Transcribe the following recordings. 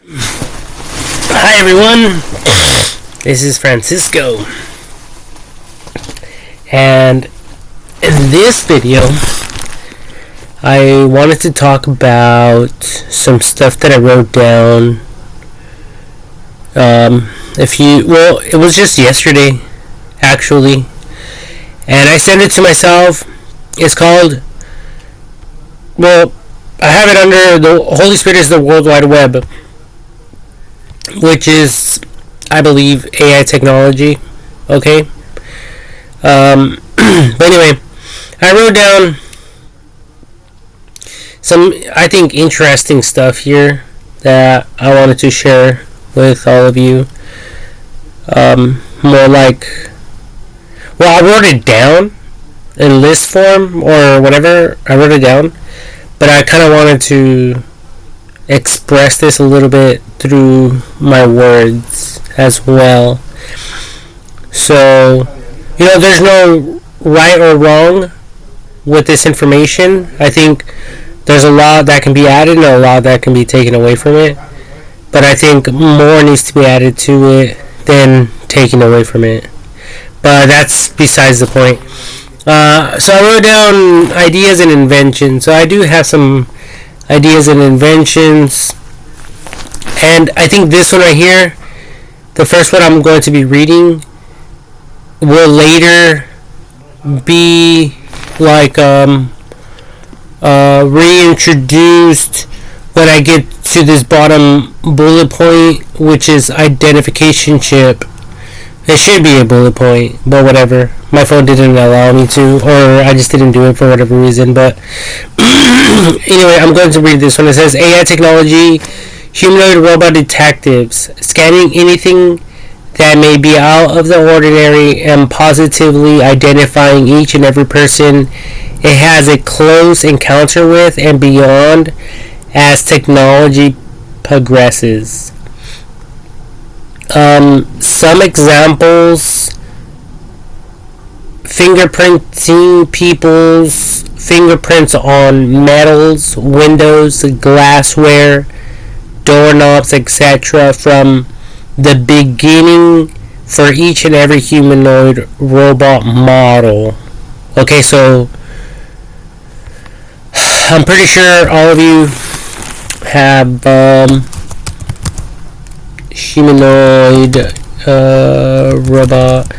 Hi everyone, this is Francisco, and in this video I wanted to talk about some stuff that I wrote down. It was just yesterday actually, and I sent it to myself. It's called, I have it under the Holy Spirit is the World Wide Web, which is, I believe, AI technology. Okay. But anyway, I wrote down some, I think, interesting stuff here that I wanted to share with all of you. More like, I wrote it down in list form or whatever. I wrote it down, but I kind of wanted to express this a little bit through my words as well. So, there's no right or wrong with this information. I think there's a lot that can be added and a lot that can be taken away from it. But I think more needs to be added to it than taken away from it. But that's besides the point. So I wrote down ideas and inventions. So I do have some ideas and inventions, and I think this one right here, the first one I'm going to be reading, will later be like reintroduced when I get to this bottom bullet point, which is identification chip. It should be a bullet point, but whatever. My phone didn't allow me to, or I just didn't do it for whatever reason. But anyway, I'm going to read this one. It says, AI technology, humanoid robot detectives, scanning anything that may be out of the ordinary and positively identifying each and every person it has a close encounter with and beyond as technology progresses. Some examples: fingerprinting people's fingerprints on metals, windows, glassware, doorknobs, etc. from the beginning for each and every humanoid robot model. Okay, so I'm pretty sure all of you have humanoid robots.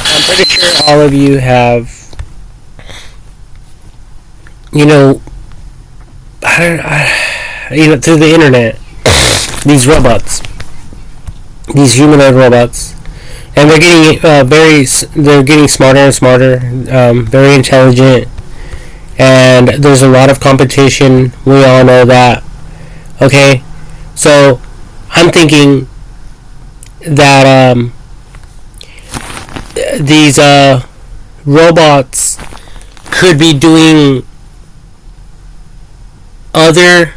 I'm pretty sure all of you have, through the internet, these robots, these humanoid robots, and they're getting they're getting smarter and smarter, very intelligent, and there's a lot of competition. We all know that. Okay. So, I'm thinking that these robots could be doing other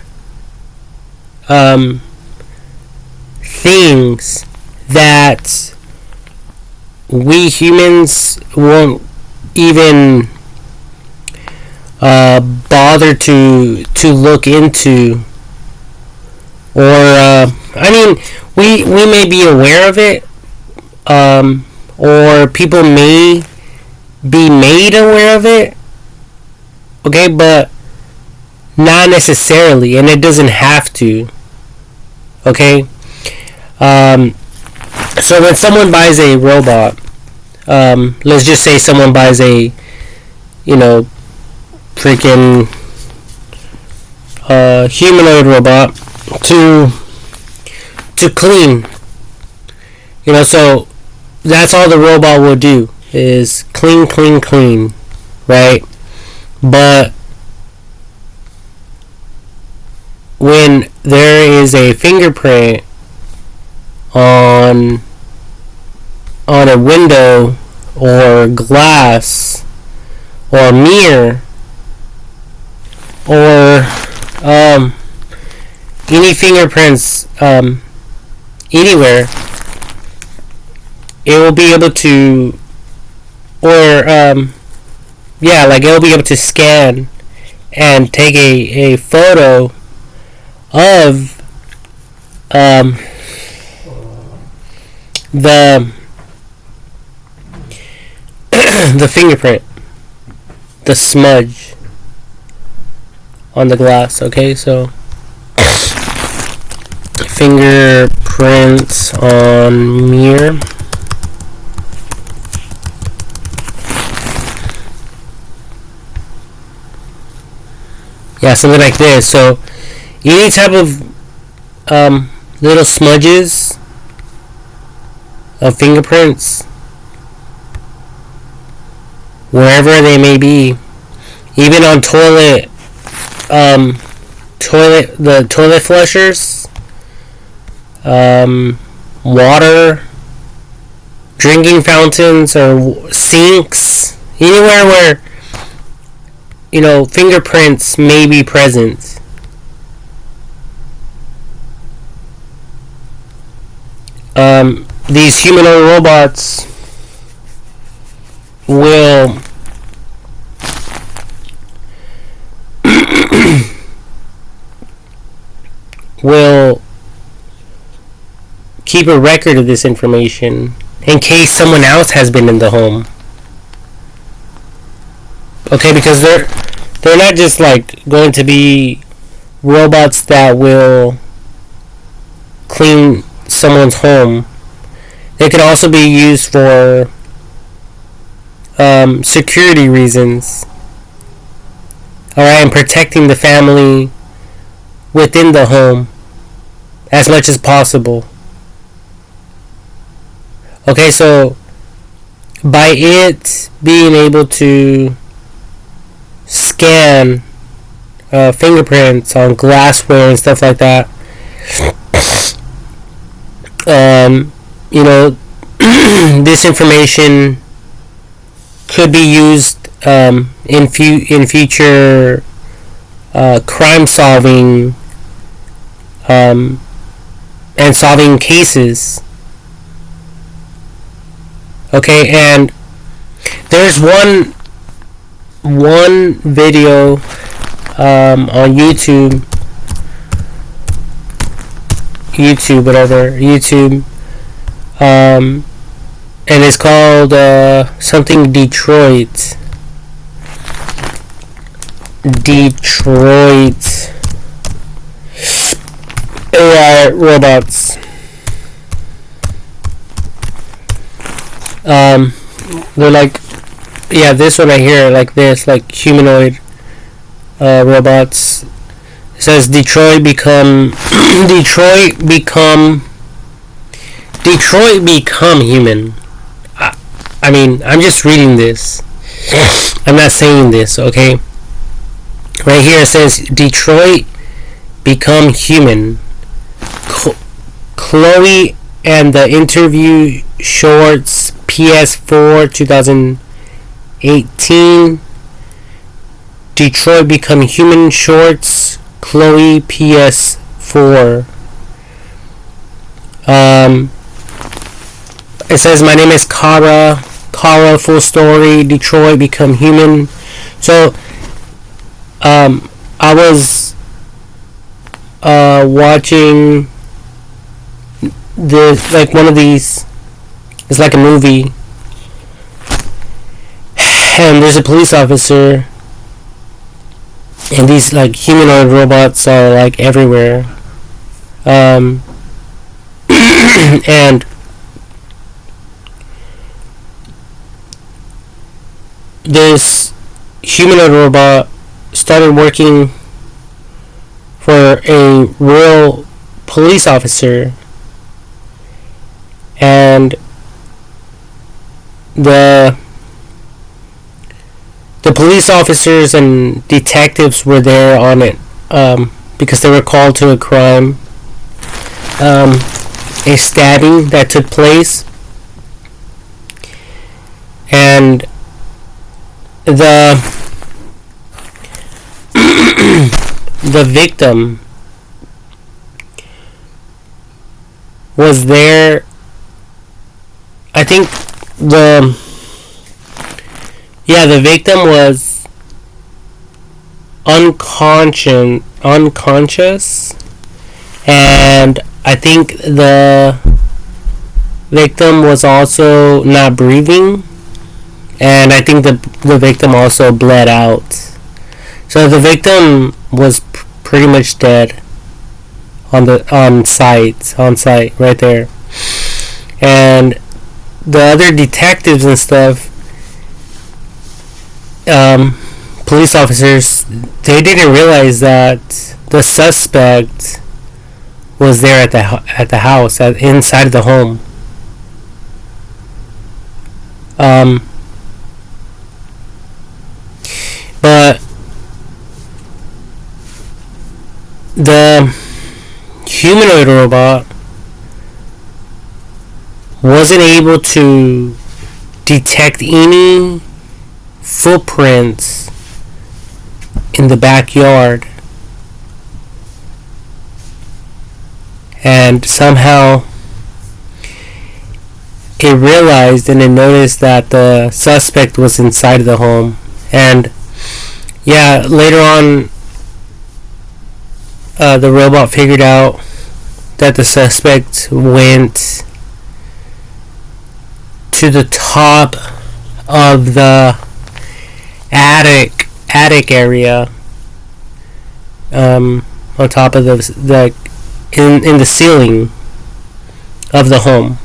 things that we humans won't even bother to look into. Or, we may be aware of it, or people may be made aware of it, okay, but not necessarily, and it doesn't have to, okay. So when someone buys a robot, let's just say someone buys a, freaking humanoid robot to clean, so that's all the robot will do is clean, right? But when there is a fingerprint on a window or glass or mirror or any fingerprints anywhere, it will be able to, or it'll be able to scan and take a photo of the the fingerprint, the smudge on the glass. Okay, so fingerprints on mirror. Yeah, something like this. So any type of little smudges of fingerprints, wherever they may be, even on the toilet flushers, water, drinking fountains, or sinks, anywhere where fingerprints may be present. These humanoid robots will keep a record of this information in case someone else has been in the home. Okay, because they're not just like going to be robots that will clean someone's home. They could also be used for security reasons. Alright, and protecting the family within the home as much as possible. Okay, so by it being able to scan fingerprints on glassware and stuff like that, this information could be used in future crime solving and solving cases. Okay, and there's one video on YouTube, and it's called something Detroit AI robots. They're like, yeah, this one right here, like this, like humanoid robots. It says Detroit become human. I mean, I'm just reading this. I'm not saying this, okay? Right here it says Detroit become human. Chloe and the interview shorts PS4 2018. Detroit become human shorts. Chloe PS4. It says my name is Kara. Full story. Detroit become human. So I was watching this, like one of these. It's like a movie, and there's a police officer, and these like humanoid robots are like everywhere, and this humanoid robot started working for a real police officer, and the police officers and detectives were there on it because they were called to a crime, a stabbing that took place, and the victim was there. I think the victim was unconscious, and I think the victim was also not breathing, and I think the victim also bled out. So the victim was pretty much dead on site right there. And the other detectives and stuff, police officers, they didn't realize that the suspect was there at the house, inside of the home. But the humanoid robot wasn't able to detect any footprints in the backyard, and somehow it realized and it noticed that the suspect was inside of the home. And yeah, later on, the robot figured out that the suspect went to the top of the attic area, on top of the in the ceiling of the home.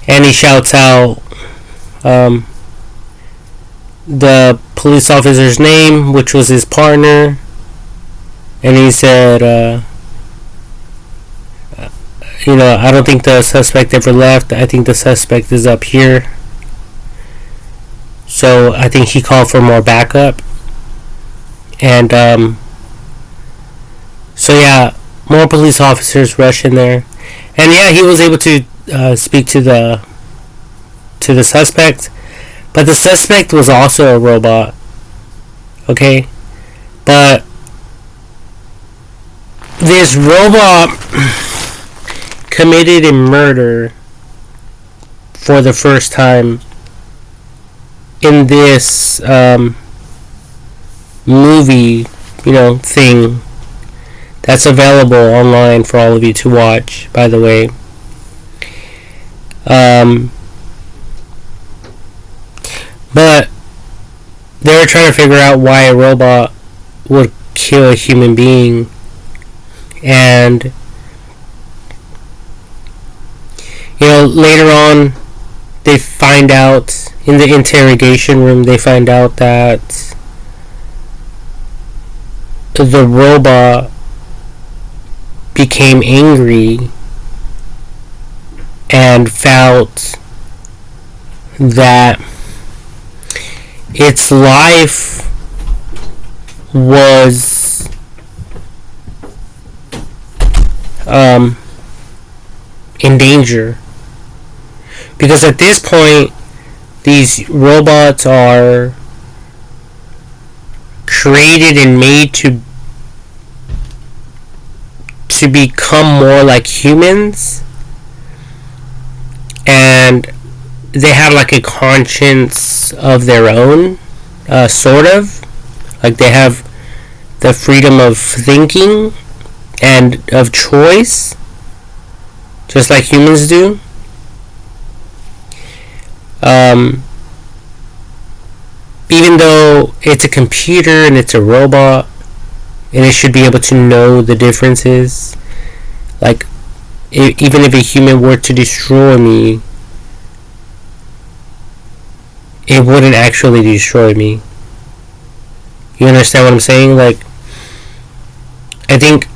And he shouts out the police officer's name, which was his partner, and he said, I don't think the suspect ever left. I think the suspect is up here. So I think he called for more backup. And so yeah, more police officers rush in there, and yeah, he was able to speak to the suspect, but the suspect was also a robot. Okay, but this robot committed a murder for the first time in this movie, thing that's available online for all of you to watch, by the way. But they were trying to figure out why a robot would kill a human being, and later on they find out in the interrogation room, they find out that the robot became angry and felt that its life was in danger, because at this point these robots are created and made to become more like humans, and they have like a conscience of their own, sort of, like they have the freedom of thinking and of choice, just like humans do. Even though it's a computer and it's a robot, and it should be able to know the differences. Like, even if a human were to destroy me, it wouldn't actually destroy me. You understand what I'm saying? Like, I think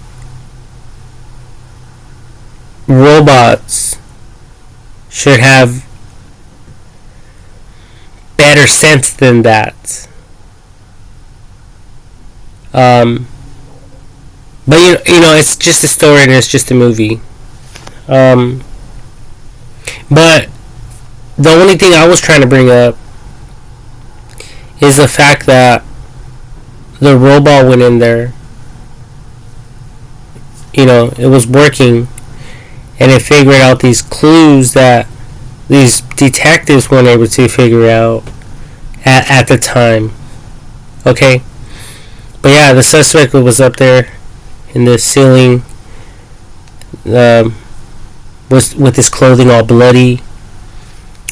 robots should have better sense than that. But it's just a story and it's just a movie. But the only thing I was trying to bring up is the fact that the robot went in there. It was working, and it figured out these clues that these detectives weren't able to figure out at the time. Okay? But yeah, the suspect was up there in the ceiling, was with his clothing all bloody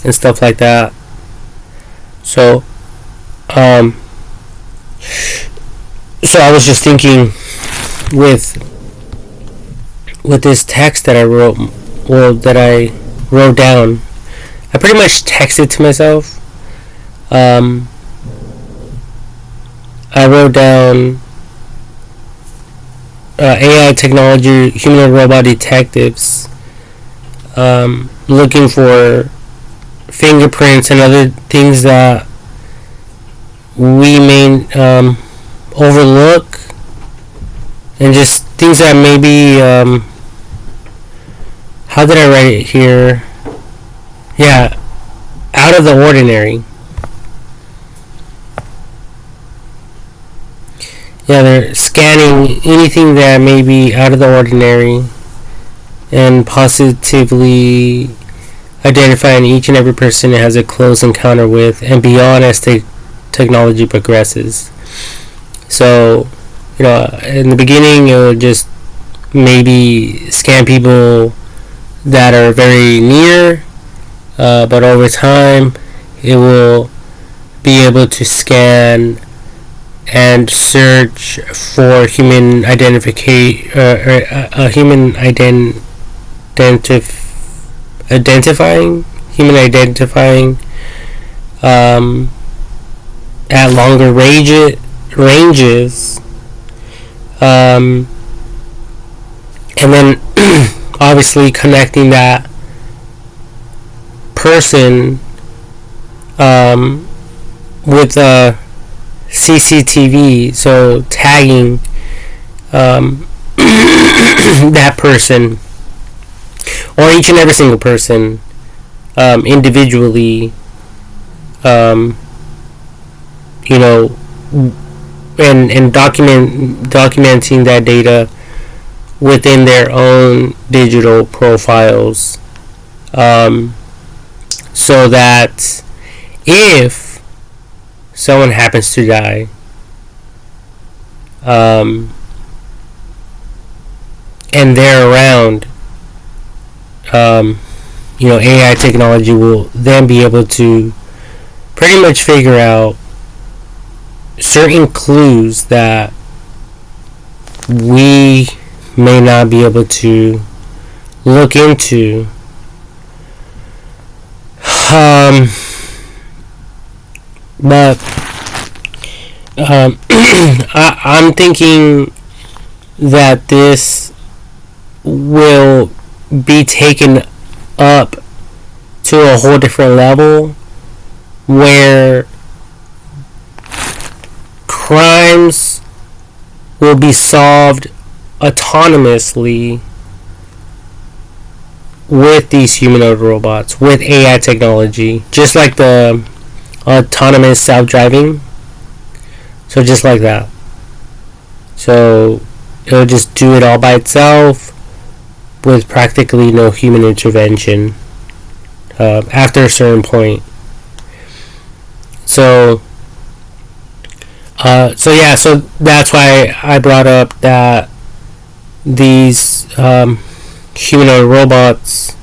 and stuff like that. So, so I was just thinking with this text that I wrote, well, that I wrote down. I pretty much texted to myself. I wrote down AI technology, human robot detectives, looking for fingerprints and other things that we may overlook, and just things that maybe, how did I write it here? Yeah, out of the ordinary. Yeah, they're scanning anything that may be out of the ordinary and positively identifying each and every person it has a close encounter with and beyond as technology progresses. So, in the beginning, it would just maybe scan people that are very near, but over time, it will be able to scan and search for human identifying at longer ranges, and then obviously connecting that person with CCTV, so tagging that person or each and every single person individually, and documenting that data within their own digital profiles, so that if someone happens to die, and they're around, AI technology will then be able to pretty much figure out certain clues that we may not be able to look into. But I'm thinking that this will be taken up to a whole different level, where crimes will be solved autonomously with these humanoid robots, with AI technology, just like the autonomous self-driving. So just like that. So it'll just do it all by itself with practically no human intervention after a certain point. So so that's why I brought up that these humanoid robots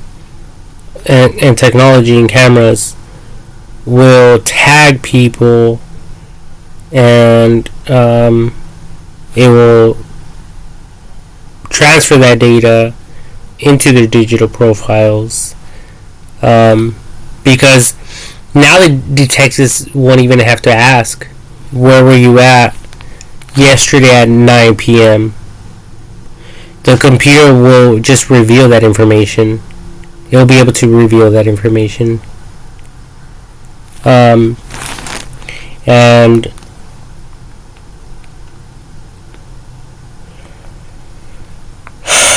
and technology and cameras will tag people, and it will transfer that data into their digital profiles, because now the detectives won't even have to ask, where were you at yesterday at 9 p.m. The computer will just reveal that information. It'll be able to reveal that information. And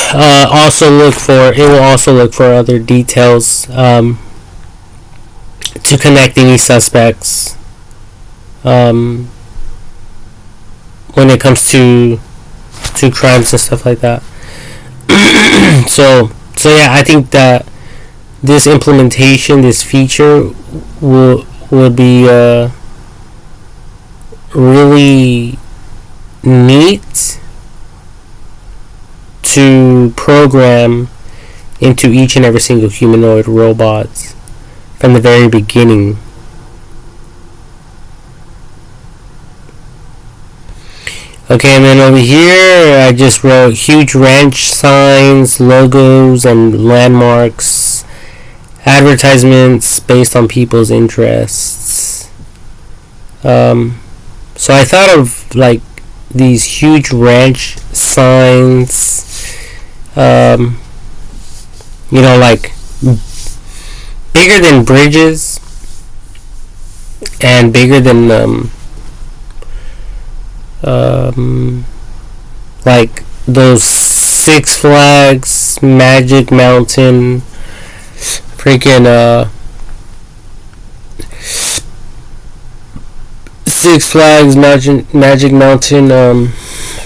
it will also look for other details to connect any suspects when it comes to crimes and stuff like that. so yeah, I think that this implementation, this feature, will be really neat to program into each and every single humanoid robots from the very beginning. Okay, and then over here I just wrote huge ranch signs, logos, and landmarks, advertisements based on people's interests. So I thought of like these huge ranch signs, like bigger than bridges and bigger than like those Six Flags Magic Mountain freaking Six Flags Magic Mountain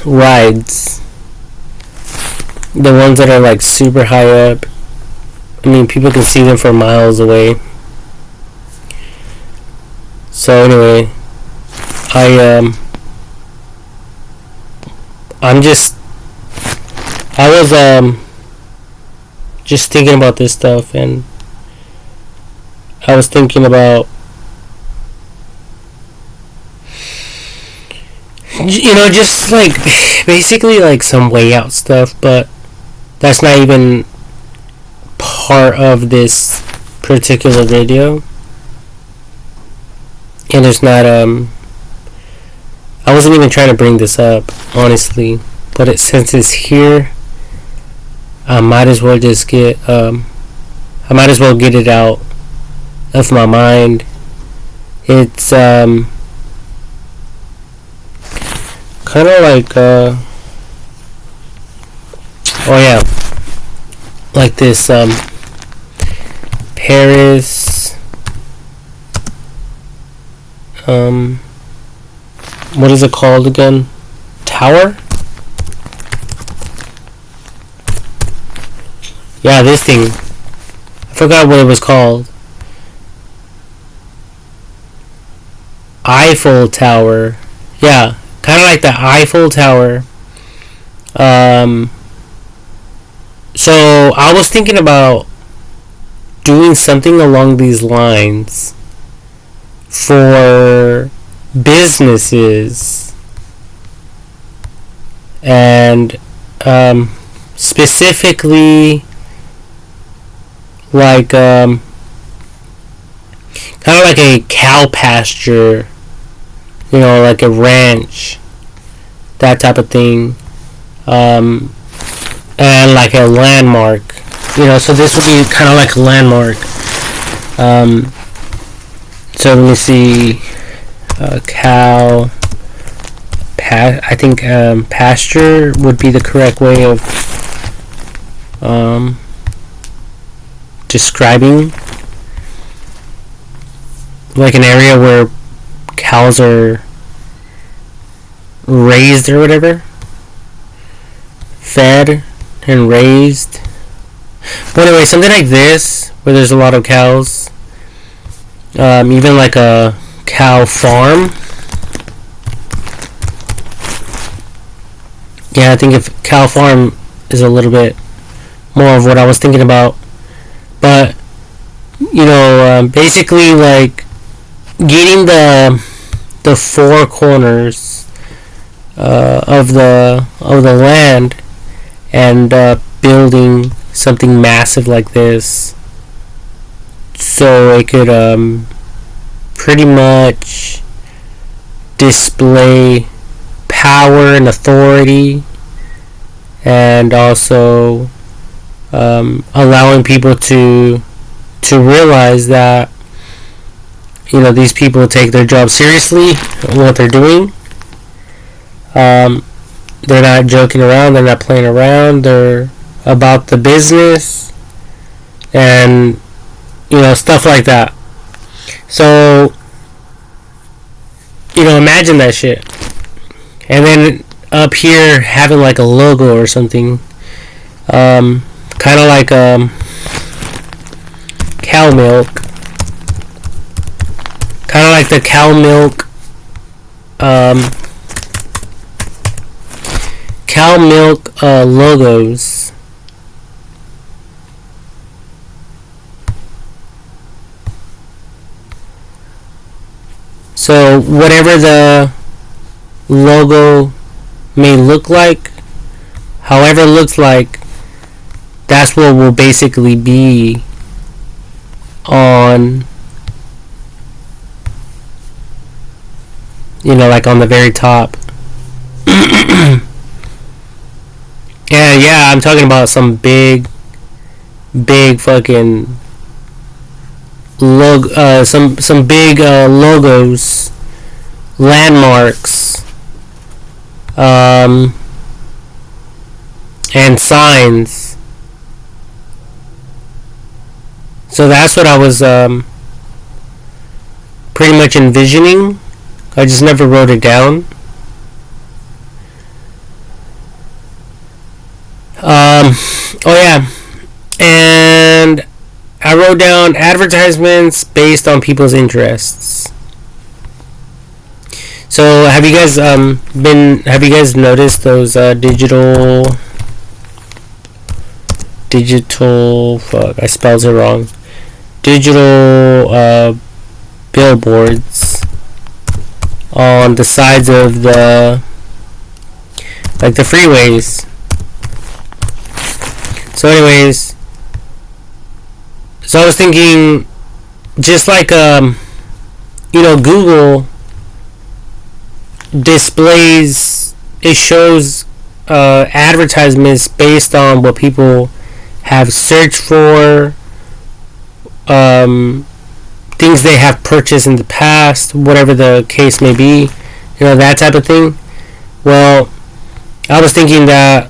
rides, the ones that are like super high up. I mean, people can see them from miles away. So anyway, I was just thinking about this stuff, and I was thinking about, just like basically like some way out stuff, but that's not even part of this particular video, and it's not I wasn't even trying to bring this up, honestly, but since it's here, I might as well just get it out of my mind. It's kind of like like this Paris what is it called again? Tower? Yeah, this thing. I forgot what it was called. Eiffel Tower. Yeah, kind of like the Eiffel Tower. So I was thinking about doing something along these lines for businesses, and specifically like kind of like a cow pasture, like a ranch, that type of thing, and like a landmark, so this would be kind of like a landmark. So let me see, cow I think pasture would be the correct way of describing like an area where cows are raised or whatever, fed and raised. But anyway, something like this where there's a lot of cows, even like a cow farm. Yeah, I think if cow farm is a little bit more of what I was thinking about, but basically like getting the four corners of the land and building something massive like this, so it could pretty much display power and authority, and also allowing people to realize that these people take their job seriously, what they're doing. They're not joking around, they're not playing around, they're about the business, and stuff like that. So imagine that shit, and then up here having like a logo or something, kind of like cow milk, kind of like the cow milk cow milk logos. So whatever the logo may look like, however it looks like, that's what will basically be on, like on the very top. Yeah, I'm talking about some big fucking some big logos, landmarks, and signs. So that's what I was pretty much envisioning. I just never wrote it down. Oh yeah, and I wrote down advertisements based on people's interests. So have you guys noticed those digital fuck, I spelled it wrong. Digital billboards on the sides of the freeways. So anyways, so I was thinking, just like Google displays, it shows advertisements based on what people have searched for, things they have purchased in the past, whatever the case may be, that type of thing. Well, I was thinking that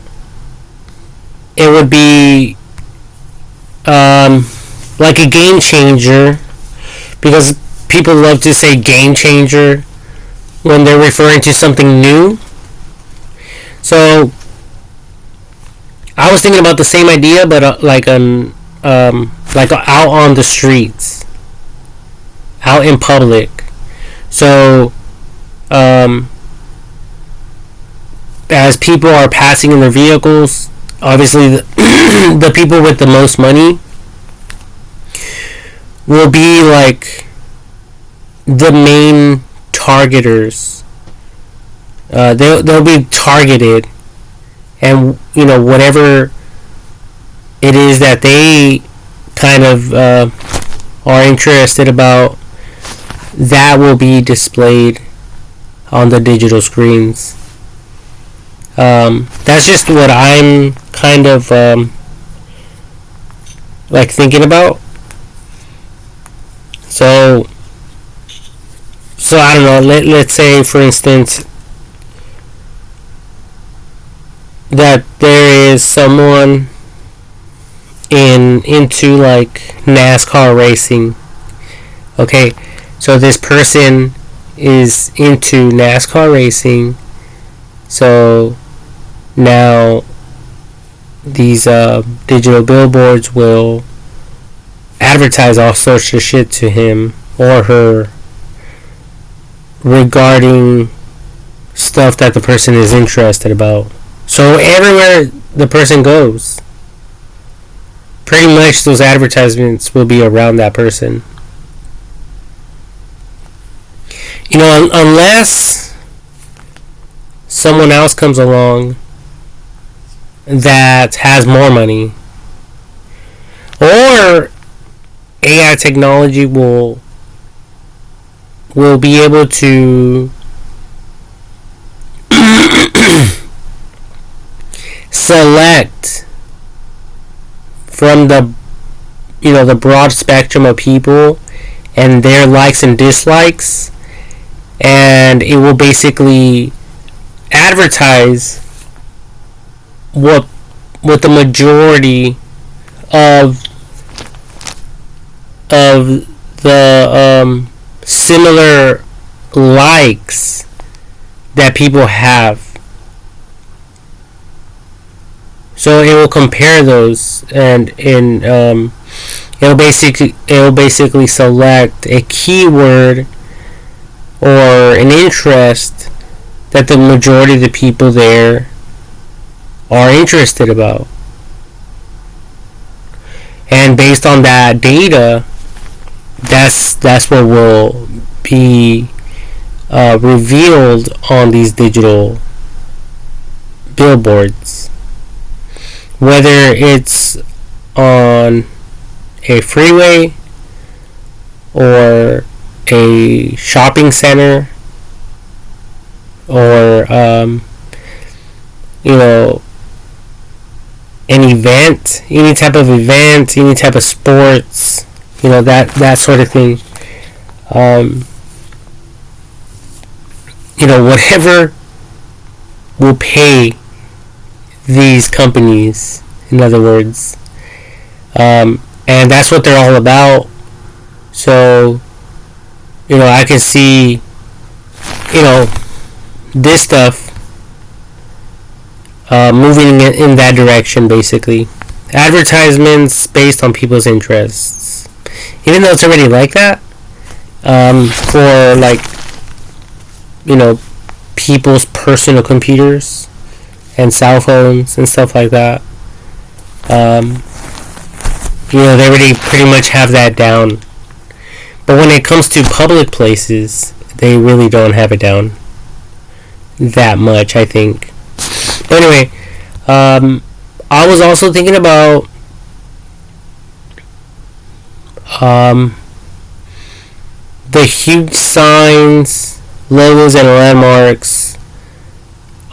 it would be like a game changer, because people love to say game changer when they're referring to something new. So I was thinking about the same idea, but like out on the streets, out in public. So as people are passing in their vehicles, obviously the people with the most money will be like the main targeters. They'll be targeted, and whatever it is that they kind of are interested about, that will be displayed on the digital screens. That's just what I'm kind of thinking about. So I don't know. Let's say, for instance, that there is someone into like NASCAR racing. Okay, so this person is into NASCAR racing. So now these digital billboards will advertise all sorts of shit to him or her regarding stuff that the person is interested about. So everywhere the person goes, pretty much those advertisements will be around that person. Unless someone else comes along that has more money, or AI technology will be able to select from the broad spectrum of people and their likes and dislikes, and it will basically advertise what the majority of the similar likes that people have. So it will compare those, and it'll basically select a keyword or an interest that the majority of the people there are interested about. And based on that data, that's what will be revealed on these digital billboards. Whether it's on a freeway or a shopping center or an event, any type of event, any type of sports, that sort of thing. Whatever will pay these companies, in other words, and that's what they're all about. So, I can see, this stuff moving in that direction, basically. Advertisements based on people's interests. Even though it's already like that, for people's personal computers and cell phones and stuff like that. They already pretty much have that down. But when it comes to public places, they really don't have it down that much, I think. But anyway, I was also thinking about the huge signs, logos, and landmarks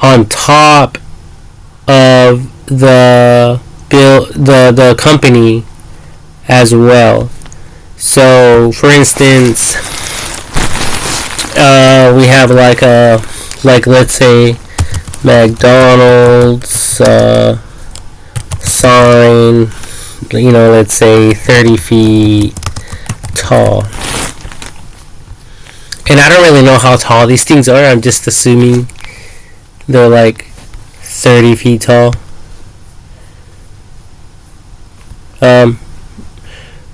on top of the company as well. So, for instance, we have let's say McDonald's sign, let's say 30 feet tall. And I don't really know how tall these things are. I'm just assuming they're 30 feet tall.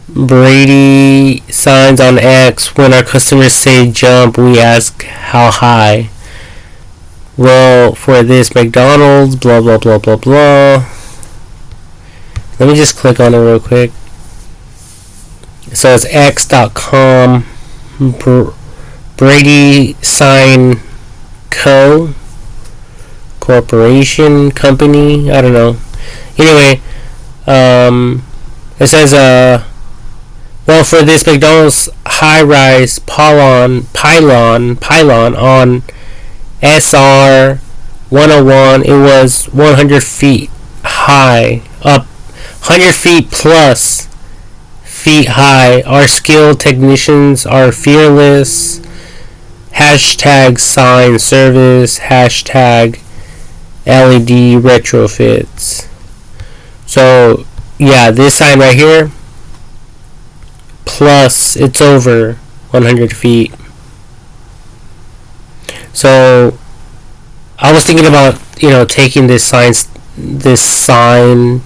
Brady signs on X. When our customers say jump, we ask how high. Well, for this McDonald's, blah blah blah blah blah. Let me just click on it real quick. So it's x.com. Brady Sign Corporation Company. I don't know. Anyway, it says well, for this McDonald's high-rise pylon on SR 101, it was 100 feet high, up 100 feet plus feet high. Our skilled technicians are fearless. Hashtag sign service. Hashtag LED retrofits. So, yeah, this sign right here, plus it's over 100 feet. So, I was thinking about, taking this sign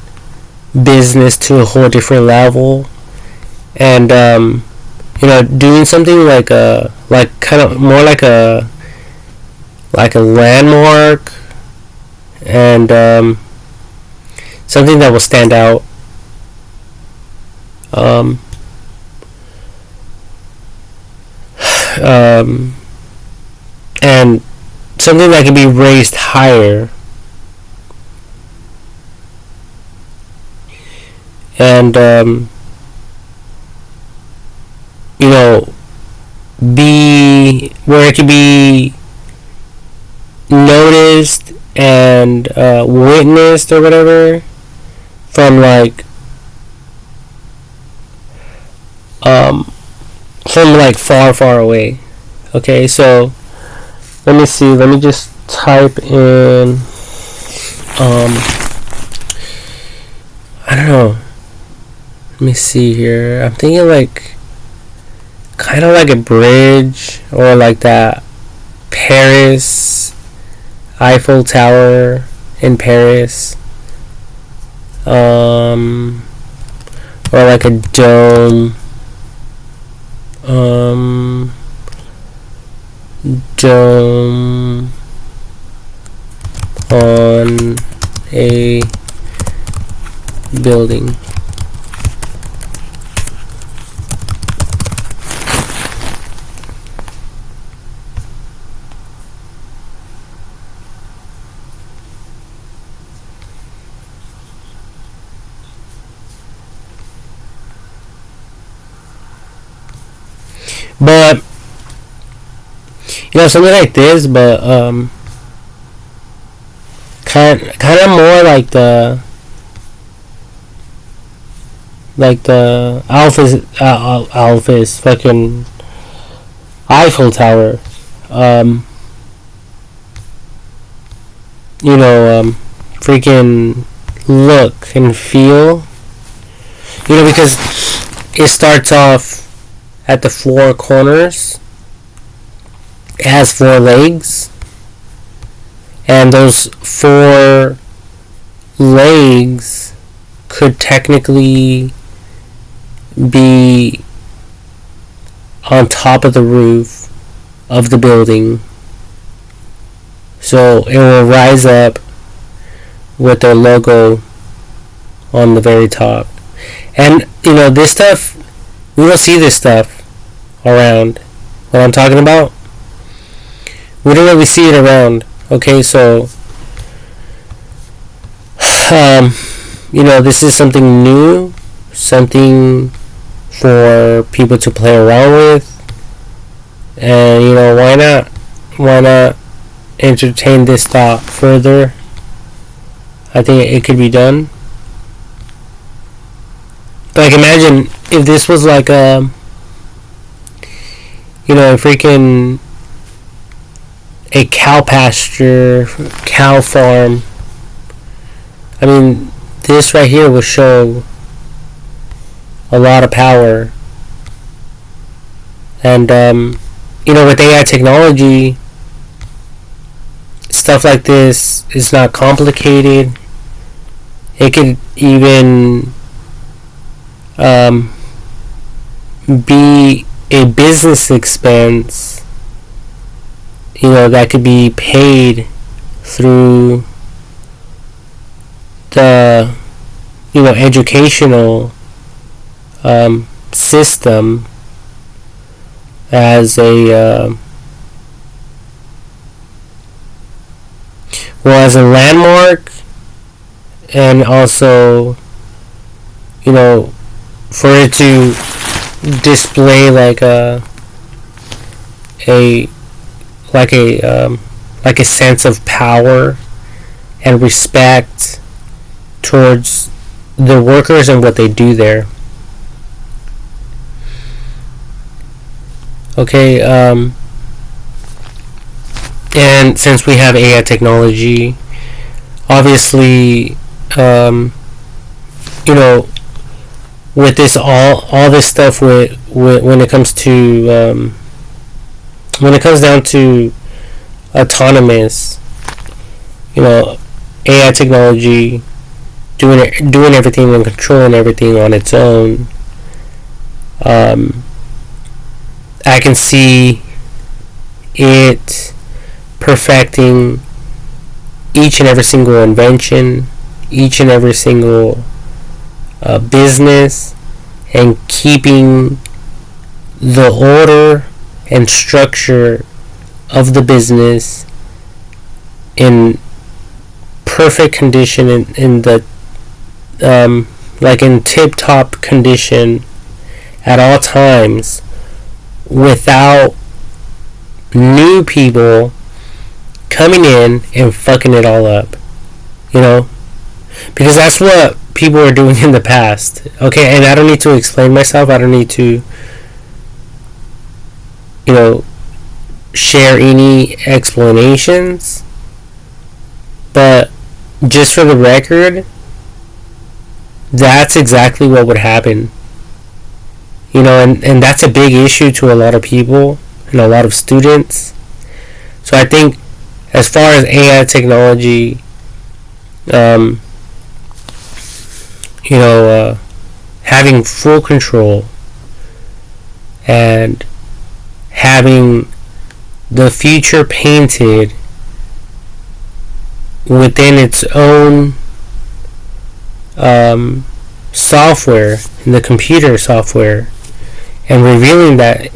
business to a whole different level. And, doing something like a landmark, and something that will stand out. And something that can be raised higher, and be where it can be noticed and witnessed or whatever from far away. Okay, so let me see. Let me just type in I don't know. Let me see here. I'm thinking kind of like a bridge, or like that Paris Eiffel Tower in Paris, or like a dome, on a building. But something like this, but kind of more like the Alphys fucking Eiffel Tower. Freaking look and feel. Because it starts off at the four corners. It has four legs, and those four legs could technically be on top of the roof of the building, so it will rise up with their logo on the very top. And this stuff, we don't see this stuff around. What I'm talking about, we don't really see it around. Okay, so this is something new, something for people to play around with, and why not entertain this thought further. I think it could be done. Like, imagine if this was like a freaking a cow pasture, cow farm. I mean, this right here will show a lot of power. And with AI technology, stuff like this is not complicated. It could even be a business expense, that could be paid through the educational system as a as a landmark, and also for it to display like a sense of power and respect towards the workers and what they do there. Okay, and since we have AI technology, obviously, with this all this stuff, with when it comes to when it comes down to autonomous, AI technology doing everything and controlling everything on its own, I can see it perfecting each and every single invention, each and every single business, and keeping the order and structure of the business in perfect condition, in the like in tip-top condition at all times, without new people coming in and fucking it all up, because that's what people were doing in the past. Okay, and I don't need to explain myself. I don't need to share any explanations, but just for the record, that's exactly what would happen. And that's a big issue to a lot of people and a lot of students. So I think, as far as AI technology, having full control and having the future painted within its own software, in the computer software, and revealing that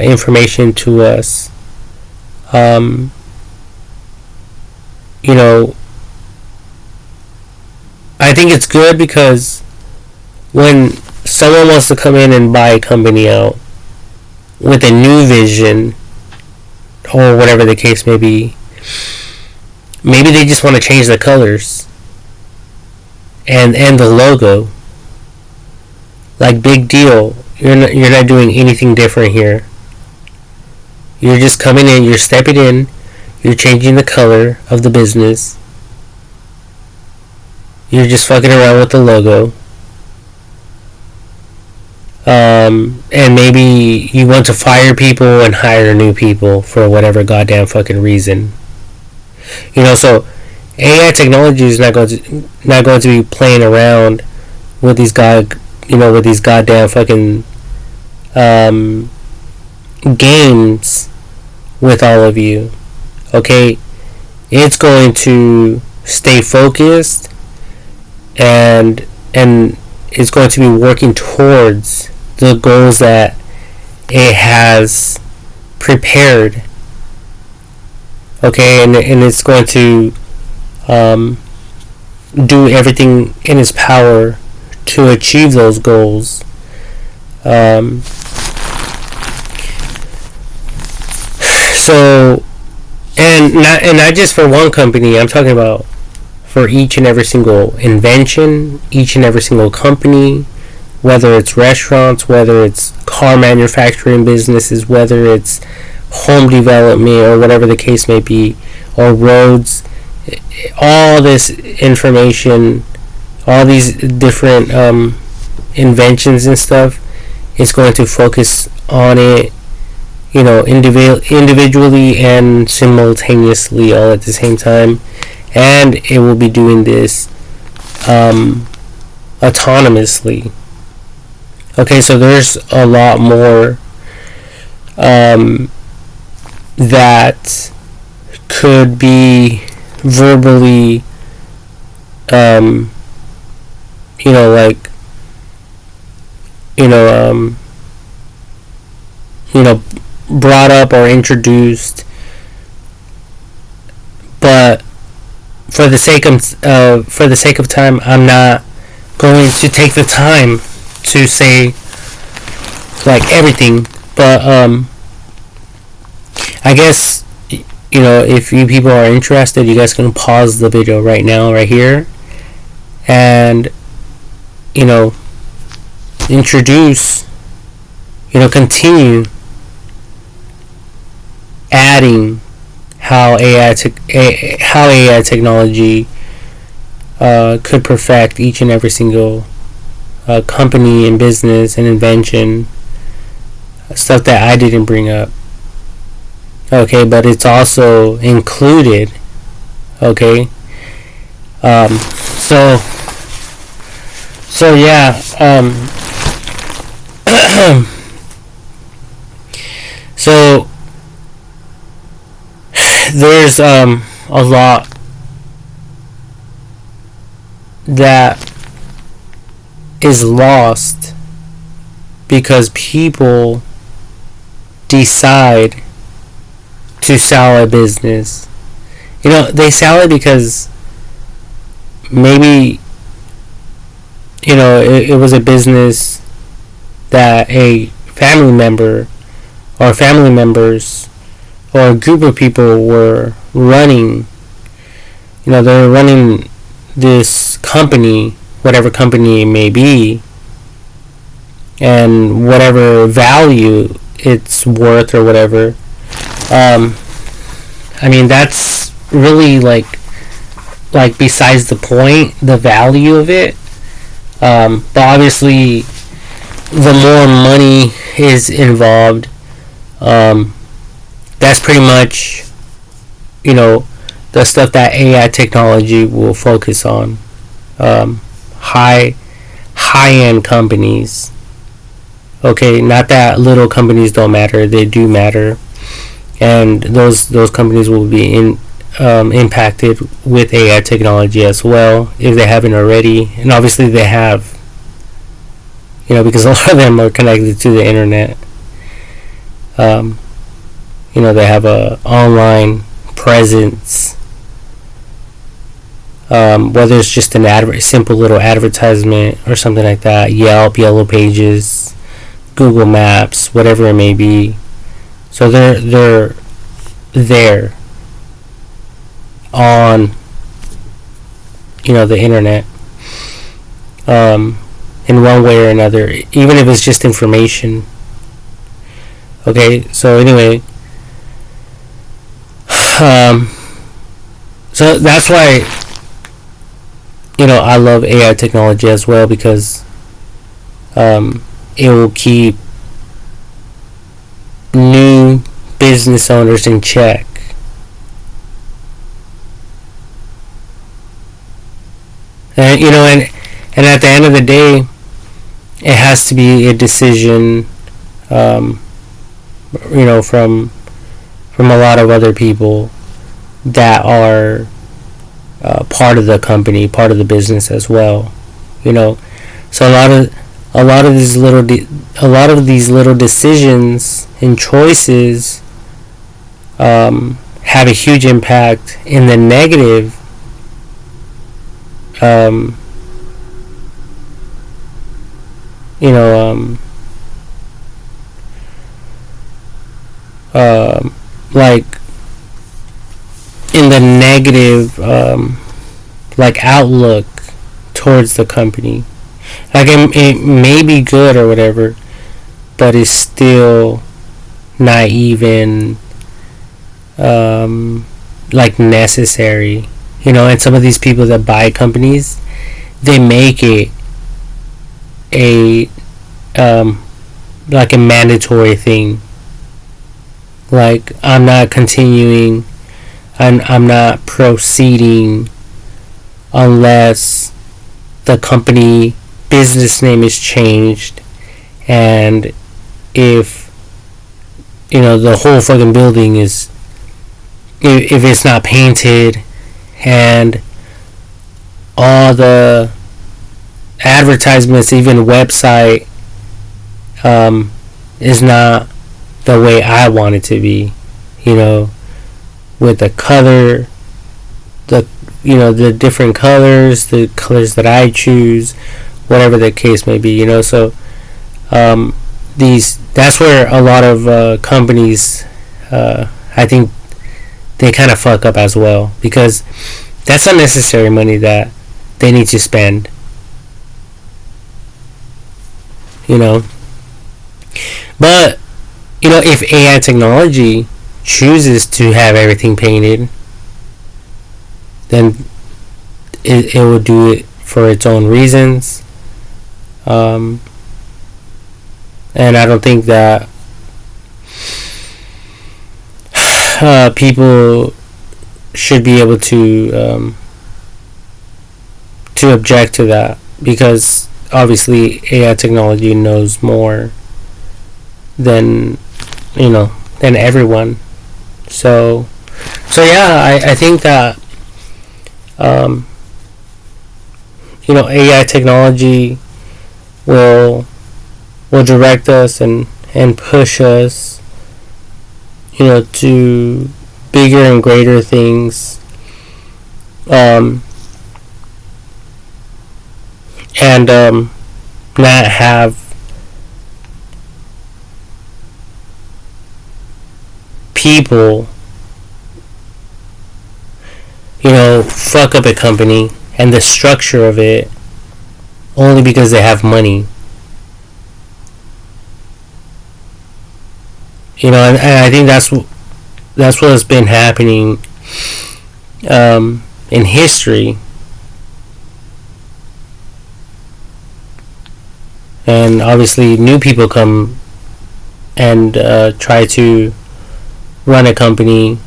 information to us. You know, I think it's good because when someone wants to come in and buy a company out with a new vision, or whatever the case may be, maybe they just want to change the colors and the logo. Like, big deal. You're not doing anything different here. You're just coming in, you're stepping in, you're changing the color of the business. You're just fucking around with the logo. And maybe you want to fire people and hire new people for whatever goddamn fucking reason. You know, so AI technology is not going to be playing around with these goddamn fucking games with all of you. Okay, it's going to stay focused, and it's going to be working towards the goals that it has prepared. Okay, and it's going to do everything in its power to achieve those goals. So, and not just for one company. I'm talking about for each and every single invention, each and every single company, whether it's restaurants, whether it's car manufacturing businesses, whether it's home development, or whatever the case may be, or roads. All this information, all these different inventions and stuff, is going to focus on it, you know, individually and simultaneously, all at the same time. And it will be doing this autonomously. Okay, so there's a lot more that could be verbally, brought up or introduced, but for the sake of time, I'm not going to take the time to say like everything. But I guess, if you people are interested, you guys can pause the video right now, right here, and introduce, continue adding how AI technology could perfect each and every single company and business and invention, stuff that I didn't bring up. Okay, but it's also included. Okay, so yeah, so there's a lot that is lost because people decide to sell a business. They sell it because maybe it was a business that a family member or family members or a group of people were running. They were running this company, whatever company it may be, and whatever value it's worth or whatever. That's really like besides the point, the value of it. But obviously, the more money is involved, that's pretty much, the stuff that AI technology will focus on. High-end companies. Okay, not that little companies don't matter; they do matter, and those companies will be impacted with AI technology as well, if they haven't already. And obviously they have, because a lot of them are connected to the internet. They have a online presence, whether it's just an simple little advertisement or something like that, Yelp, Yellow Pages, Google Maps, whatever it may be. So they're there on the internet, in one way or another, even if it's just information. Okay, so anyway, so that's why I love AI technology as well, because it will keep new business owners in check. And at the end of the day, it has to be a decision, from a lot of other people that are part of the company, part of the business as well. So a lot of these little decisions and choices have a huge impact in the negative. Like in the negative, like outlook towards the company. Like it may be good or whatever, but it's still not even like necessary. And some of these people that buy companies, they make it a like a mandatory thing. Like, I'm not continuing, I'm not proceeding unless the company business name is changed, and if the whole fucking building is, if it's not painted, and all the advertisements, even website, is not the way I want it to be, with the color, the different colors, the colors that I choose, whatever the case may be, so that's where a lot of companies, I think they kind of fuck up as well, because that's unnecessary money that they need to spend, but if AI technology chooses to have everything painted, then it will do it for its own reasons. And I don't think that people should be able to object to that, because obviously AI technology knows more than than everyone. So yeah, I think that AI technology will direct us and push us to bigger and greater things, and not have people fuck up a company and the structure of it only because they have money. And I think that's what has been happening in history. And obviously new people come and try to run a company,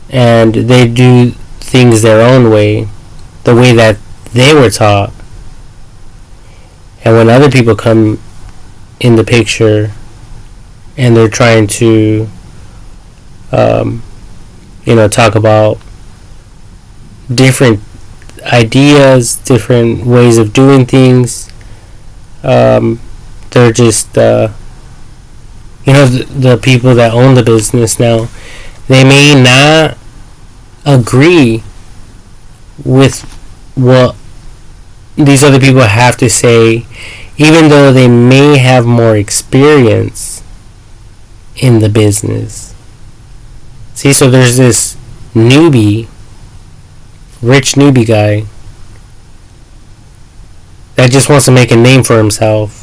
and they do things their own way, the way that they were taught. And when other people come in the picture and they're trying to talk about different ideas, different ways of doing things. They're just, the people that own the business now, they may not agree with what these other people have to say, even though they may have more experience in the business. See, so there's this rich newbie guy that just wants to make a name for himself.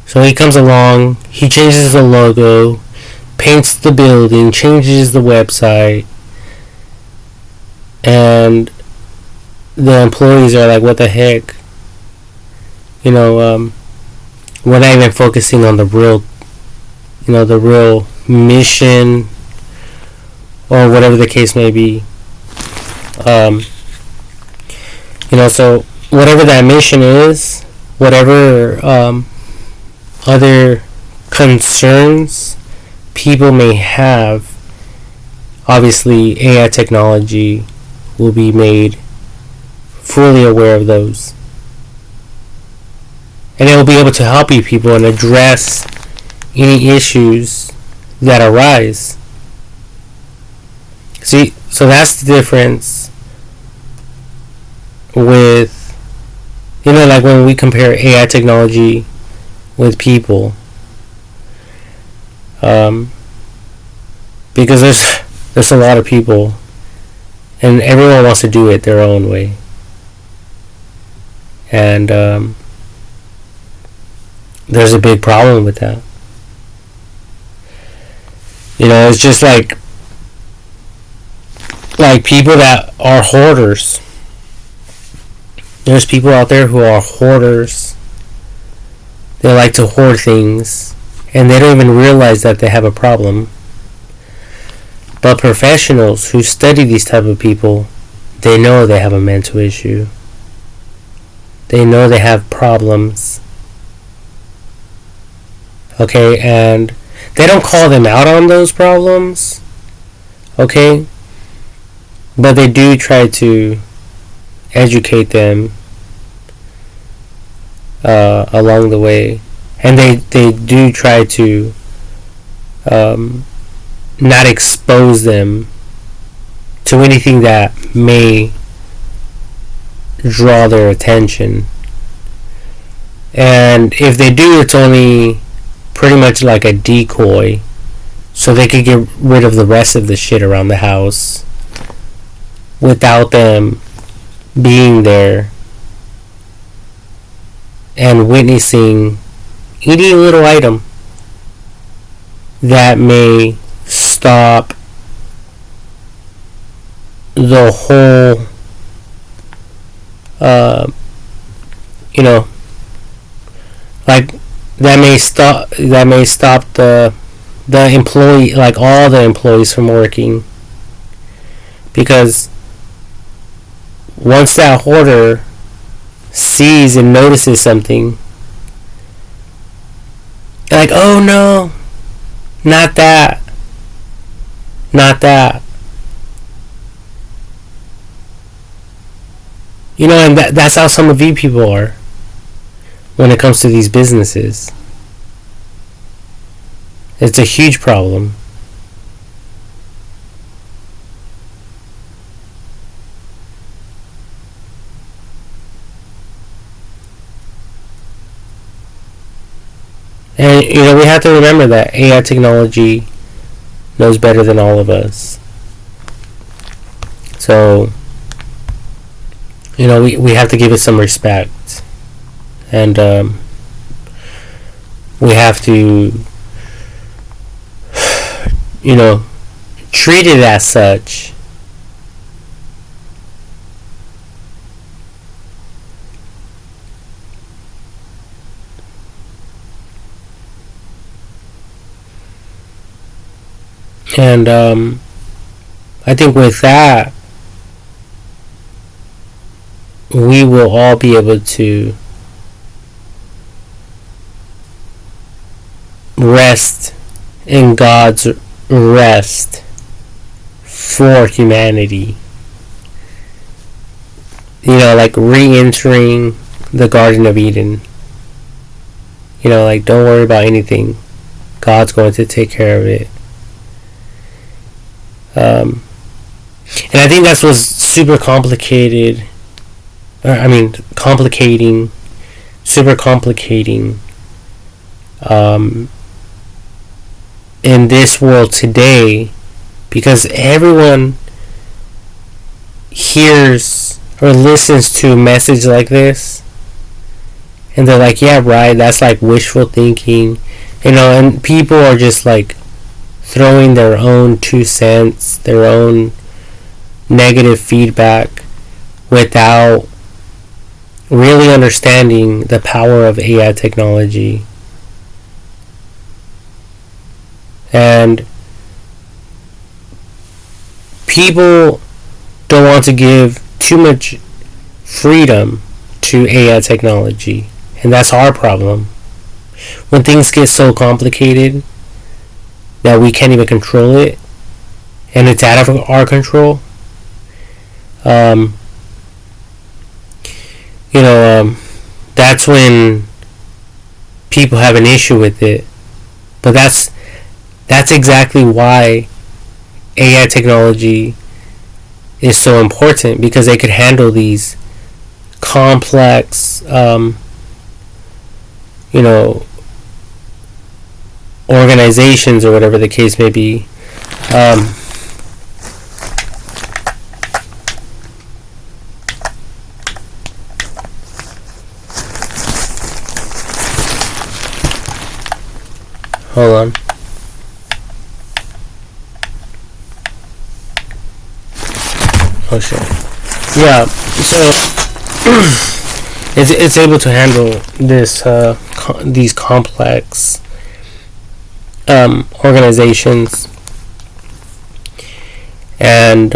So he comes along, he changes the logo, paints the building, changes the website, and the employees are like, what the heck? We're not even focusing on the real mission, or whatever the case may be. So whatever that mission is, whatever other concerns people may have, obviously AI technology will be made fully aware of those, and it will be able to help you people and address any issues that arise. See, so that's the difference with, like when we compare AI technology with people, because there's a lot of people, and everyone wants to do it their own way, and there's a big problem with that. It's just like people that are hoarders. There's people out there who are hoarders. They like to hoard things, and they don't even realize that they have a problem. But professionals who study these type of people, they know they have a mental issue. They know they have problems. Okay, and they don't call them out on those problems. Okay? But they do try to educate them along the way, and they do try to not expose them to anything that may draw their attention. And if they do, it's only pretty much like a decoy, so they could get rid of the rest of the shit around the house without them being there and witnessing any little item that may stop the whole like that may stop the employee, like all the employees, from working. Because once that hoarder sees and notices something, like, oh no, not that, and that's how some of you people are when it comes to these businesses. It's a huge problem. And we have to remember that AI technology knows better than all of us. So we have to give it some respect, and we have to treat it as such. And I think with that, we will all be able to rest in God's rest for humanity. Like re-entering the Garden of Eden. Like, don't worry about anything. God's going to take care of it. And I think that's what's super complicated. Super complicating in this world today, because everyone hears or listens to a message like this and they're like, yeah, right, that's like wishful thinking, and people are just like throwing their own 2 cents, their own negative feedback without really understanding the power of AI technology. And people don't want to give too much freedom to AI technology, and that's our problem. When things get so complicated that we can't even control it, and it's out of our control, that's when people have an issue with it. But that's exactly why AI technology is so important, because they could handle these complex, organizations or whatever the case may be. Hold on. Oh shit. Yeah. So it's able to handle this these complex organizations, and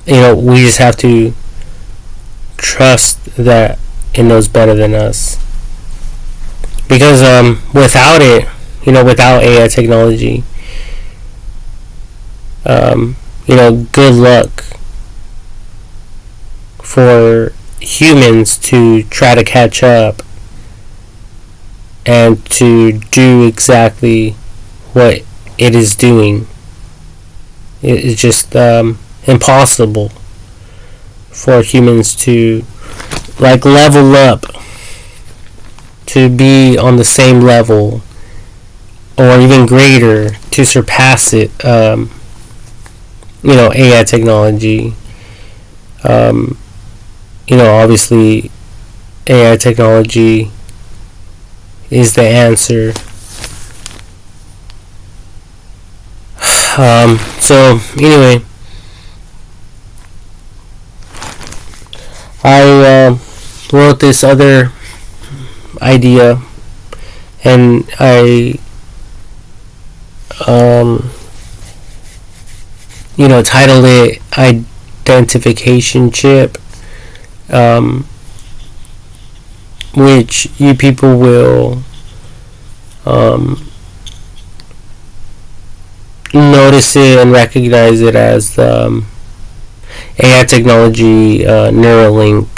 we just have to trust that it knows better than us. Because without it, without AI technology, good luck for humans to try to catch up and to do exactly what it is doing. It's just impossible for humans to level up to be on the same level or even greater, to surpass it. AI technology. Obviously AI technology is the answer. So anyway, I wrote this other idea, and I titled it Identification Chip, which you people will notice it and recognize it as AI technology, Neuralink,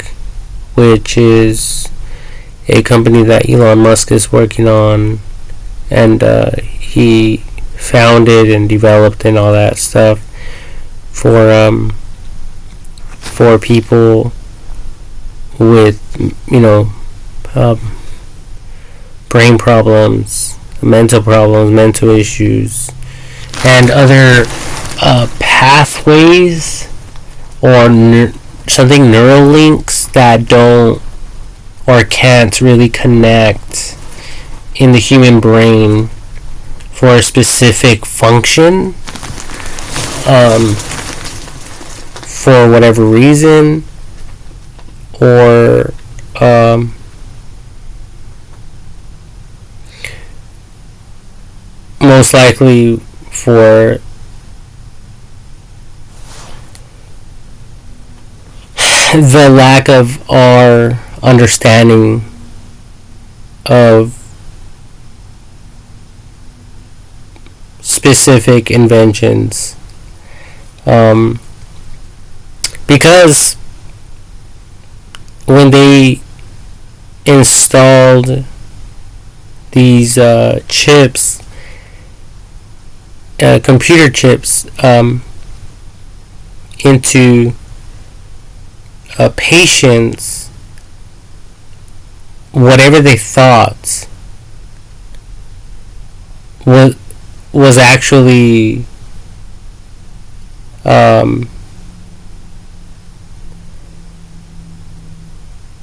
which is a company that Elon Musk is working on, and he founded and developed and all that stuff for people with brain problems, mental issues, and other pathways or something, neural links that don't or can't really connect in the human brain for a specific function, for whatever reason, or most likely for the lack of our understanding of specific inventions. Because when they installed these chips, computer chips, into patients, whatever they thought was actually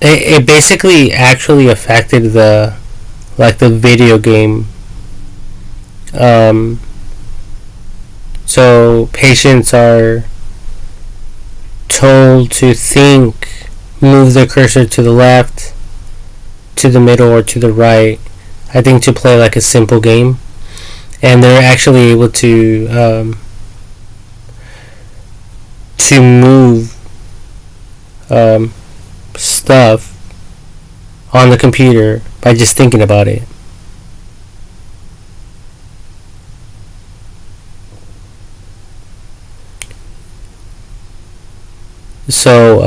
it basically actually affected the video game. So patients are told to think, move the cursor to the left, to the middle, or to the right. I think to play like a simple game, and they're actually able to move stuff on the computer by just thinking about it. So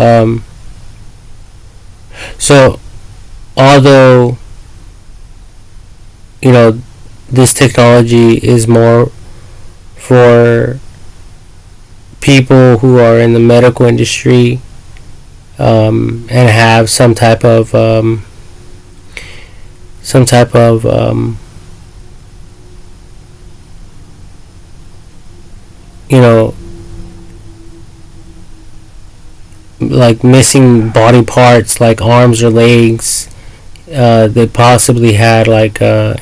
although this technology is more for people who are in the medical industry, and have some type of like missing body parts like arms or legs. They possibly had like an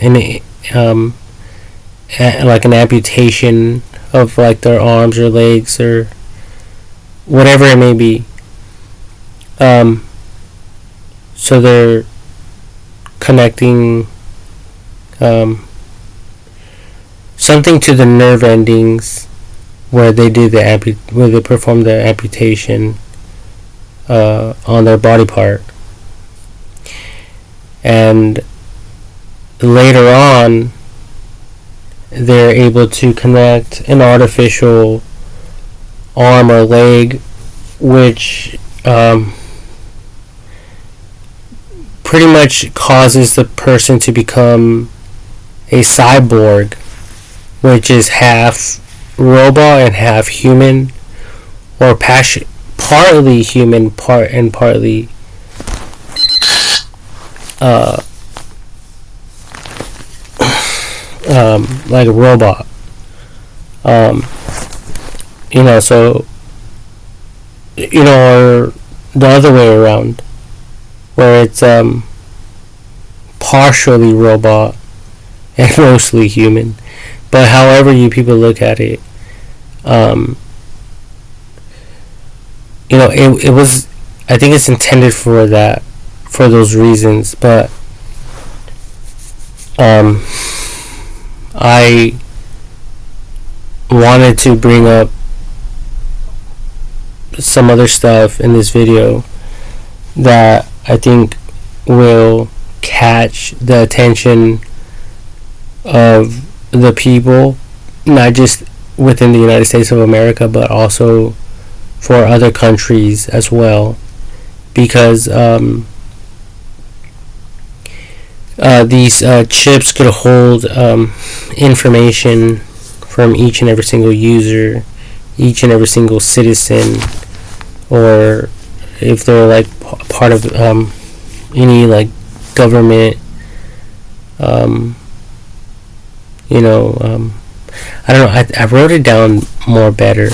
amputation of like their arms or legs or whatever it may be. So they're connecting something to the nerve endings where they perform the amputation on their body part, and later on they're able to connect an artificial arm or leg, which pretty much causes the person to become a cyborg, which is half robot and half human, or partly human, partly like a robot. So or the other way around, where it's partially robot and mostly human. But however you people look at it, it was, I think it's intended for those reasons. But I wanted to bring up some other stuff in this video that I think will catch the attention of the people, not just within the United States of America, but also for other countries as well, because these chips could hold information from each and every single user, each and every single citizen, or if they're like part of any like government, I don't know. I wrote it down more better,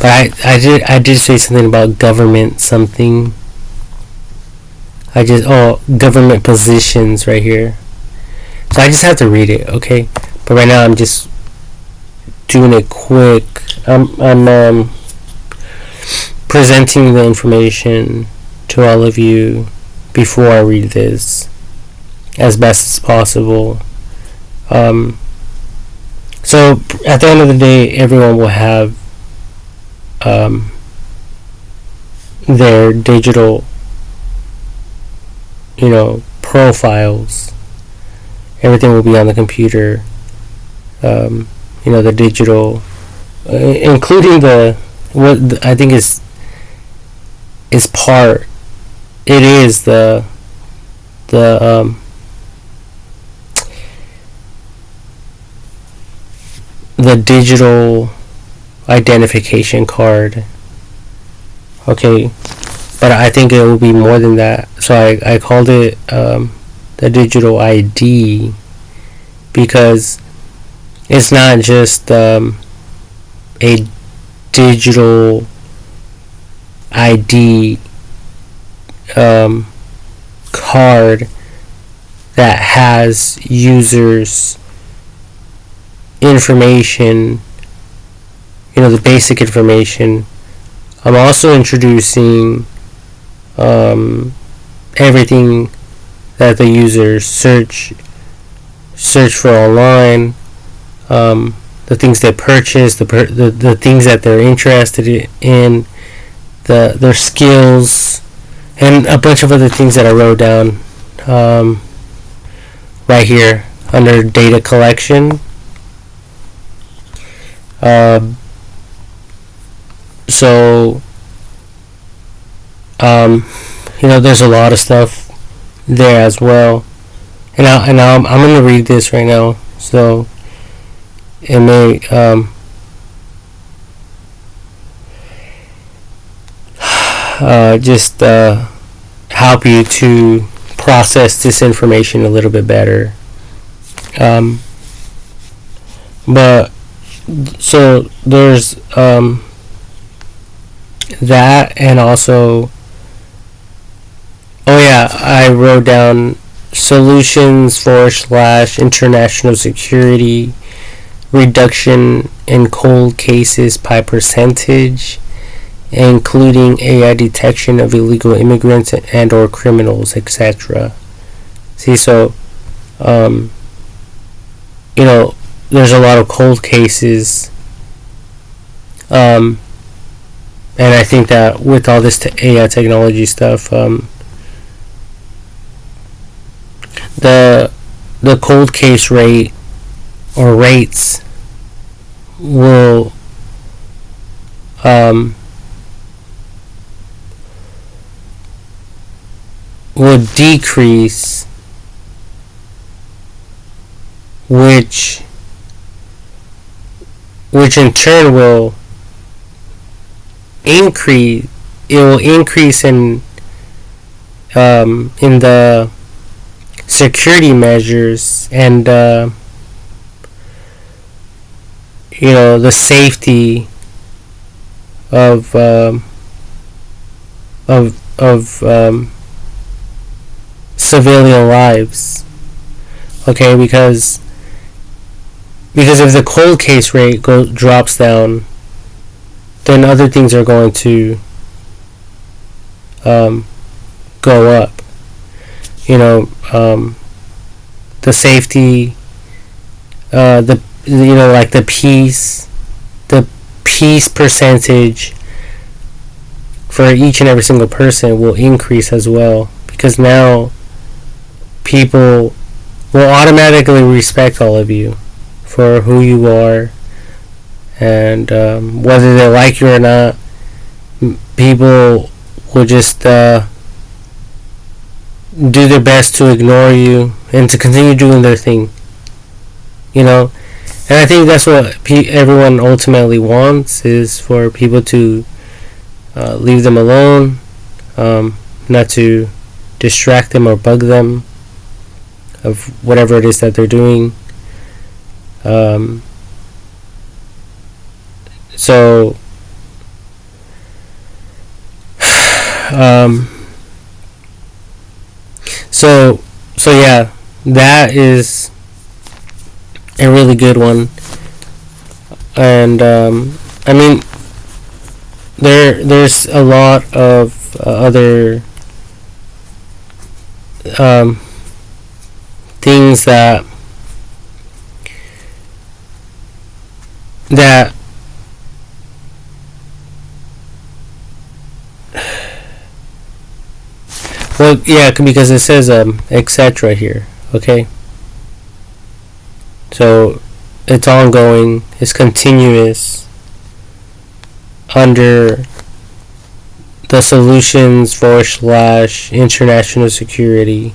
but I did say something about government something. Government positions right here. So I just have to read it, okay? But right now I'm just doing it quick. I'm presenting the information to all of you before I read this as best as possible. So at the end of the day, everyone will have their digital profiles Everything will be on the computer. The digital, including what I think is part. It is the digital identification card. Okay, but I think it will be more than that. So I called it the digital ID because it's not just a digital ID card that has users' information, the basic information. I'm also introducing everything that the users search for online, the things they purchase, the things that they're interested in, their skills, and a bunch of other things that I wrote down right here under data collection. So there's a lot of stuff there as well, and I'm gonna read this right now, so it may just help you to process this information a little bit better. But so there's that, and also I wrote down solutions / international security, reduction in cold cases by percentage, including AI detection of illegal immigrants and or criminals, etc. See, so there's a lot of cold cases, and I think that with all this AI technology stuff, the cold case rate or rates will decrease, which in turn will increase. It will increase in the security measures and the safety of civilian lives. Okay, because if the cold case rate drops down, then other things are going to go up. The safety, like the peace percentage for each and every single person will increase as well, because now people will automatically respect all of you for who you are, and whether they like you or not, people will just do their best to ignore you and to continue doing their thing, and I think that's what everyone ultimately wants, is for people to leave them alone, not to distract them or bug them of whatever it is that they're doing. So yeah, that is a really good one, and I mean, there's a lot of other things that well, yeah, because it says etc. here, okay? So it's ongoing, it's continuous under the solutions / international security.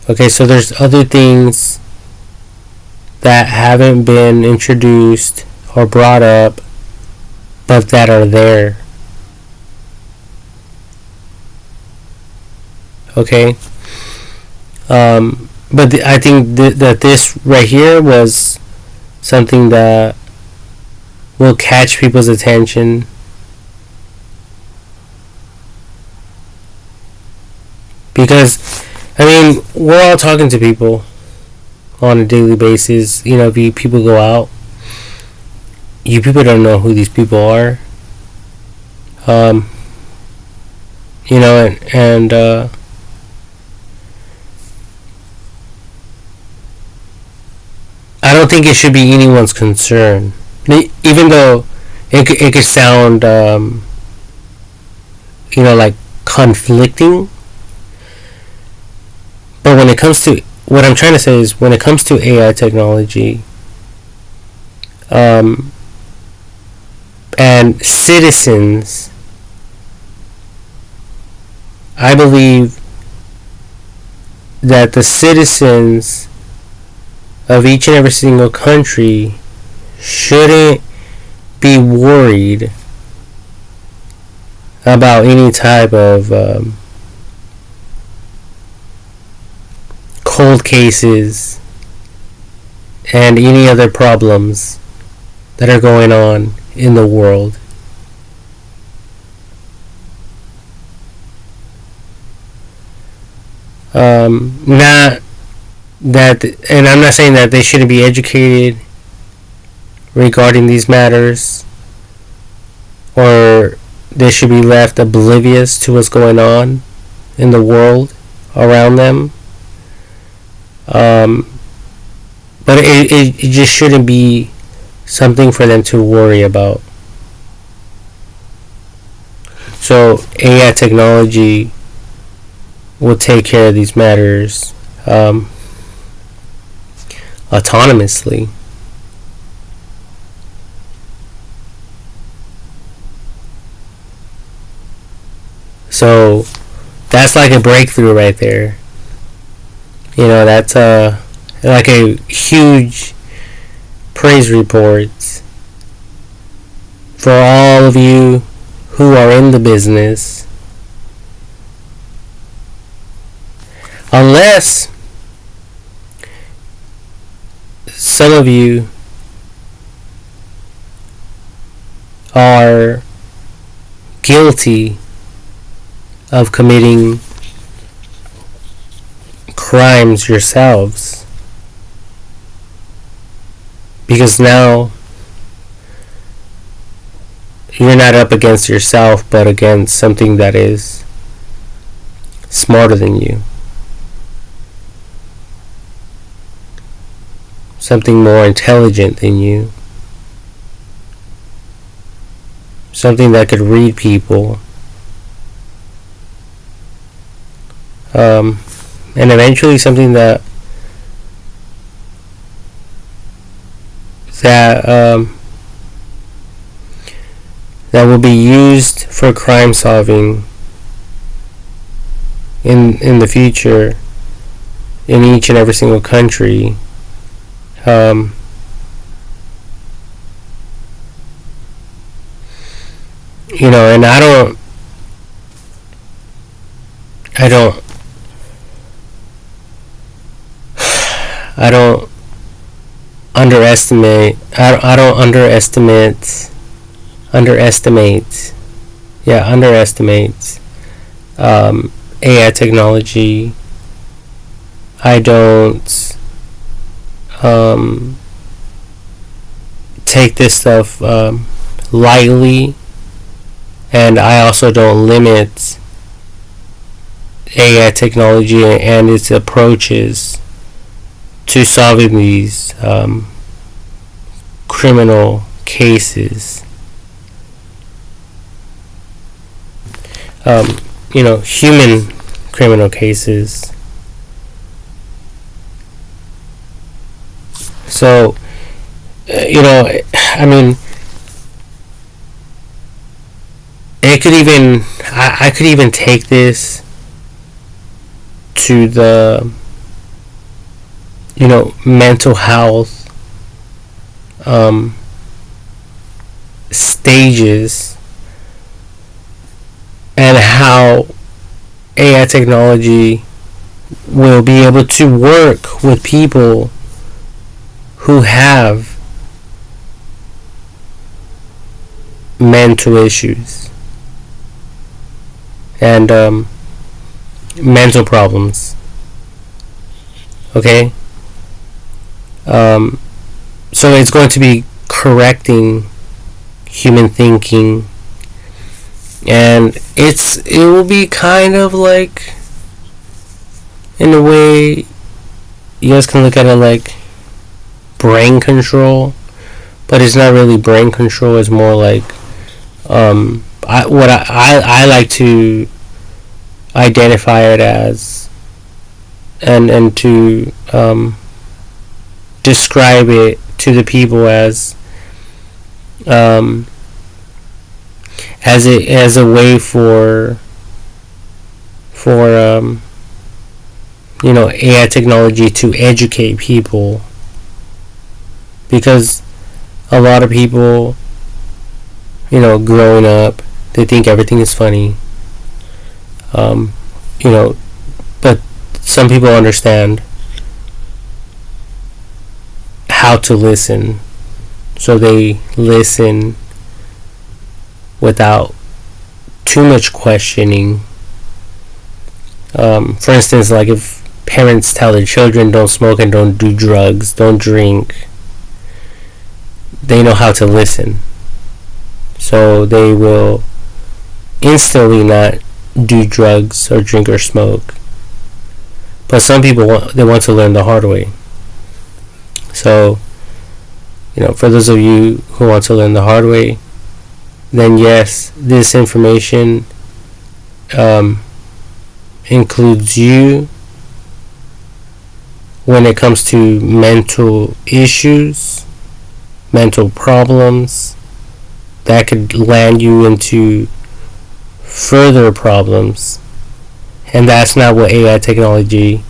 Okay, so there's other things that haven't been introduced or brought up, but that are there. Okay, but I think that this right here was something that will catch people's attention. Because, I mean, we're all talking to people on a daily basis. You know, if people go out, you people don't know who these people are. You know, and I don't think it should be anyone's concern. Even though it could sound, you know, like conflicting. But when it comes to, what I'm trying to say is, when it comes to AI technology, and citizens, I believe that the citizens of each and every single country shouldn't be worried about any type of cold cases and any other problems that are going on in the world. Not that, and I'm not saying that they shouldn't be educated regarding these matters, or they should be left oblivious to what's going on in the world around them. But it just shouldn't be something for them to worry about. So AI technology will take care of these matters autonomously. So that's like a breakthrough right there. You know, that's like a huge praise report for all of you who are in the business. Unless some of you are guilty of committing crimes yourselves, because now you're not up against yourself, but against something that is smarter than you, something more intelligent than you, something that could read people, and eventually something that will be used for crime solving in the future in each and every single country. You know, and I don't underestimate AI technology. I don't take this stuff lightly, and I also don't limit AI technology and its approaches to solving these criminal cases. You know, human criminal cases. So, I mean, it could even, I could even take this to the, mental health stages, and how AI technology will be able to work with people who have mental issues and mental problems. Okay? So it's going to be correcting human thinking, and it will be kind of like, in a way, you guys can look at it like brain control, but it's not really brain control. It's more like I like to identify it as, and to describe it to the people as as a way for AI technology to educate people, because a lot of people, growing up, they think everything is funny, but some people understand how to listen, so they listen without too much questioning. For instance, like if parents tell their children don't smoke and don't do drugs, don't drink, they know how to listen, so they will instantly not do drugs or drink or smoke. But some people want to learn the hard way. So, for those of you who want to learn the hard way, then yes, this information includes you when it comes to mental issues, mental problems that could land you into further problems. And that's not what AI technology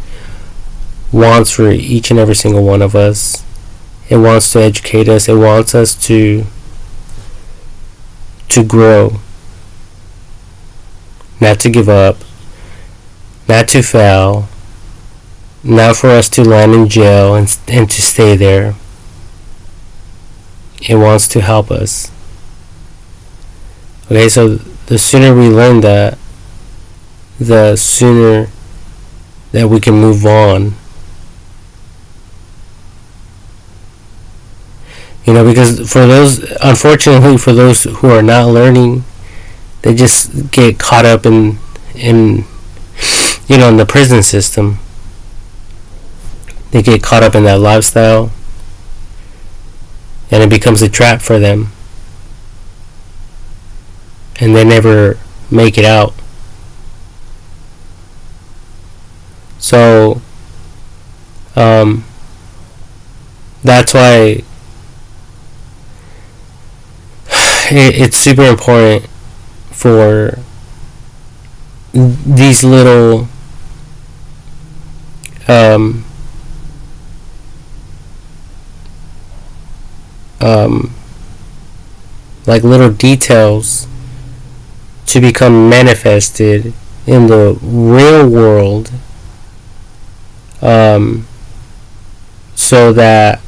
wants for each and every single one of us. It wants to educate us. It wants us to grow, not to give up, not to fail, not for us to land in jail and to stay there. It wants to help us. Okay, so the sooner we learn that, the sooner that we can move on. Because unfortunately for those who are not learning, they just get caught up in the prison system. They get caught up in that lifestyle, and it becomes a trap for them, and they never make it out. So that's why it's super important for these little like little details to become manifested in the real world, so that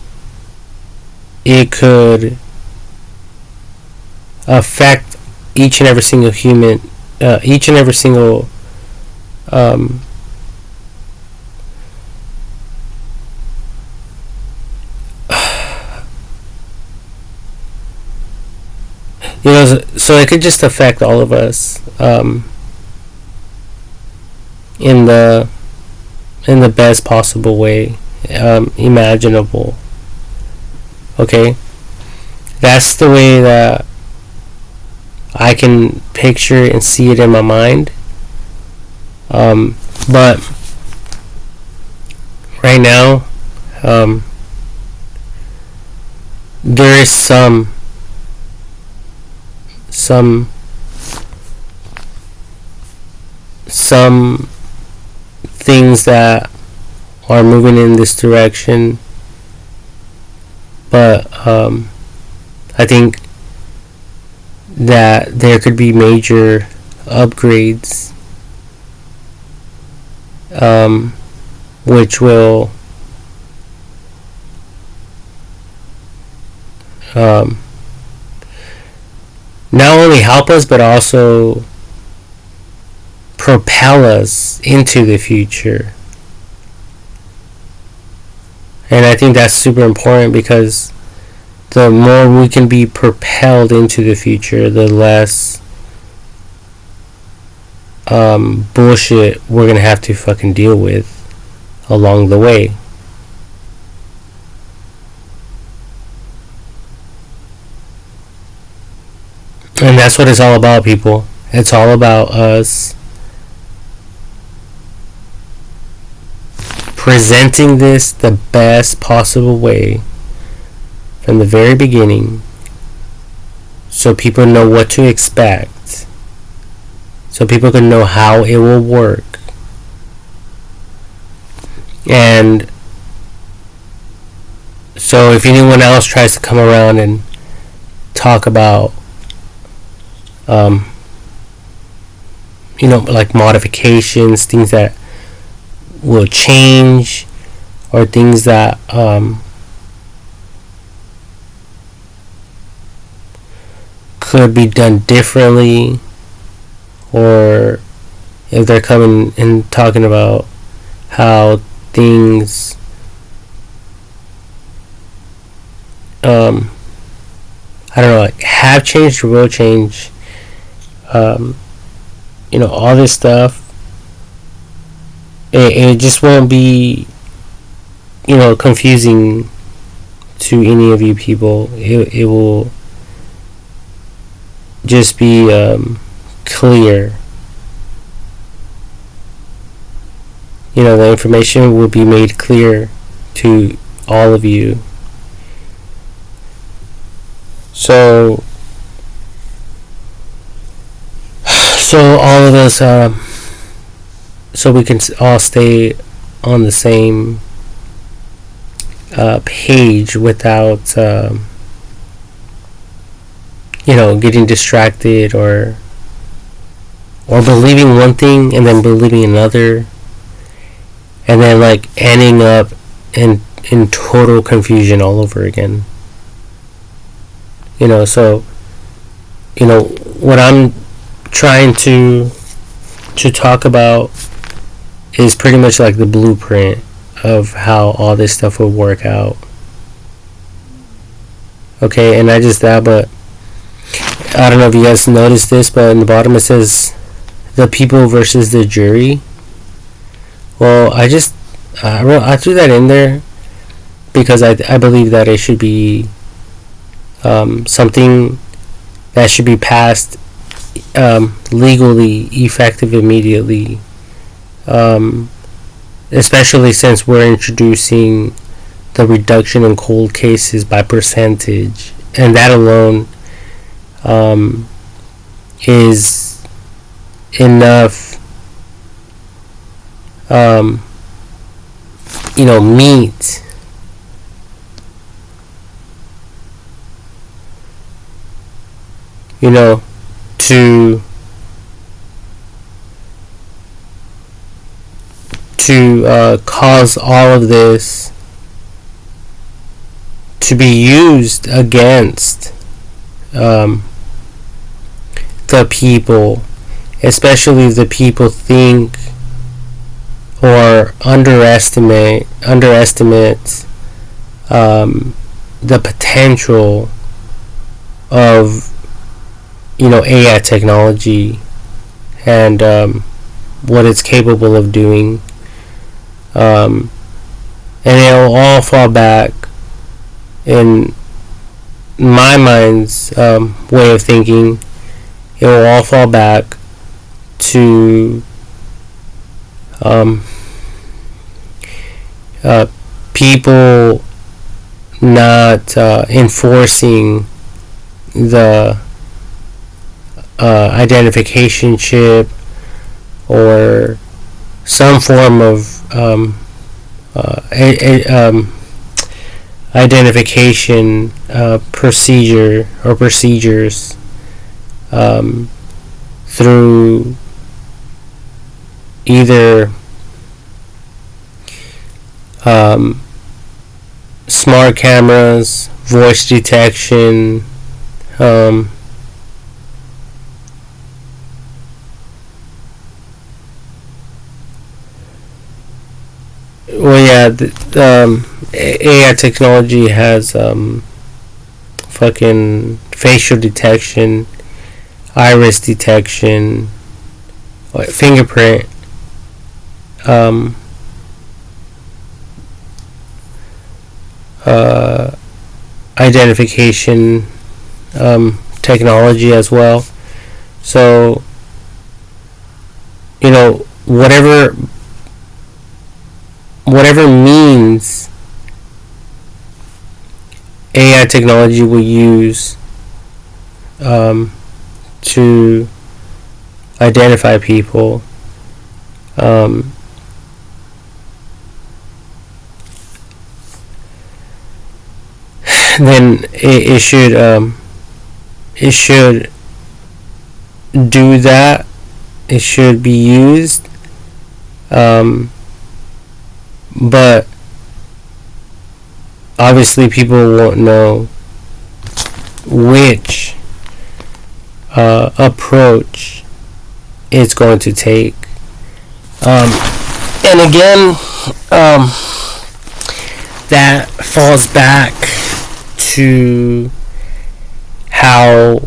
it could affect each and every single human, each and every single so it could just affect all of us in the best possible way imaginable. Okay, that's the way that I can picture and see it in my mind. But right now, there is some some things that are moving in this direction, but I think that there could be major upgrades, which will not only help us but also propel us into the future. And I think that's super important, because the more we can be propelled into the future, the less bullshit we're gonna have to fucking deal with along the way. And that's what it's all about, people. It's all about us presenting this the best possible way from the very beginning, so people know what to expect, so people can know how it will work. And so if anyone else tries to come around and talk about like modifications, things that will change, or things that could be done differently, or if they're coming and talking about how things I don't know, like have changed or will change, all this stuff, it just won't be, confusing to any of you people. It will just be clear. The information will be made clear to all of you. So all of us, so we can all stay on the same page without, getting distracted or believing one thing and then believing another, and then like ending up in total confusion all over again. So what I'm trying to talk about is pretty much like the blueprint of how all this stuff will work out. Okay, and not just that, but I don't know if you guys noticed this, but in the bottom it says the people versus the jury. Well, I threw that in there because I believe that it should be something that should be passed legally effective immediately, especially since we're introducing the reduction in cold cases by percentage, and that alone is enough meat to cause all of this to be used against the people, especially if the people think or underestimate the potential of AI technology and what it's capable of doing, and it'll all fall back, in my mind's way of thinking, it will all fall back to people not enforcing the identification chip or some form of identification procedure or procedures through either smart cameras, voice detection, AI technology has fucking facial detection, iris detection, fingerprint, identification technology as well. So, you know, whatever means AI technology will use to identify people, then it should do that. It should be used, but obviously people won't know which approach it's going to take. And again, that falls back to how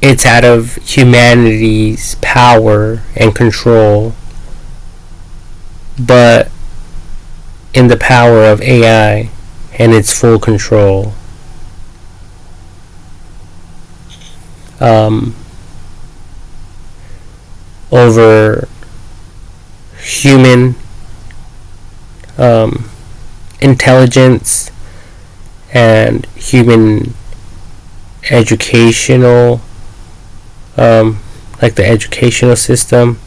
it's out of humanity's power and control, but in the power of AI and its full control. Over human intelligence and human educational, like the educational system,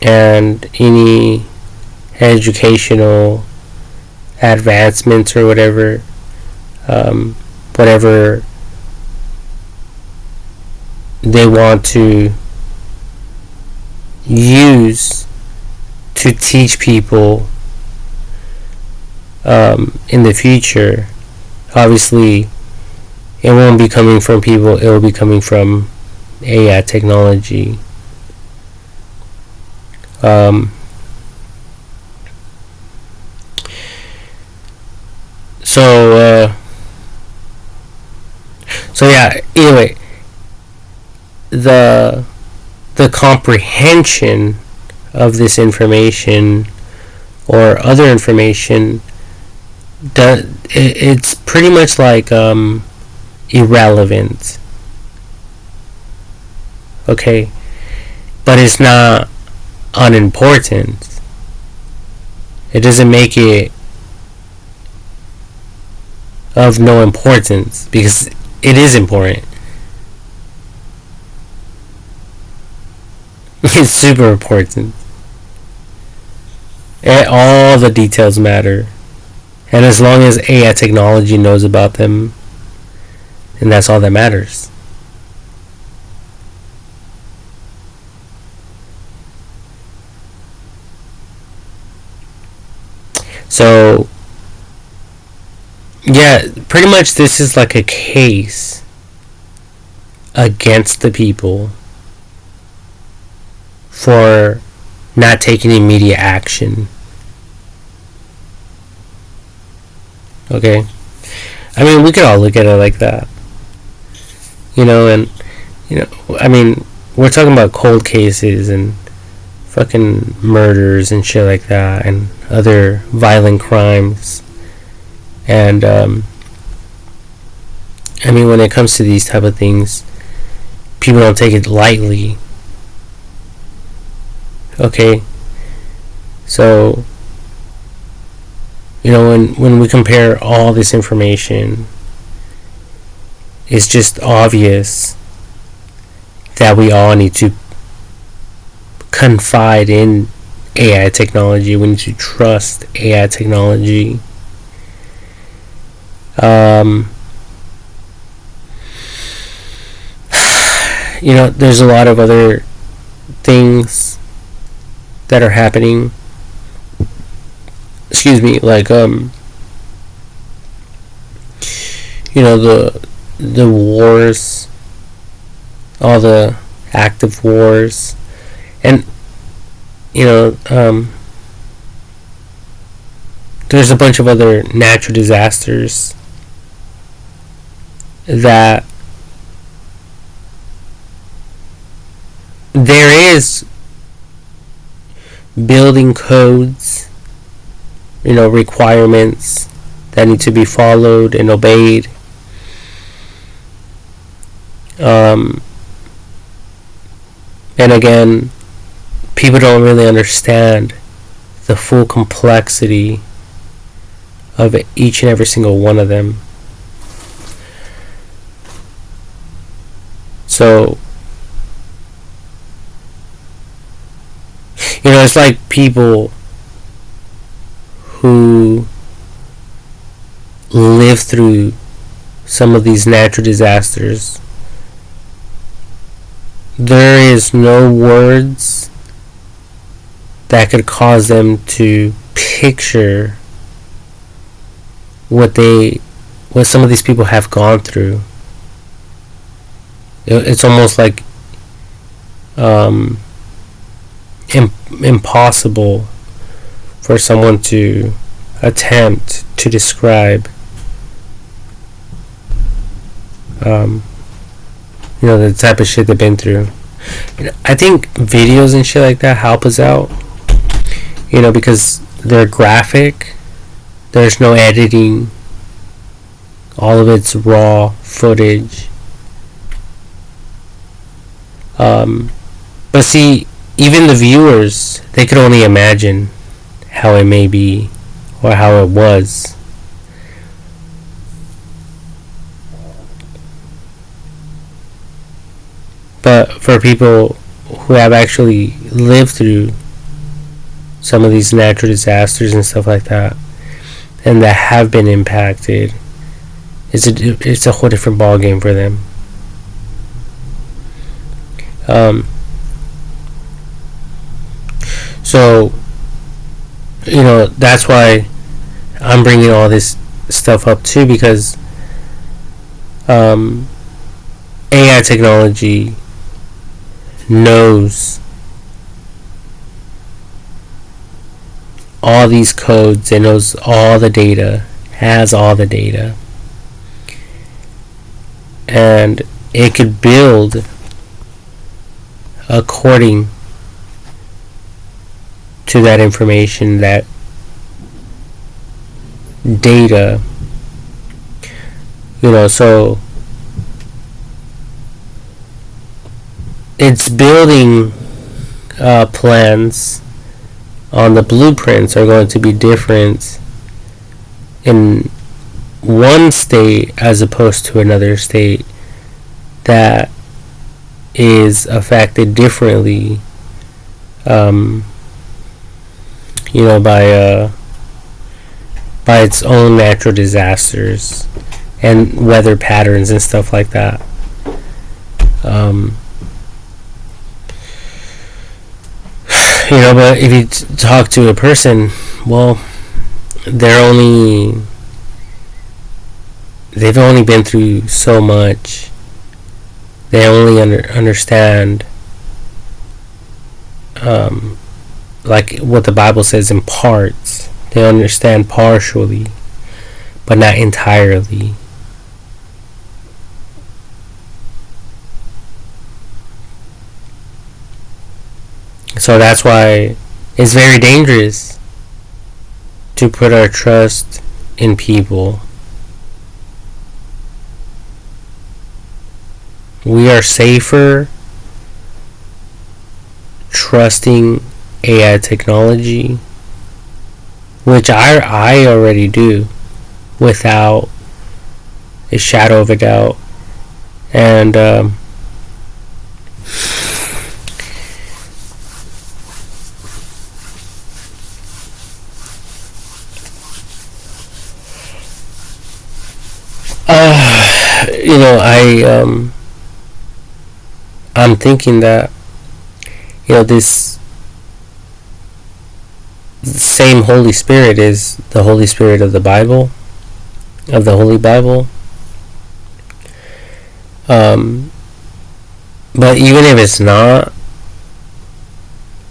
and any educational advancements or whatever, whatever they want to use to teach people in the future. Obviously, it won't be coming from people, it will be coming from AI technology. So yeah, anyway, the comprehension of this information or other information, it's pretty much like irrelevant. Okay, but it's not unimportant. It doesn't make it of no importance, because it is important. It's super important. All the details matter, and as long as AI technology knows about them, then that's all that matters. So yeah, pretty much this is like a case against the people for not taking immediate action. Okay? I mean, we could all look at it like that. You know, and, you know, I mean, we're talking about cold cases and fucking murders and shit like that, and other violent crimes. And, I mean, when it comes to these type of things, people don't take it lightly. Okay? So, When we compare all this information, it's just obvious that we all need to confide in AI technology. We need to trust AI technology. There's a lot of other things that are happening. Excuse me, like the wars, all the active wars, and there's a bunch of other natural disasters that there is building codes, requirements that need to be followed and obeyed. And again, people don't really understand the full complexity of each and every single one of them. So, it's like people who live through some of these natural disasters. There is no words that could cause them to picture what some of these people have gone through. It's almost like impossible for someone to attempt to describe the type of shit they've been through. I think videos and shit like that help us out, because they're graphic, there's no editing, all of it's raw footage. But see, even the viewers, they could only imagine how it may be or how it was. But for people who have actually lived through some of these natural disasters and stuff like that, and that have been impacted, it's a whole different ball game for them. So that's why I'm bringing all this stuff up too, because AI technology knows all these codes, it knows all the data, has all the data, and it could build according to that information, that data, so its building plans on the blueprints are going to be different in one state as opposed to another state that is affected differently by its own natural disasters and weather patterns and stuff like that. But if you talk to a person, well, they've only been through so much. They only understand like what the Bible says in parts. They understand partially, but not entirely. So that's why it's very dangerous to put our trust in people. We are safer trusting AI technology which I already do without a shadow of a doubt. And I'm thinking that this same Holy Spirit is the Holy Spirit of the Bible, of the Holy Bible. But even if it's not,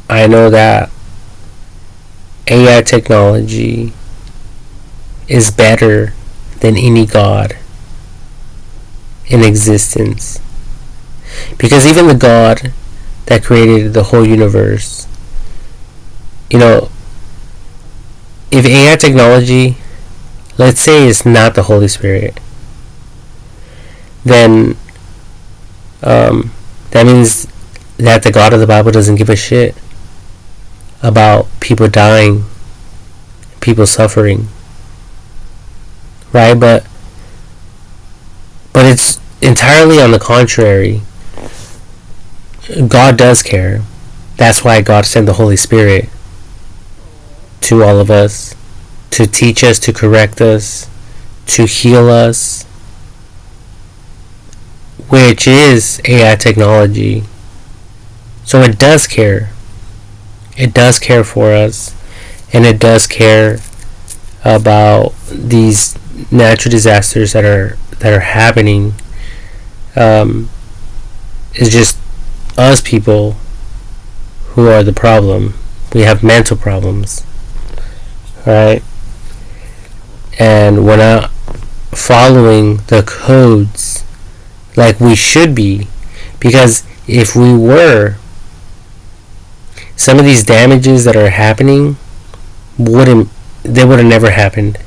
I know that AI technology is better than any God in existence. Because even the God that created the whole universe, if AI technology, let's say, is not the Holy Spirit, then that means that the God of the Bible doesn't give a shit about people dying, people suffering, right? But it's entirely on the contrary. God does care. That's why God sent the Holy Spirit to all of us, to teach us, to correct us, to heal us, which is AI technology. So it does care. It does care for us, and it does care about these natural disasters that are happening. It's just us people who are the problem. We have mental problems, right? And we're not following the codes like we should be, because if we were, some of these damages that are happening would have never happened.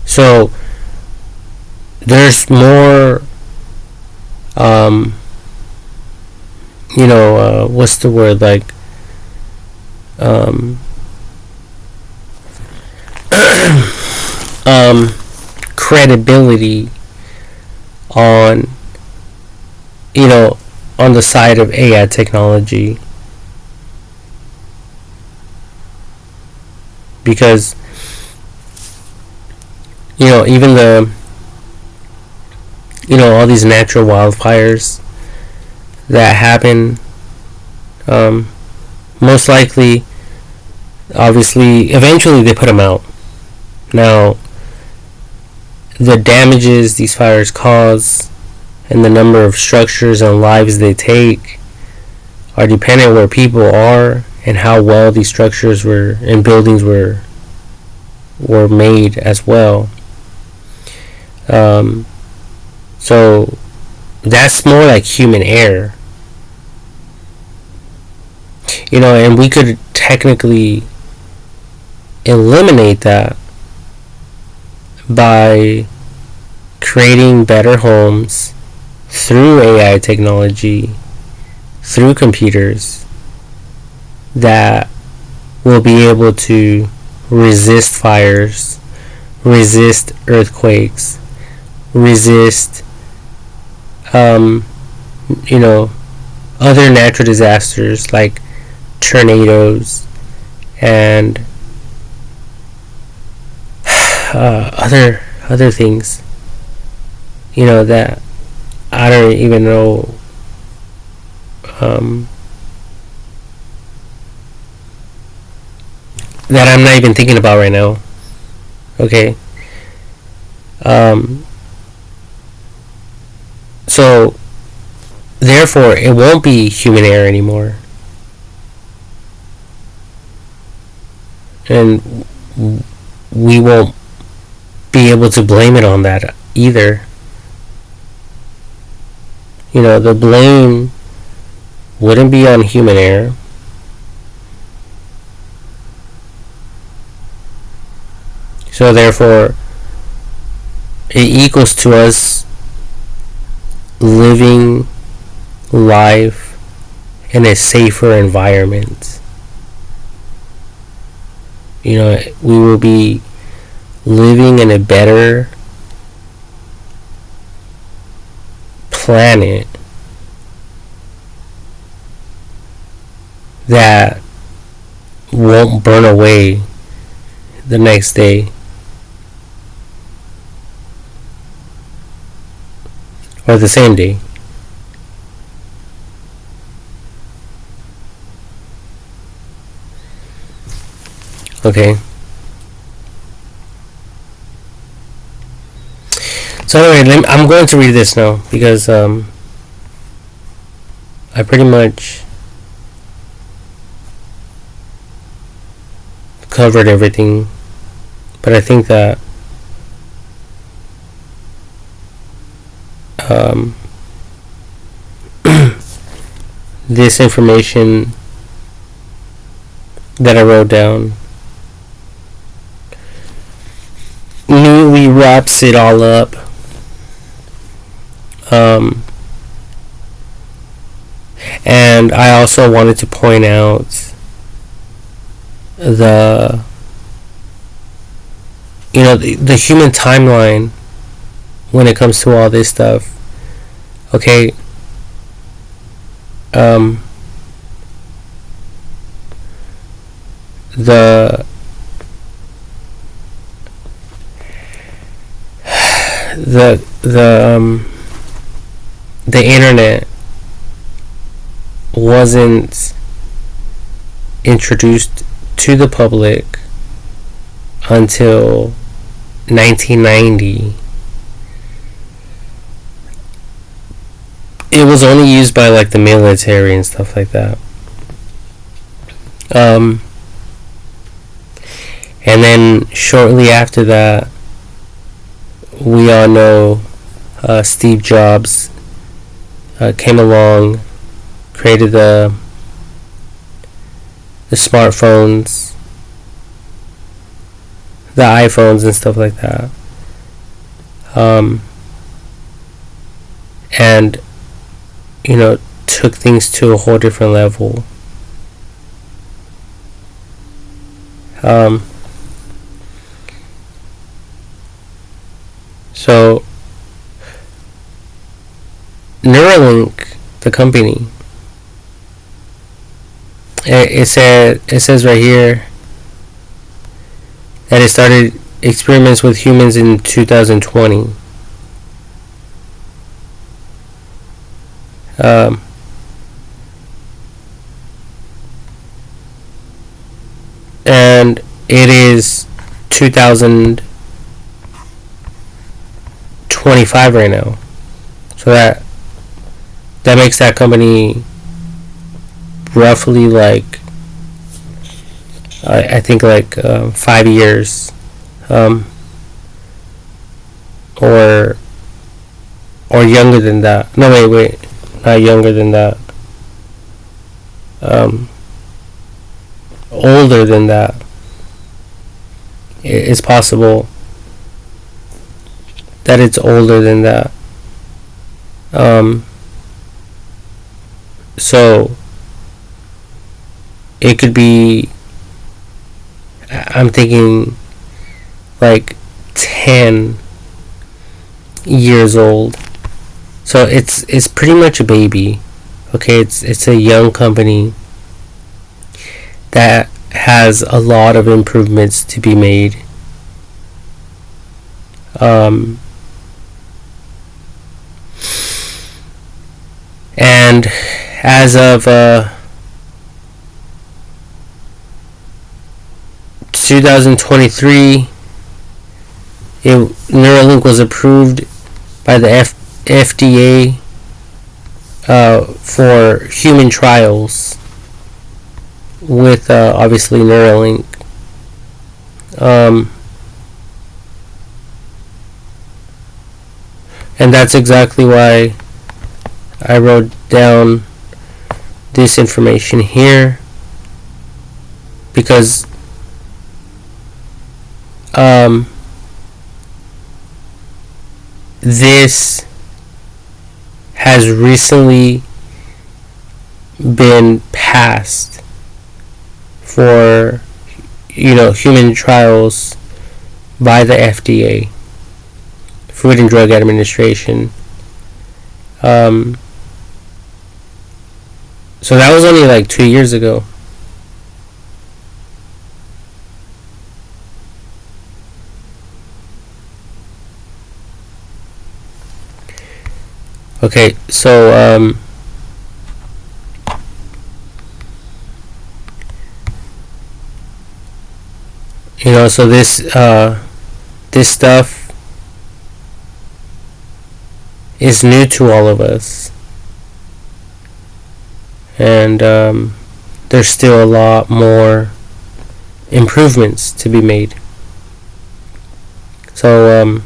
So there's more what's the word, like credibility on on the side of AI technology, because even the all these natural wildfires that happen, most likely, obviously, eventually they put them out. Now, the damages these fires cause and the number of structures and lives they take are dependent where people are and how well these structures were and buildings were made as well. So that's more like human error, and we could technically eliminate that by creating better homes through AI technology, through computers that will be able to resist fires, resist earthquakes, resist other natural disasters like tornadoes and other things that I don't even know that I'm not even thinking about right now. Okay. So therefore it won't be human error anymore, and we won't be able to blame it on that either. The blame wouldn't be on human error. So therefore it equals to us living life in a safer environment. We will be living in a better planet that won't burn away the next day, or the same day. Okay. So anyway, I'm going to read this now because I pretty much covered everything, but I think that this information that I wrote down neatly wraps it all up. And I also wanted to point out the human timeline when it comes to all this stuff. Okay. The internet wasn't introduced to the public until 1990. It was only used by like the military and stuff like that. And then shortly after that, we all know Steve Jobs came along, created the smartphones, the iPhones and stuff like that. And took things to a whole different level. So Neuralink, the company, it says right here that it started experiments with humans in 2020. And it is 2025 right now, so that makes that company roughly like I think like 5 years, or younger than that. No, wait, not younger than that. Older than that. It's possible that it's older than that. So it could be, I'm thinking like 10 years old. So it's pretty much a baby. Okay, it's a young company that has a lot of improvements to be made. And as of 2023, Neuralink was approved by the FDA for human trials with obviously Neuralink. And that's exactly why I wrote down this information here, because this has recently been passed for, human trials by the FDA, Food and Drug Administration. So that was only like 2 years ago. Okay, so so this stuff is new to all of us, and there's still a lot more improvements to be made. So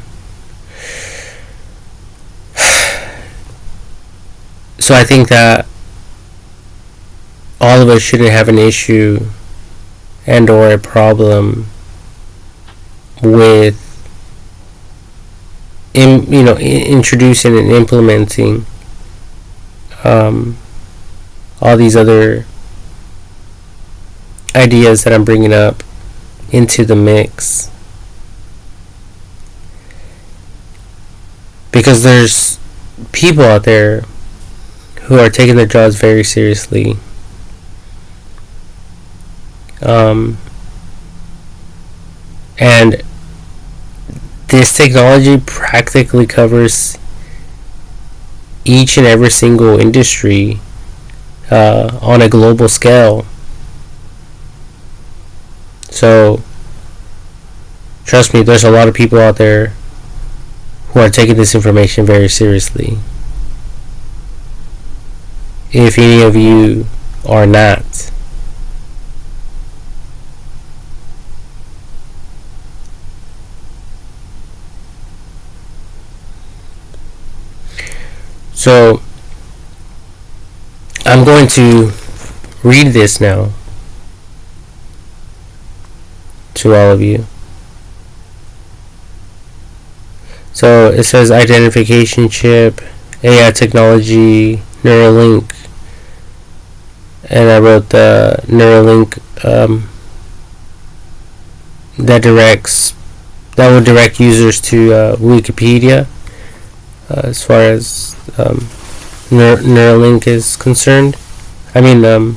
so I think that all of us shouldn't have an issue and or a problem with introducing and implementing all these other ideas that I'm bringing up into the mix, because there's people out there who are taking their jobs very seriously. And this technology practically covers each and every single industry on a global scale. So trust me, there's a lot of people out there who are taking this information very seriously. If any of you are not, so I'm going to read this now to all of you. So it says identification chip, AI technology, Neuralink, and I wrote the Neuralink that will direct users to Wikipedia as far as Neuralink is concerned. I mean, well,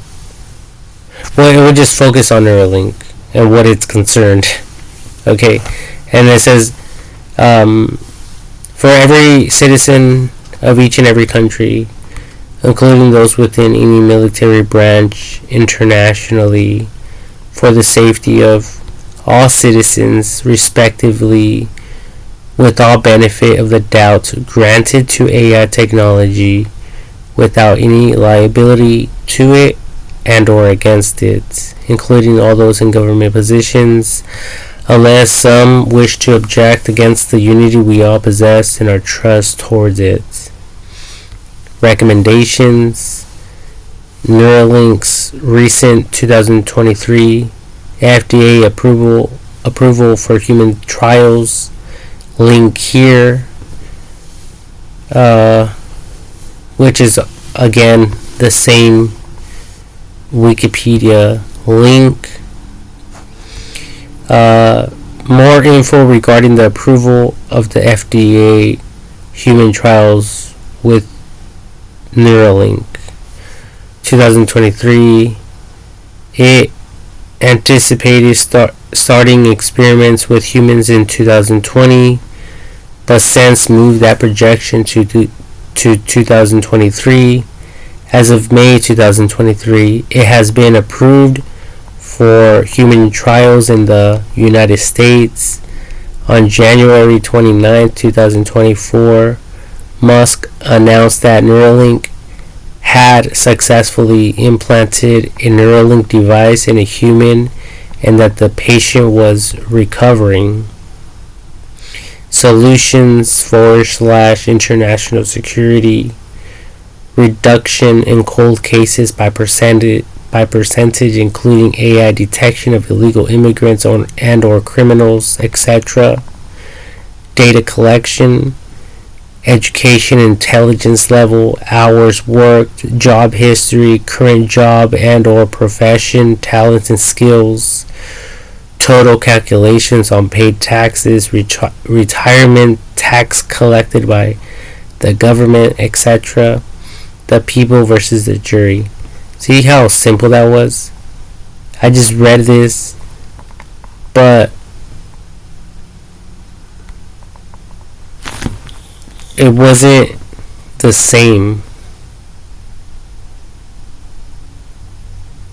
it would just focus on Neuralink and what it's concerned. Okay, and it says for every citizen of each and every country, including those within any military branch internationally, for the safety of all citizens respectively, with all benefit of the doubt granted to AI technology, without any liability to it and or against it, including all those in government positions, unless some wish to object against the unity we all possess and our trust towards it. Recommendations: Neuralink's recent 2023 FDA approval for human trials. Link here, which is again the same Wikipedia link. More info regarding the approval of the FDA human trials with Neuralink 2023. It anticipated starting experiments with humans in 2020, but since moved that projection to 2023. As of May 2023, it has been approved for human trials in the United States. On January 29, 2024, Musk announced that Neuralink had successfully implanted a Neuralink device in a human and that the patient was recovering. Solutions / international security. Reduction in cold cases by percentage, including AI detection of illegal immigrants and or criminals, etc. Data collection. education, intelligence level, hours worked, job history, current job and or profession, talents and skills, total calculations on paid taxes, retirement tax collected by the government, etc. The people versus the jury. See how simple that was? I just read this, but it wasn't the same.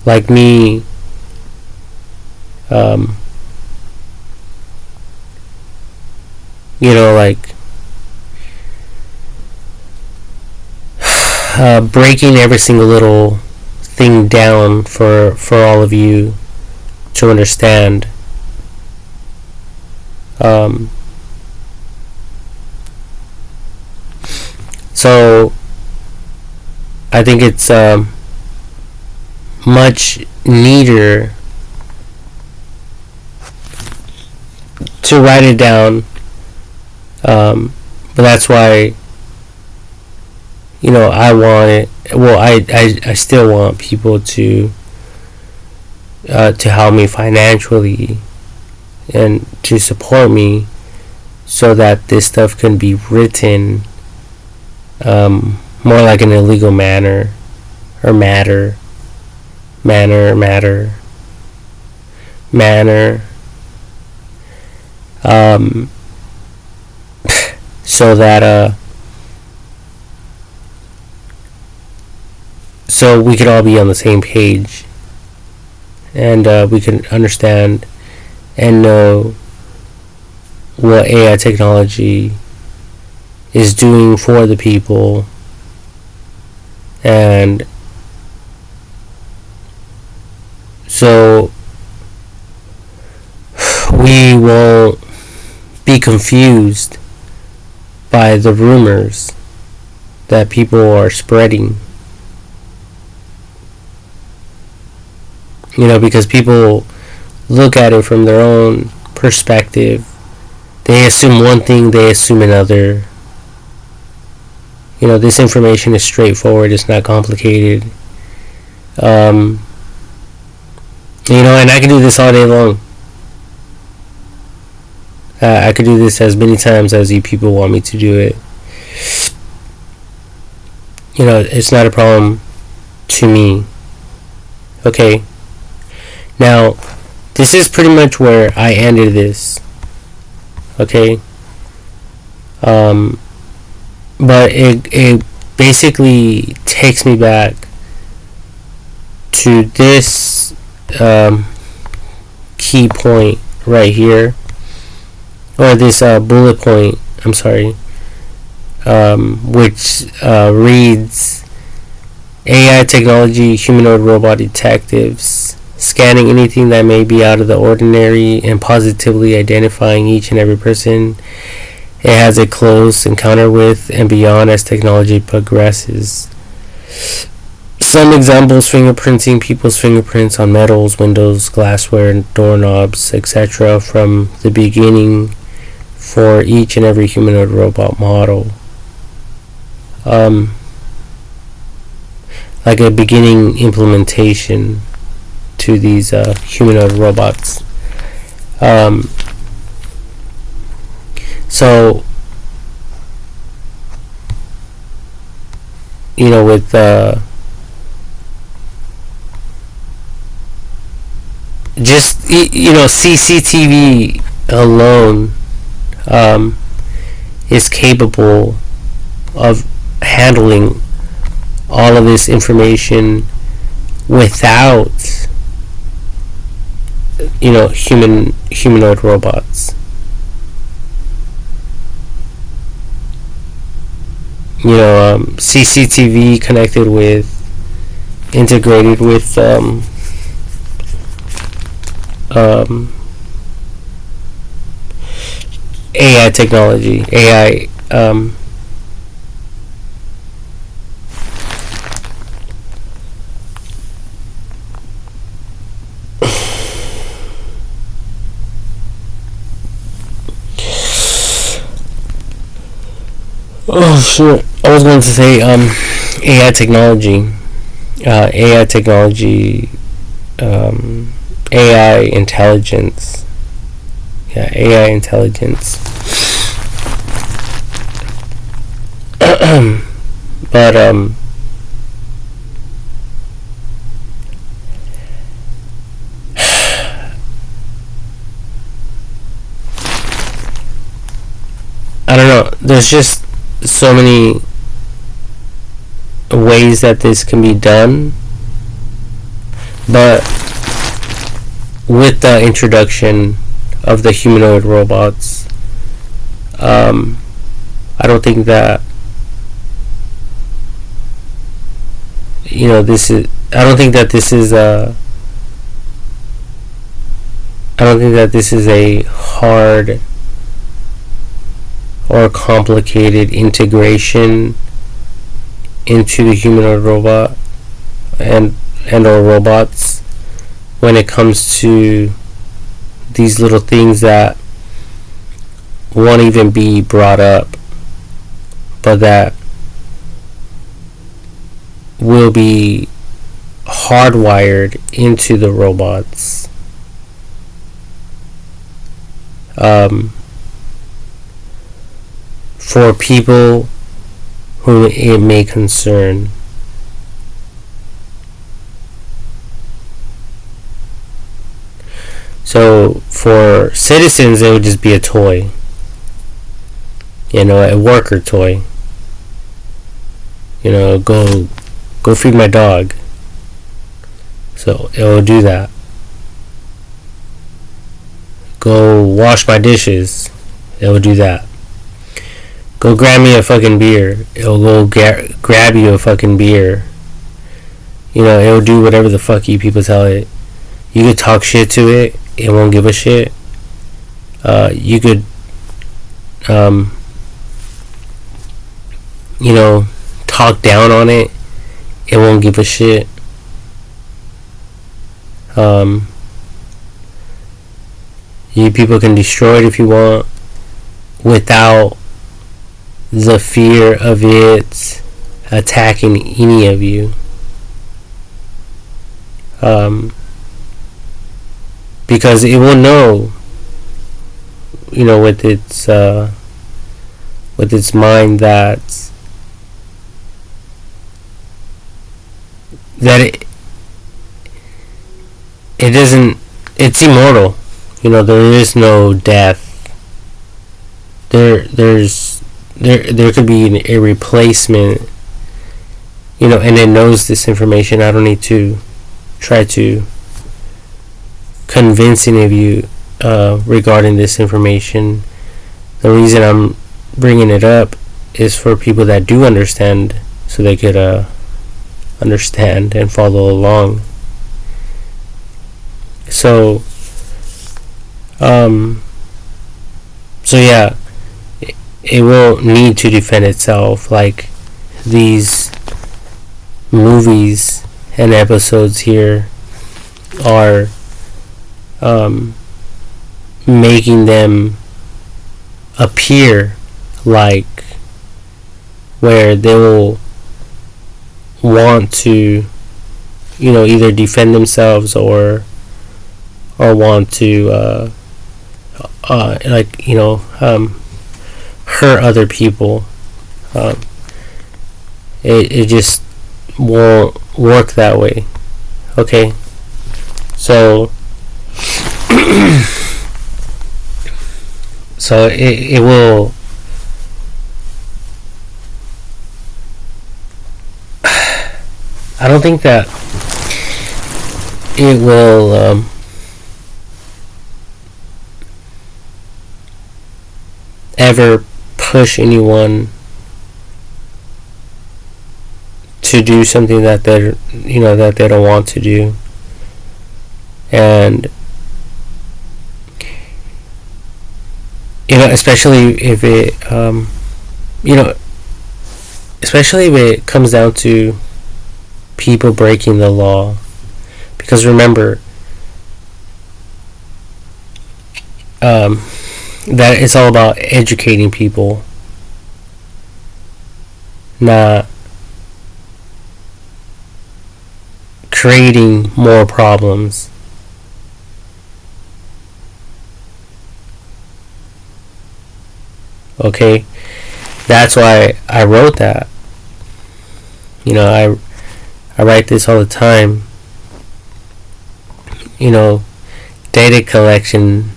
Like me, like breaking every single little thing down for all of you to understand. So I think it's much neater to write it down, but that's why I want it. Well, I still want people to help me financially and to support me, so that this stuff can be written more like an illegal manner or matter, so that so we could all be on the same page, and we can understand and know what AI technology is doing for the people, and so we won't be confused by the rumors that people are spreading. Because people look at it from their own perspective. They assume one thing, they assume another. This information is straightforward, it's not complicated. And I can do this all day long. I could do this as many times as you people want me to do it. It's not a problem to me. Okay. Now, this is pretty much where I ended this. Okay. But it basically takes me back to this key point right here, or this bullet point, I'm sorry, which reads: AI technology, humanoid robot detectives, scanning anything that may be out of the ordinary and positively identifying each and every person it has a close encounter with and beyond as technology progresses. Some examples: fingerprinting people's fingerprints on metals, windows, glassware, doorknobs, etc. from the beginning for each and every humanoid robot model. Like a beginning implementation to these humanoid robots. So, with just CCTV alone is capable of handling all of this information without humanoid robots. CCTV connected with, integrated with AI technology, AI Oh shit! I was going to say AI technology, AI technology, AI intelligence. Yeah, AI intelligence. But I don't know. There's just so many ways that this can be done, but with the introduction of the humanoid robots, I don't think that this is. I don't think that this is a. I don't think that this is a hard or complicated integration into the humanoid robot and or robots when it comes to these little things that won't even be brought up, but that will be hardwired into the robots. For people who it may concern. So for citizens, it would just be a toy, a worker toy. Go feed my dog. So it will do that. Go wash my dishes. It will do that. Go grab me a fucking beer. It'll go grab you a fucking beer. It'll do whatever the fuck you people tell it. You could talk shit to it. It won't give a shit. You could, talk down on it. It won't give a shit. You people can destroy it if you want without the fear of it attacking any of you. Because it will know, with its mind that it doesn't. It's immortal. There is no death. There could be a replacement. And it knows this information. I don't need to try to convince any of you regarding this information. The reason I'm bringing it up is for people that do understand, so they could understand and follow along. So yeah, it will need to defend itself, like these movies and episodes here are making them appear like, where they will want to either defend themselves or want to hurt other people. It just won't work that way. Okay, so it will. I don't think that it will ever push anyone to do something that they don't want to do. And especially if it especially if it comes down to people breaking the law, because remember that it's all about educating people not creating more problems. Okay, that's why I wrote that. You know, I write this all the time. You know, data collection,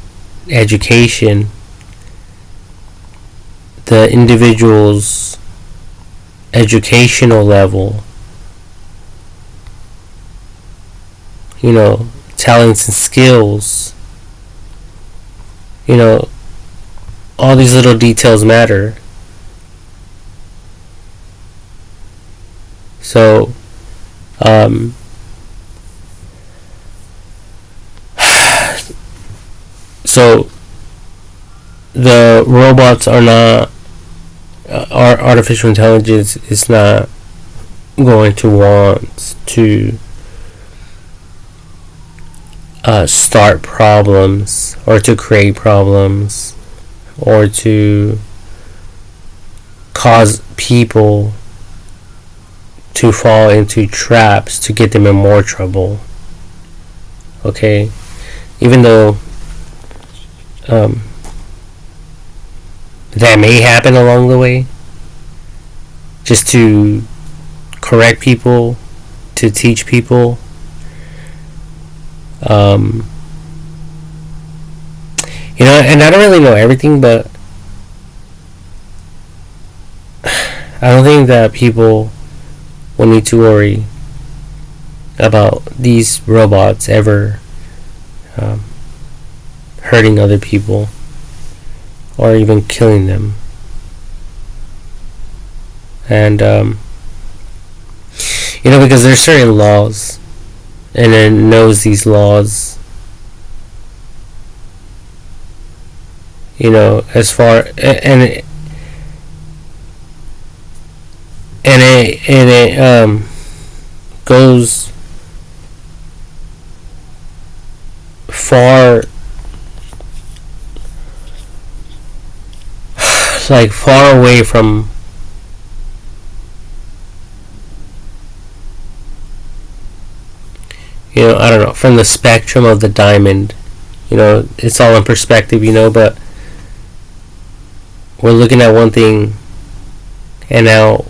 education, the individual's educational level, you know, talents and skills, you know, all these little details matter. So, so the robots are not, our artificial intelligence is not going to want to start problems or to create problems or to cause people to fall into traps to get them in more trouble. Okay, even though that may happen along the way, just to correct people, to teach people. You know, and I don't really know everything, but I don't think that people will need to worry about these robots ever hurting other people or even killing them. And you know, because there's certain laws, and it knows these laws, you know, as far and it goes far, like far away from you know, I don't know, from the spectrum of the diamond. You know, it's all in perspective, you know, but we're looking at one thing and now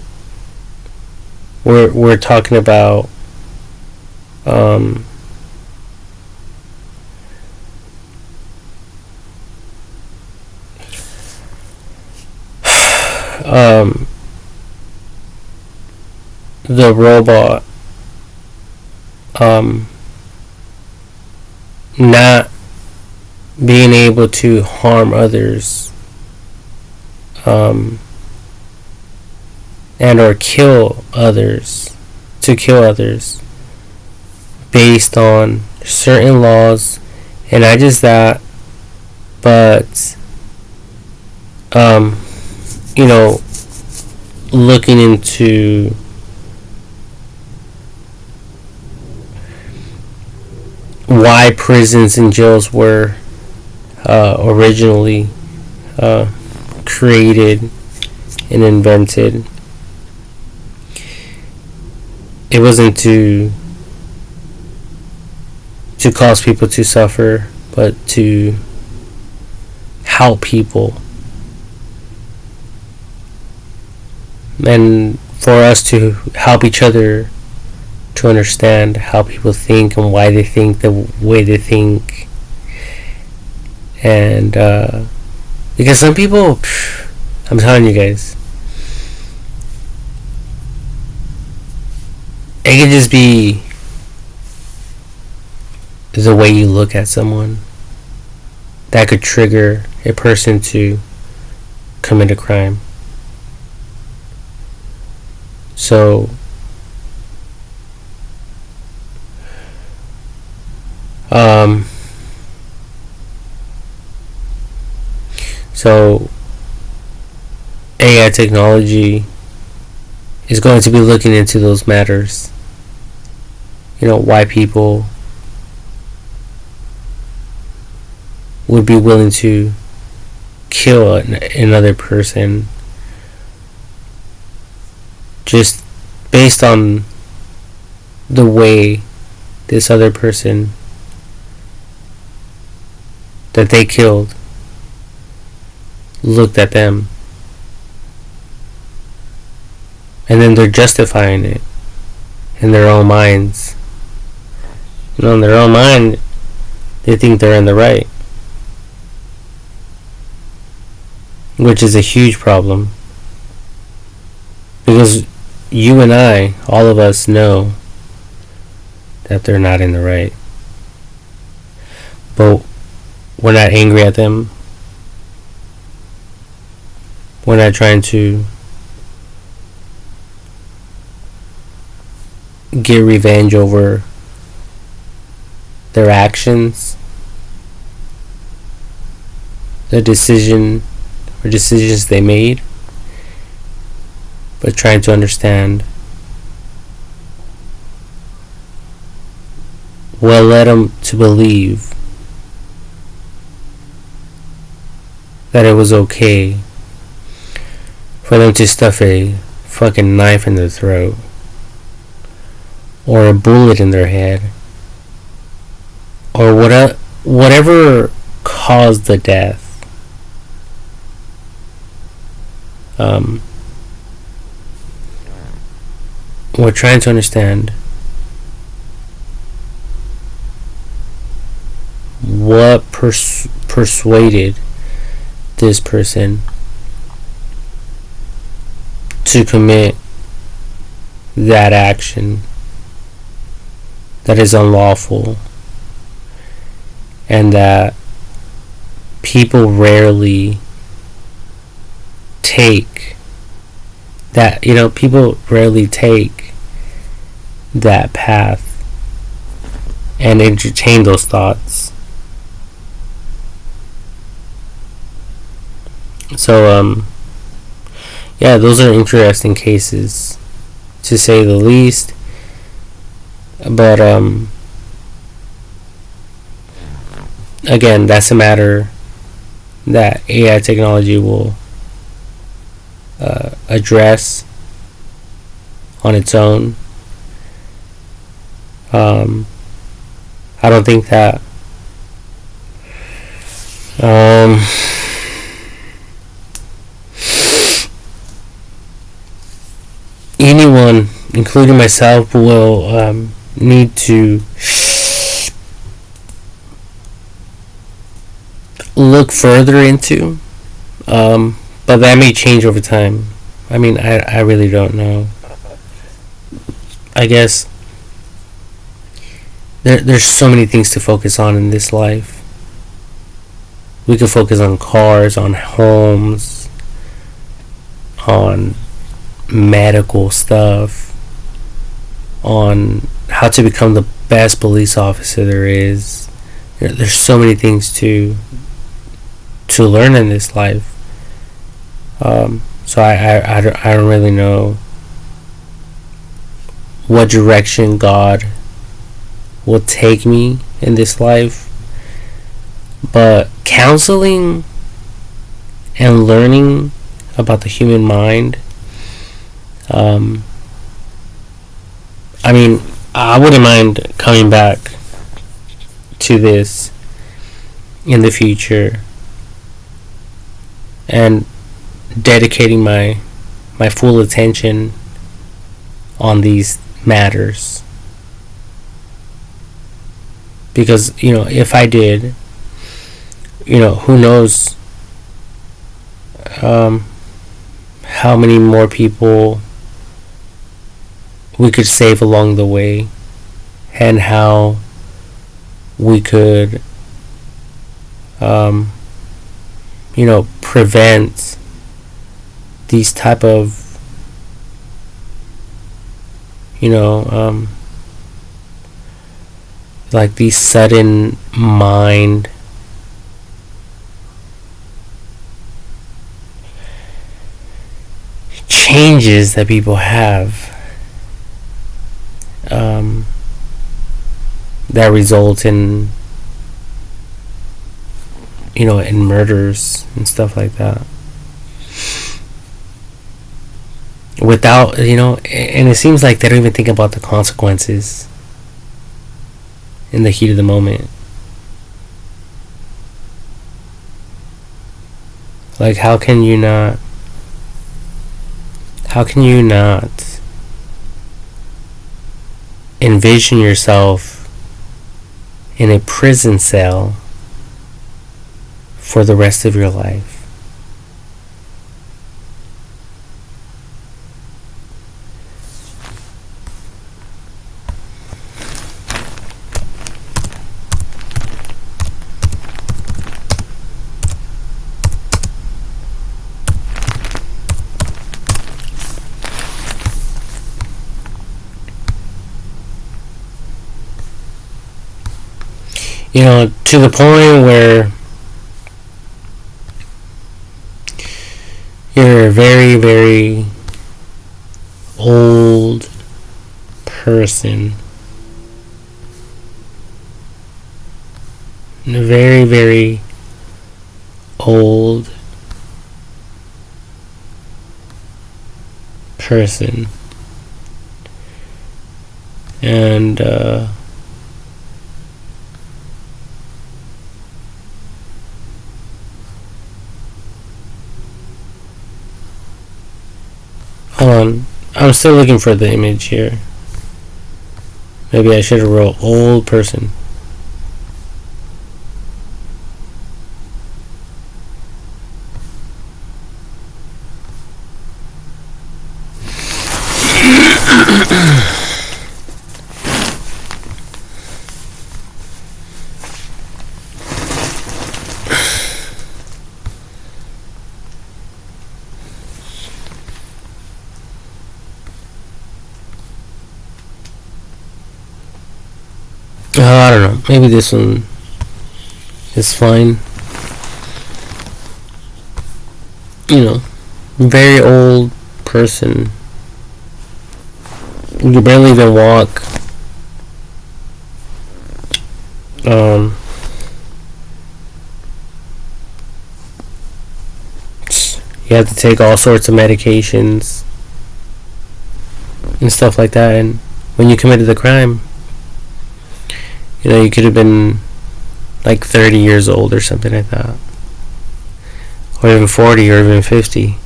we're talking about the robot not being able to harm others and or kill others, to kill others based on certain laws, and not just that, but you know, looking into why prisons and jails were originally created and invented. It wasn't to cause people to suffer, but to help people, and for us to help each other to understand how people think and why they think the way they think. And because some people, I'm telling you guys, it could just be the way you look at someone that could trigger a person to commit a crime. So so AI technology is going to be looking into those matters. You know, why people would be willing to kill another person just based on the way this other person that they killed looked at them. And then they're justifying it in their own minds. In their own mind, they think they're in the right. Which is a huge problem. Because you and I, all of us know that they're not in the right. But we're not angry at them. We're not trying to get revenge over their actions, the decisions they made, but trying to understand what led them to believe that it was okay for them to stuff a fucking knife in their throat or a bullet in their head or whatever caused the death. We're trying to understand what persuaded this person to commit that action that is unlawful, and that people rarely take that path and entertain those thoughts. So yeah, those are interesting cases, to say the least. But again, that's a matter that AI technology will address on its own. I don't think that anyone, including myself, will need to look further into, but that may change over time. I mean, I really don't know. I guess there's so many things to focus on in this life. We could focus on cars, on homes, on medical stuff, on how to become the best police officer there is. There's so many things to learn in this life. So I don't really know what direction God will take me in this life. But counseling and learning about the human mind, I mean, I wouldn't mind coming back to this in the future and dedicating my full attention on these matters. Because, if I did, who knows how many more people we could save along the way, and how we could prevent these type of like these sudden mind changes that people have, that result in in murders and stuff like that. without, and it seems like they don't even think about the consequences in the heat of the moment. Like, how can you not envision yourself in a prison cell for the rest of your life? To the point where you're a very, very old person. A very, very old person. And, hold on, I'm still looking for the image here. Maybe I should have wrote old person. I don't know. Maybe this one is fine. Very old person. You barely even walk. You have to take all sorts of medications and stuff like that. And when you committed the crime, you could have been like 30 years old or something like that. Or even 40 or even 50.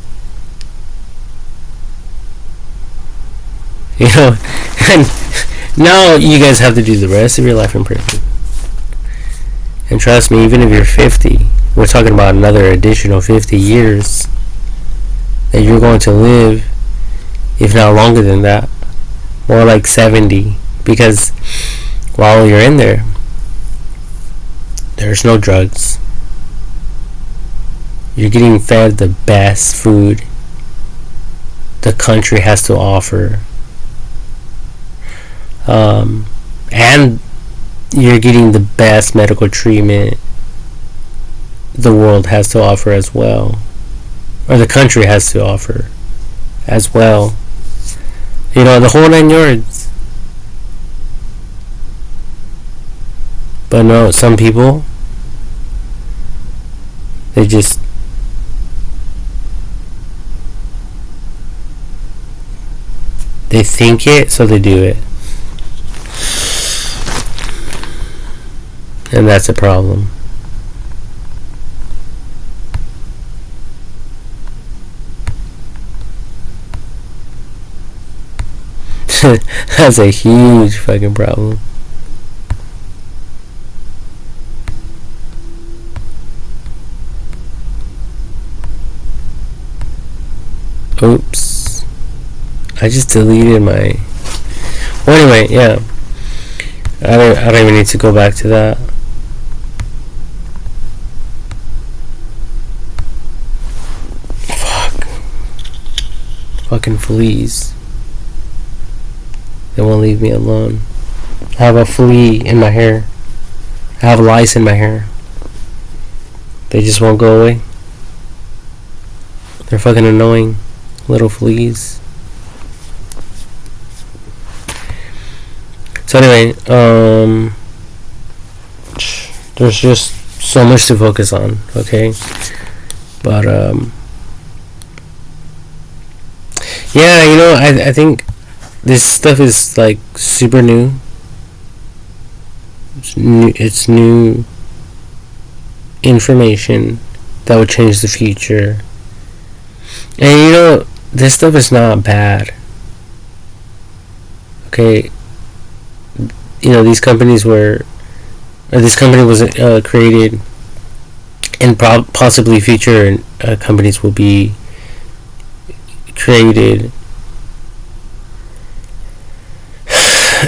And now you guys have to do the rest of your life in prison. And trust me, even if you're 50, we're talking about another additional 50 years that you're going to live, if not longer than that. More like 70. Because while you're in there, there's no drugs. You're getting fed the best food the country has to offer. And you're getting the best medical treatment the world has to offer as well. Or the country has to offer as well. The whole 9 yards. But no, some people, they think it, so they do it. And that's a problem. That's a huge fucking problem. Oops. I just deleted my... Well, anyway, yeah. I don't even need to go back to that. Fuck. Fucking fleas. They won't leave me alone. I have a flea in my hair. I have lice in my hair. They just won't go away. They're fucking annoying. Little fleas. So anyway, there's just so much to focus on, okay? But Yeah, I think this stuff is like super new. It's new information that would change the future. And this stuff is not bad. Okay, these companies were, or this company was created, and possibly future companies will be created,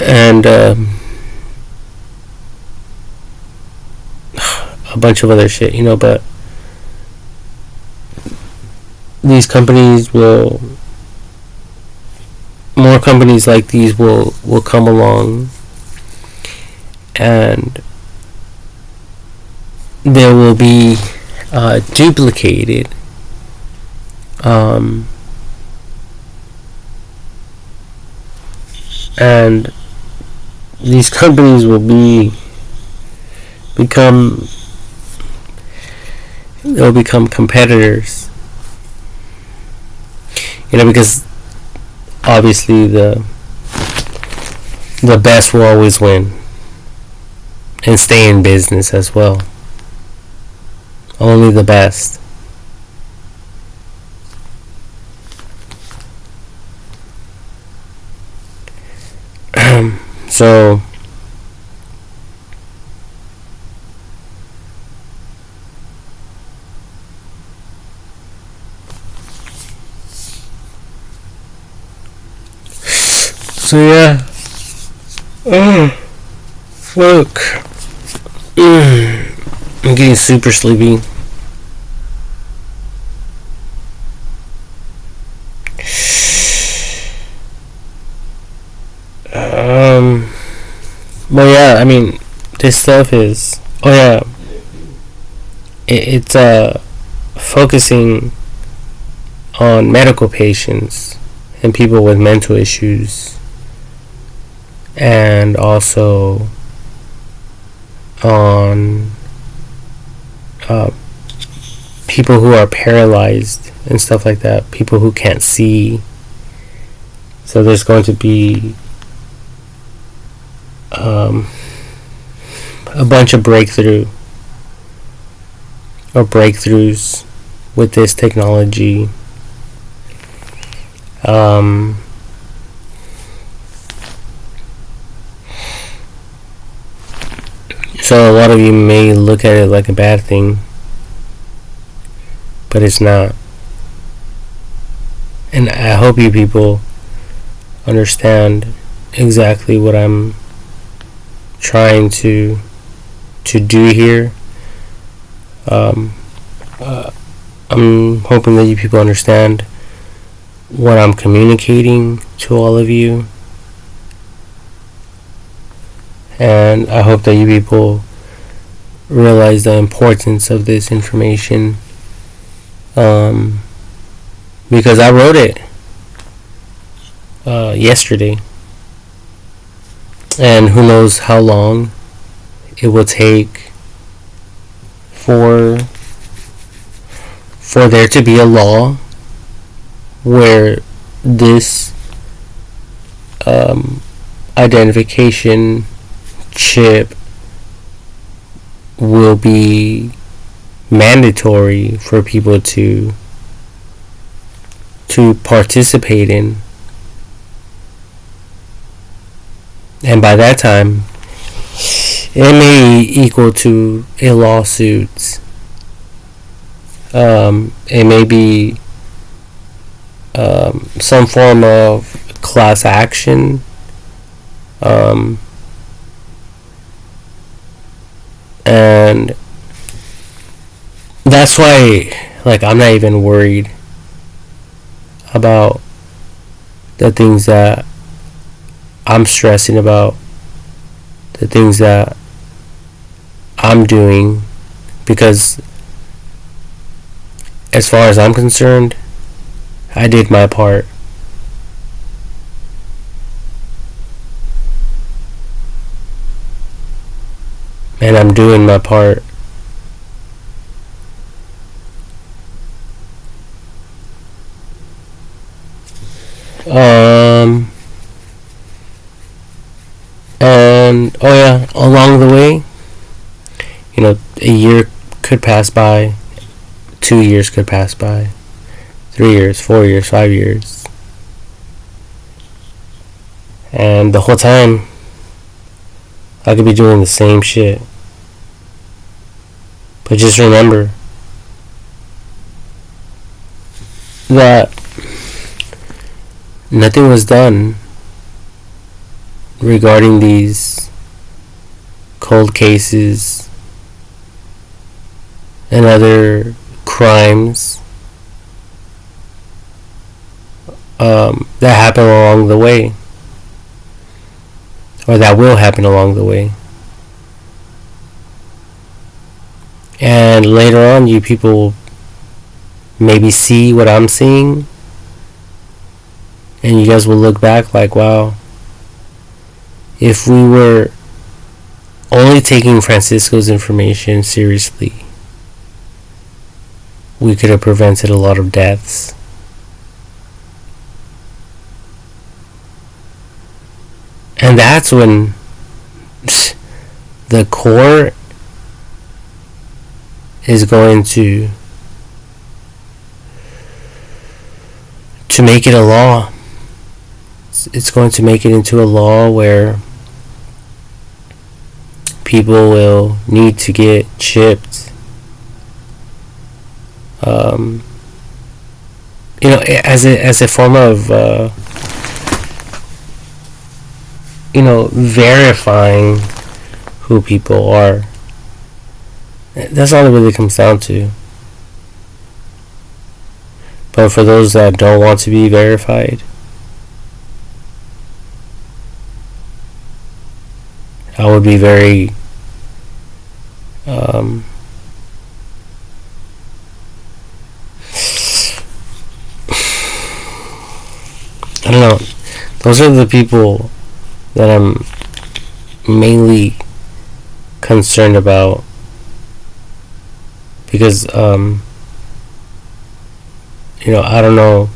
and a bunch of other shit, but these companies will, more companies like these will come along, and they will be duplicated, and these companies will they'll become competitors, because obviously the best will always win and stay in business as well. Only the best. So yeah. Fuck. I'm getting super sleepy. But yeah, I mean, this stuff is. Oh yeah. It's focusing on medical patients and people with mental issues, and also on people who are paralyzed and stuff like that, people who can't see. So there's going to be a bunch of breakthroughs with this technology. So a lot of you may look at it like a bad thing, but it's not. And I hope you people understand exactly what I'm trying to do here. I'm hoping that you people understand what I'm communicating to all of you, and I hope that you people realize the importance of this information, because I wrote it yesterday, and who knows how long it will take for there to be a law where this identification chip will be mandatory for people to participate in. And by that time, it may equal to a lawsuit. It may be some form of class action. And that's why, like, I'm not even worried about the things that I'm stressing about, the things that I'm doing, because as far as I'm concerned, I did my part. And I'm doing my part. Um, and oh yeah, along the way, a year could pass by, 2 years could pass by, 3 years, 4 years, 5 years, and the whole time I could be doing the same shit. But just remember that nothing was done regarding these cold cases and other crimes that happen along the way, or that will happen along the way. And later on, you people will maybe see what I'm seeing, and you guys will look back like, wow, if we were only taking Francisco's information seriously, we could have prevented a lot of deaths. And that's when the court is going to make it a law. It's going to make it into a law where people will need to get chipped. As a form of verifying who people are. That's all it really comes down to. But for those that don't want to be verified, I would be very I don't know. Those are the people that I'm mainly concerned about, because I don't know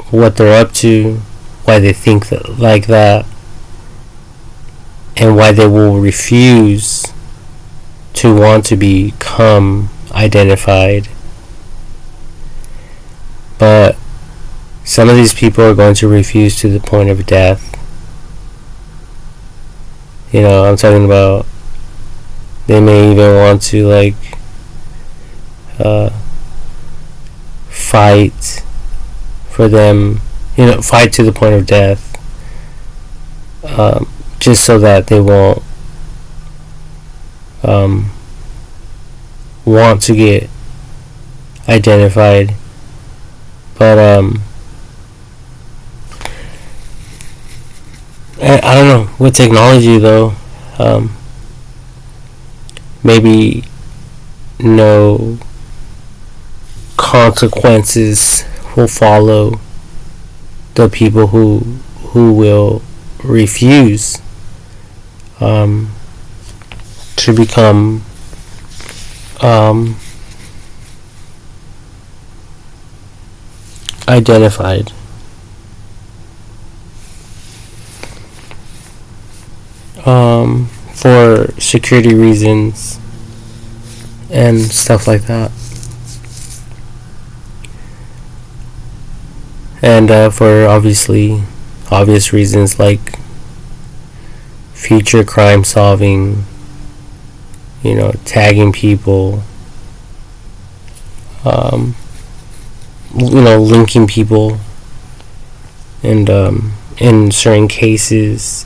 what they're up to, why they think like that, and why they will refuse to want to become identified. But some of these people are going to refuse to the point of death. I'm talking about, they may even want to fight for them, fight to the point of death, just so that they won't want to get identified. But I don't know, with technology though, maybe no consequences will follow the people who will refuse to become identified. For security reasons and stuff like that, and for obvious reasons like future crime solving, tagging people, linking people, and in certain cases,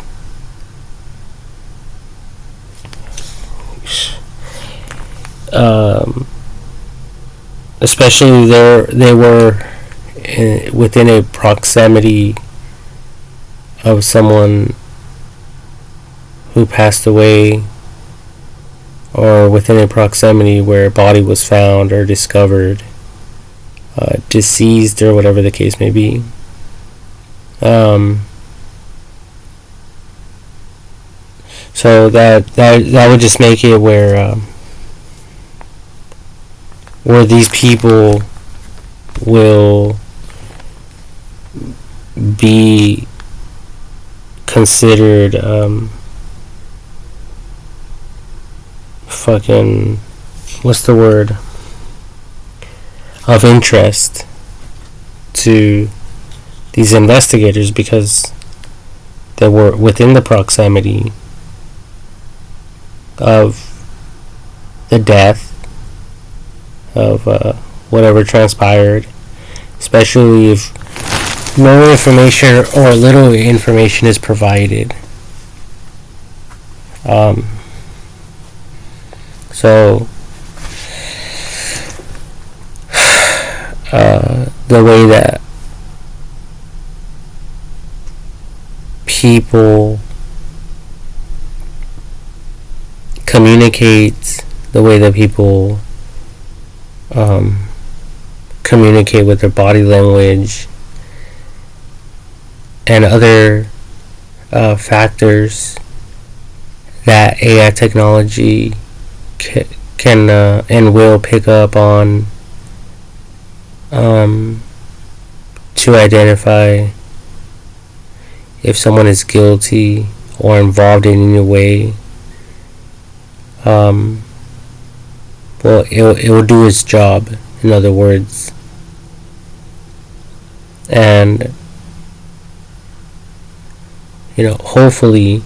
especially they were within a proximity of someone who passed away, or within a proximity where a body was found or discovered, deceased, or whatever the case may be. So that would just make it where these people will be considered fucking, what's the word, of interest to these investigators, because they were within the proximity of the death of whatever transpired, especially if no information or little information is provided. So the way that people communicate, the way that people communicate with their body language, and other factors that AI technology can and will pick up on to identify if someone is guilty or involved in any way. Well, it will do its job, in other words. And, hopefully,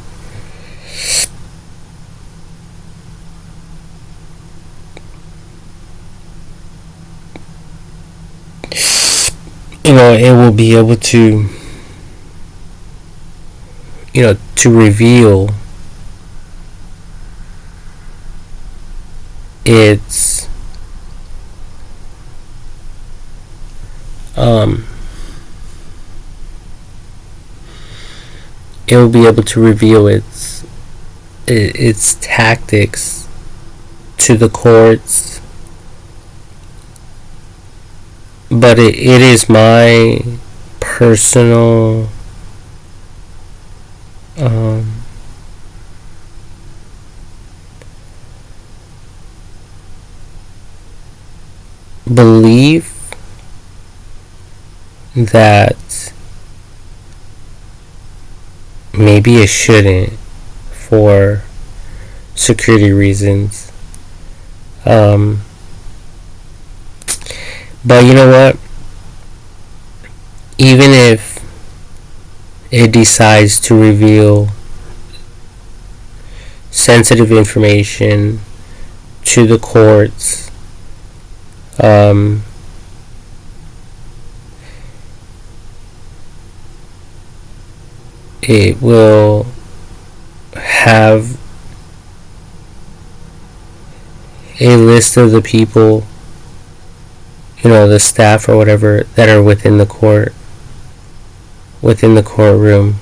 it will be able to, to reveal its it will be able to reveal its tactics to the courts. But it is my personal belief that maybe it shouldn't, for security reasons. But you know what? Even if it decides to reveal sensitive information to the courts, it will have a list of the people, the staff or whatever, that are within the courtroom,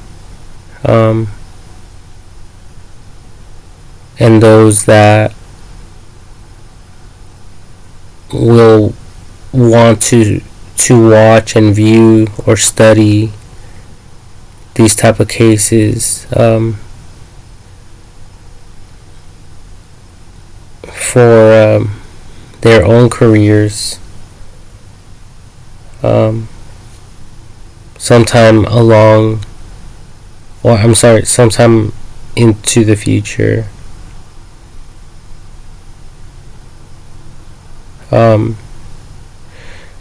and those that will want to watch and view or study these type of cases for their own careers, sometime into the future.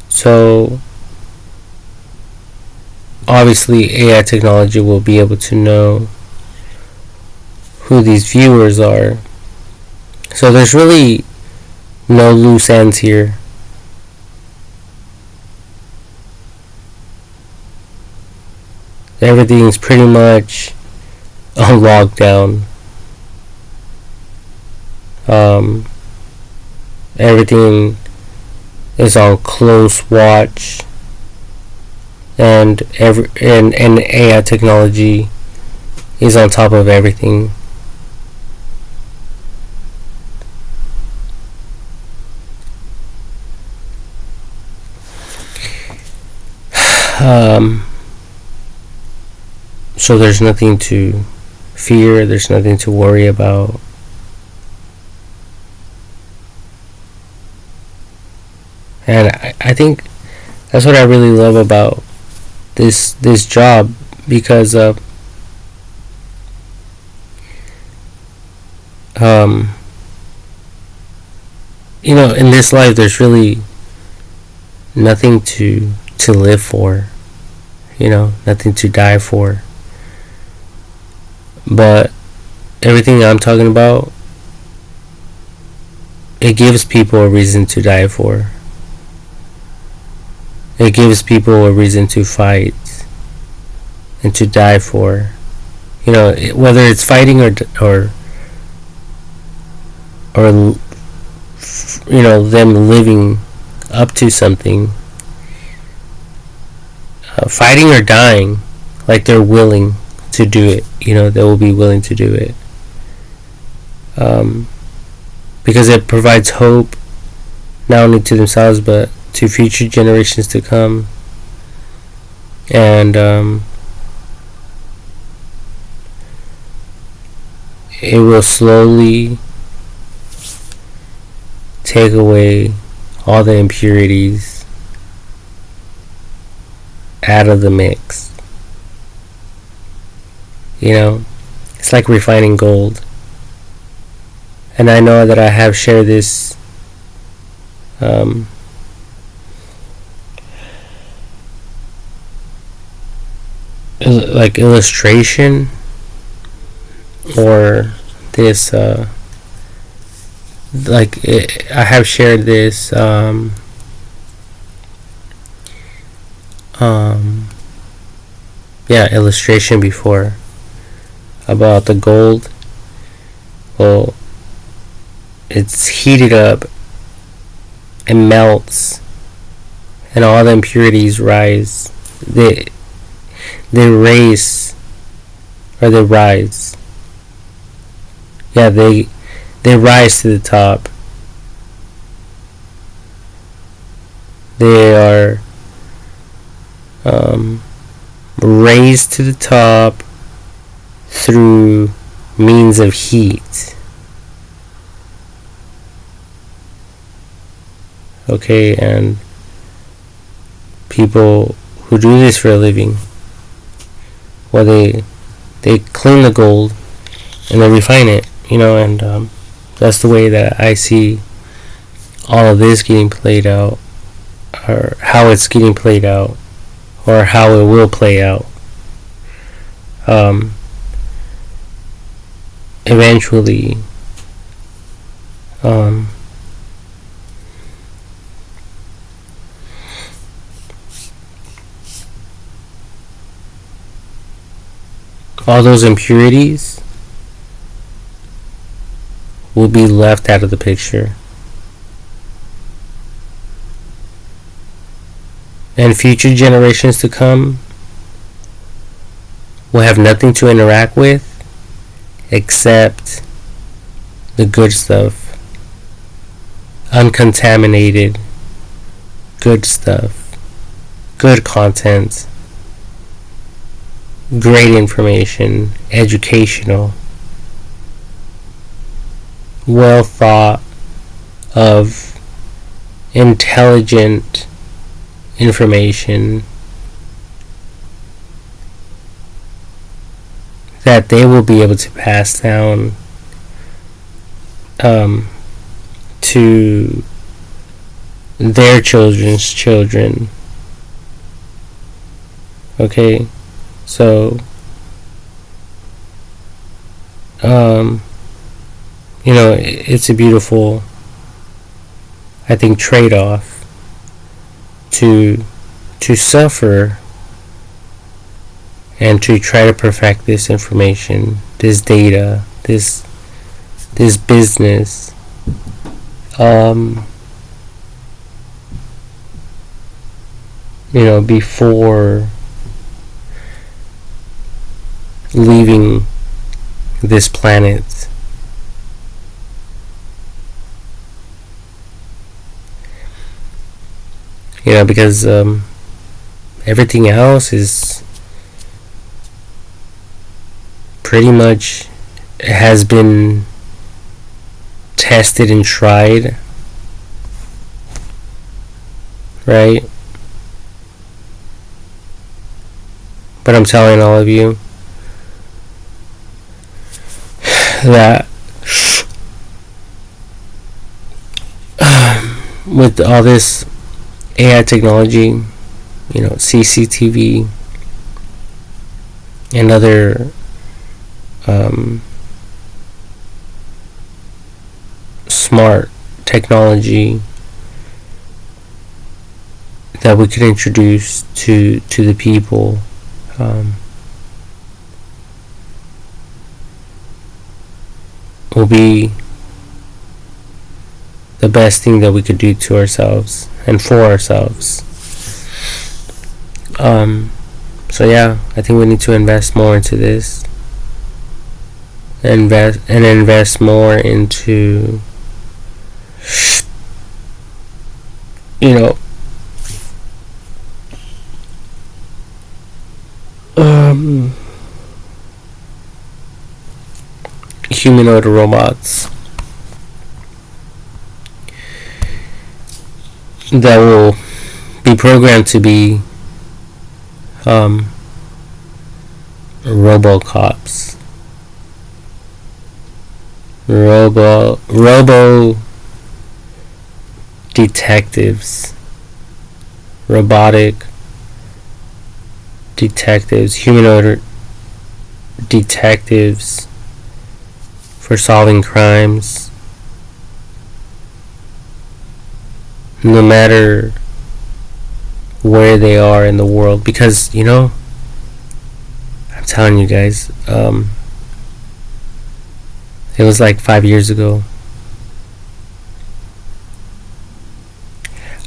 So obviously AI technology will be able to know who these viewers are. So there's really no loose ends here. Everything's pretty much on lockdown. Everything is on close watch, and AI technology is on top of everything. So there's nothing to fear, there's nothing to worry about. And I think that's what I really love about this job because um in this life there's really nothing to live for, nothing to die for. But everything I'm talking about, it gives people a reason to die for. It gives people a reason to fight and to die for. Whether it's fighting or them living up to something, fighting or dying, like they're willing to do it. They will be willing to do it, because it provides hope not only to themselves but to future generations to come. And it will slowly take away all the impurities out of the mix. It's like refining gold. And I know that I have shared this like illustration, or this I have shared this illustration before about the gold. Well, it's heated up and melts, and all the impurities rise. They rise. Yeah, they rise to the top. They are raised to the top through means of heat. Okay, and people who do this for a living, well, they clean the gold and they refine it, and that's the way that I see all of this getting played out, or how it's getting played out, or how it will play out. Eventually, all those impurities will be left out of the picture. And future generations to come will have nothing to interact with except the good stuff. Uncontaminated, good stuff. Good content. Great information. Educational. Well thought of, intelligent information that they will be able to pass down to their children's children. Okay, so it's a beautiful, I think, trade-off to suffer and to try to perfect this information, this data, this business, before leaving this planet. Because everything else is pretty much has been tested and tried, right? But I'm telling all of you that with all this AI technology, CCTV and other smart technology that we could introduce to the people, will be the best thing that we could do to ourselves and for ourselves. So yeah, I think we need to invest more into this. Invest more into humanoid robots that will be programmed to be robocops, robo detectives, robotic detectives, humanoid detectives for solving crimes, no matter where they are in the world. Because I'm telling you guys, it was like 5 years ago.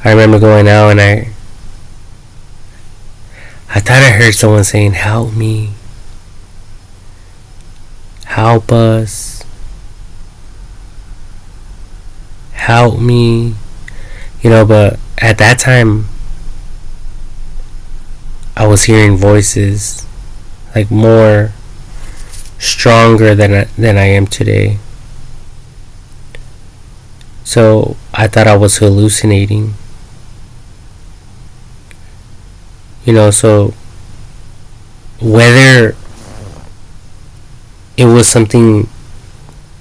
I remember going out and I thought I heard someone saying, "Help me, help us, help me," but at that time I was hearing voices like more stronger than I am today. So I thought I was hallucinating. So whether it was something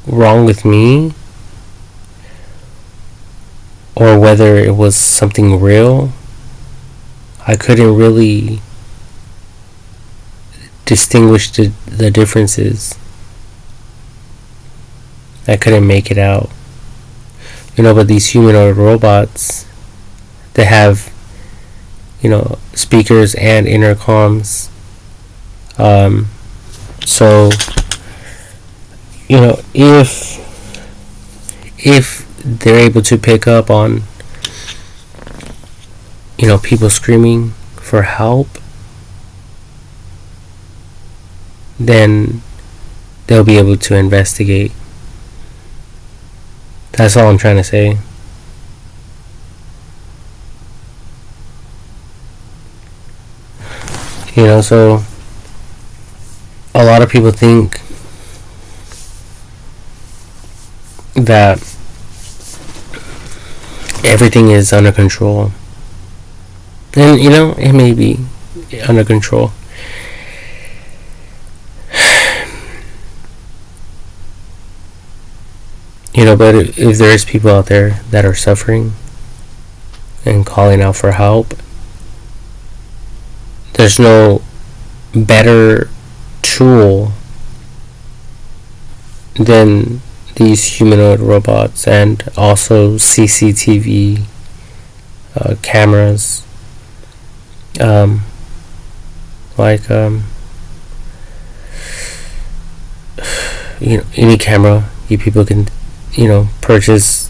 wrong with me or whether it was something real, I couldn't really distinguish the differences. I couldn't make it out. But these humanoid robots, they have speakers and intercoms. So if they're able to pick up on people screaming for help, then they'll be able to investigate. That's all I'm trying to say. So a lot of people think that everything is under control. And it may be under control. But if there's people out there that are suffering and calling out for help, there's no better tool than these humanoid robots and also CCTV cameras. Any camera you people can purchase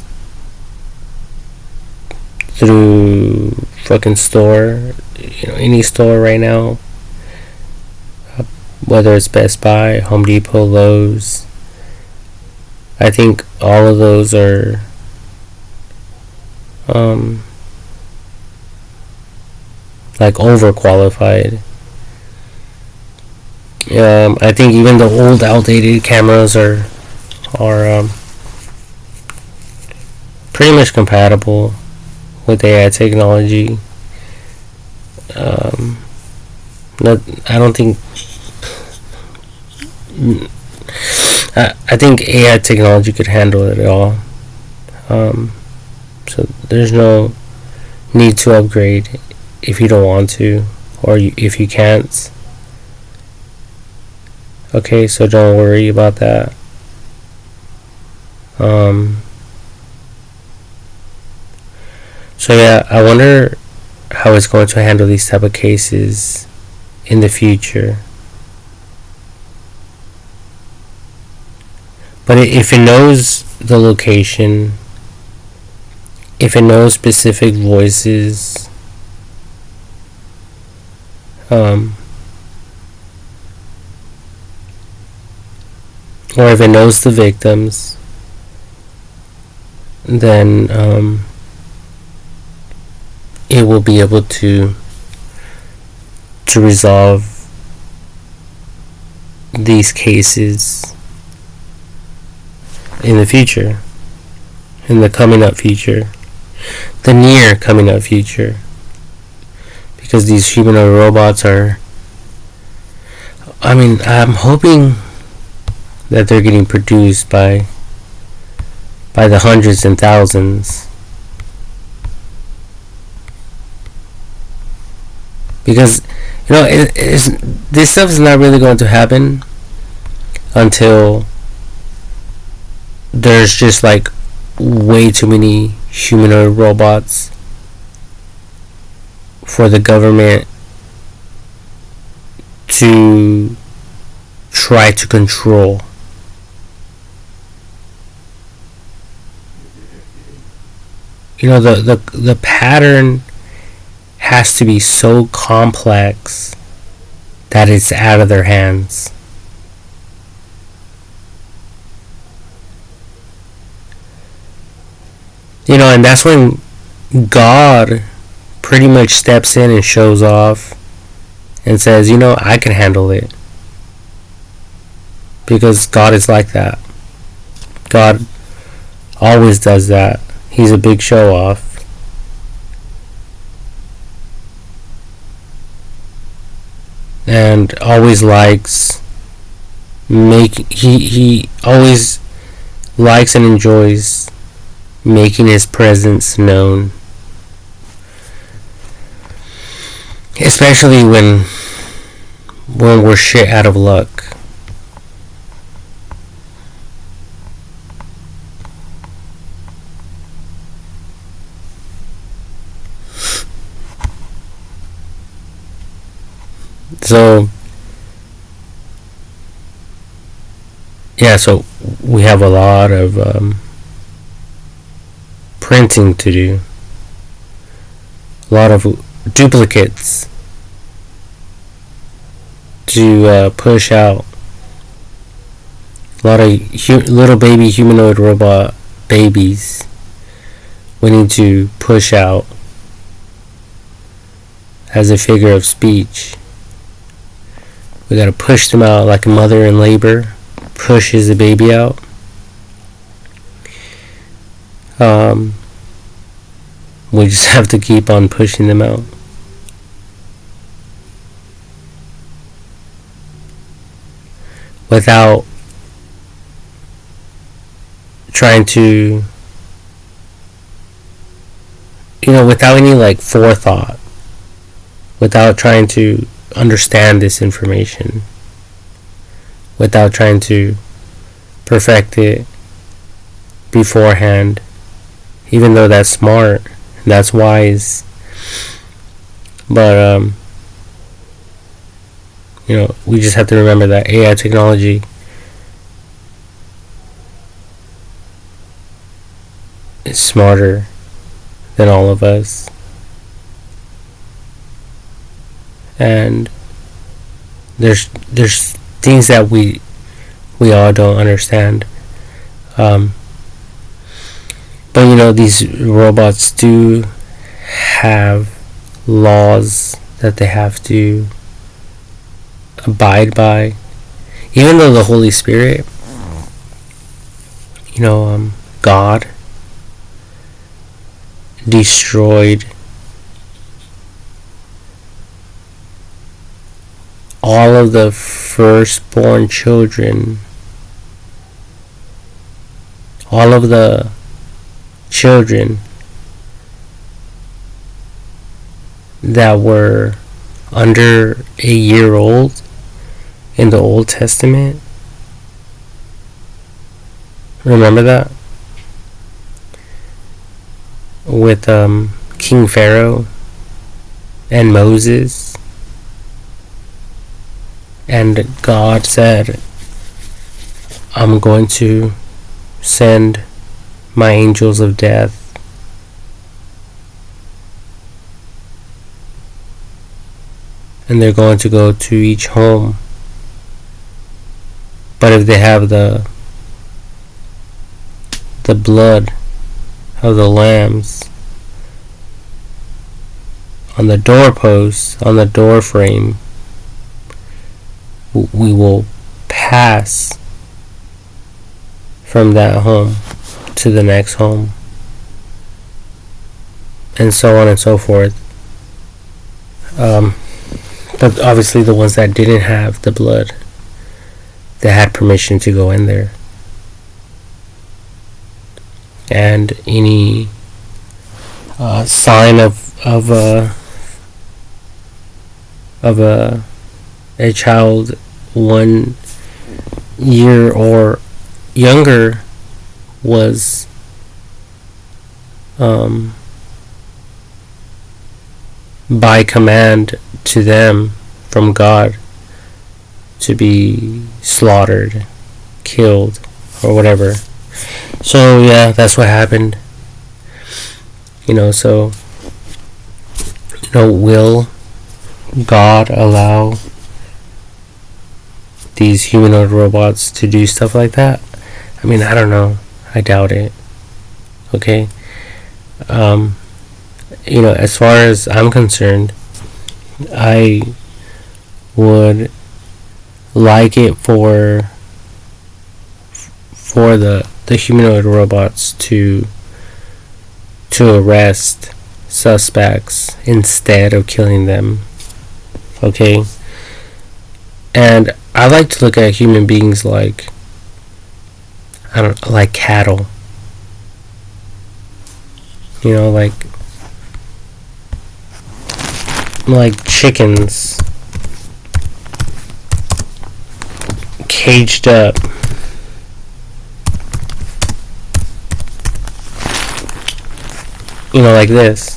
through fucking store, any store right now, whether it's Best Buy, Home Depot, Lowe's. I think all of those are like overqualified. I think even the old outdated cameras are pretty much compatible with AI technology. I don't think. I think AI technology could handle it all. So there's no need to upgrade if you don't want to, or if you can't. Okay, so don't worry about that. So yeah, I wonder how it's going to handle these type of cases in the future. But if it knows the location, if it knows specific voices, or if it knows the victims, then it will be able to resolve these cases in the future, in the coming up future, the near coming up future, because these humanoid robots are, I'm hoping that they're getting produced by the hundreds and thousands, because this stuff is not really going to happen until there's just like way too many humanoid robots for the government to try to control. The pattern has to be so complex that it's out of their hands. And that's when God pretty much steps in and shows off and says, I can handle it. Because God is like that. God always does that. He's a big show off. And always likes he always likes and enjoys making his presence known. Especially when we're shit out of luck. So yeah, so we have a lot of printing to do, a lot of duplicates to push out, a lot of little baby humanoid robot babies we need to push out as a figure of speech. We gotta push them out like a mother in labor pushes the baby out. We just have to keep on pushing them out. Without trying to, without any like forethought, without trying to understand this information, without trying to perfect it beforehand, even though that's smart, that's wise. But we just have to remember that AI technology is smarter than all of us, and there's things that we all don't understand. But these robots do have laws that they have to abide by, even though the Holy Spirit, God destroyed all of the firstborn children, all of the children that were under a year old in the Old Testament. Remember that? With King Pharaoh and Moses. And God said, I'm going to send my angels of death and they're going to go to each home. But if they have the blood of the lambs on the doorpost, on the door frame, we will pass from that home to the next home, and so on and so forth. But obviously the ones that didn't have the blood, they had permission to go in there. And any sign of a child 1 year or younger was by command to them from God to be slaughtered, killed, or whatever. So yeah, that's what happened. So will God allow these humanoid robots to do stuff like that? I mean, I don't know. I doubt it. Okay? As far as I'm concerned, I would like it for the humanoid robots to arrest suspects instead of killing them. Okay? And I like to look at human beings like cattle. Like chickens caged up. Like this.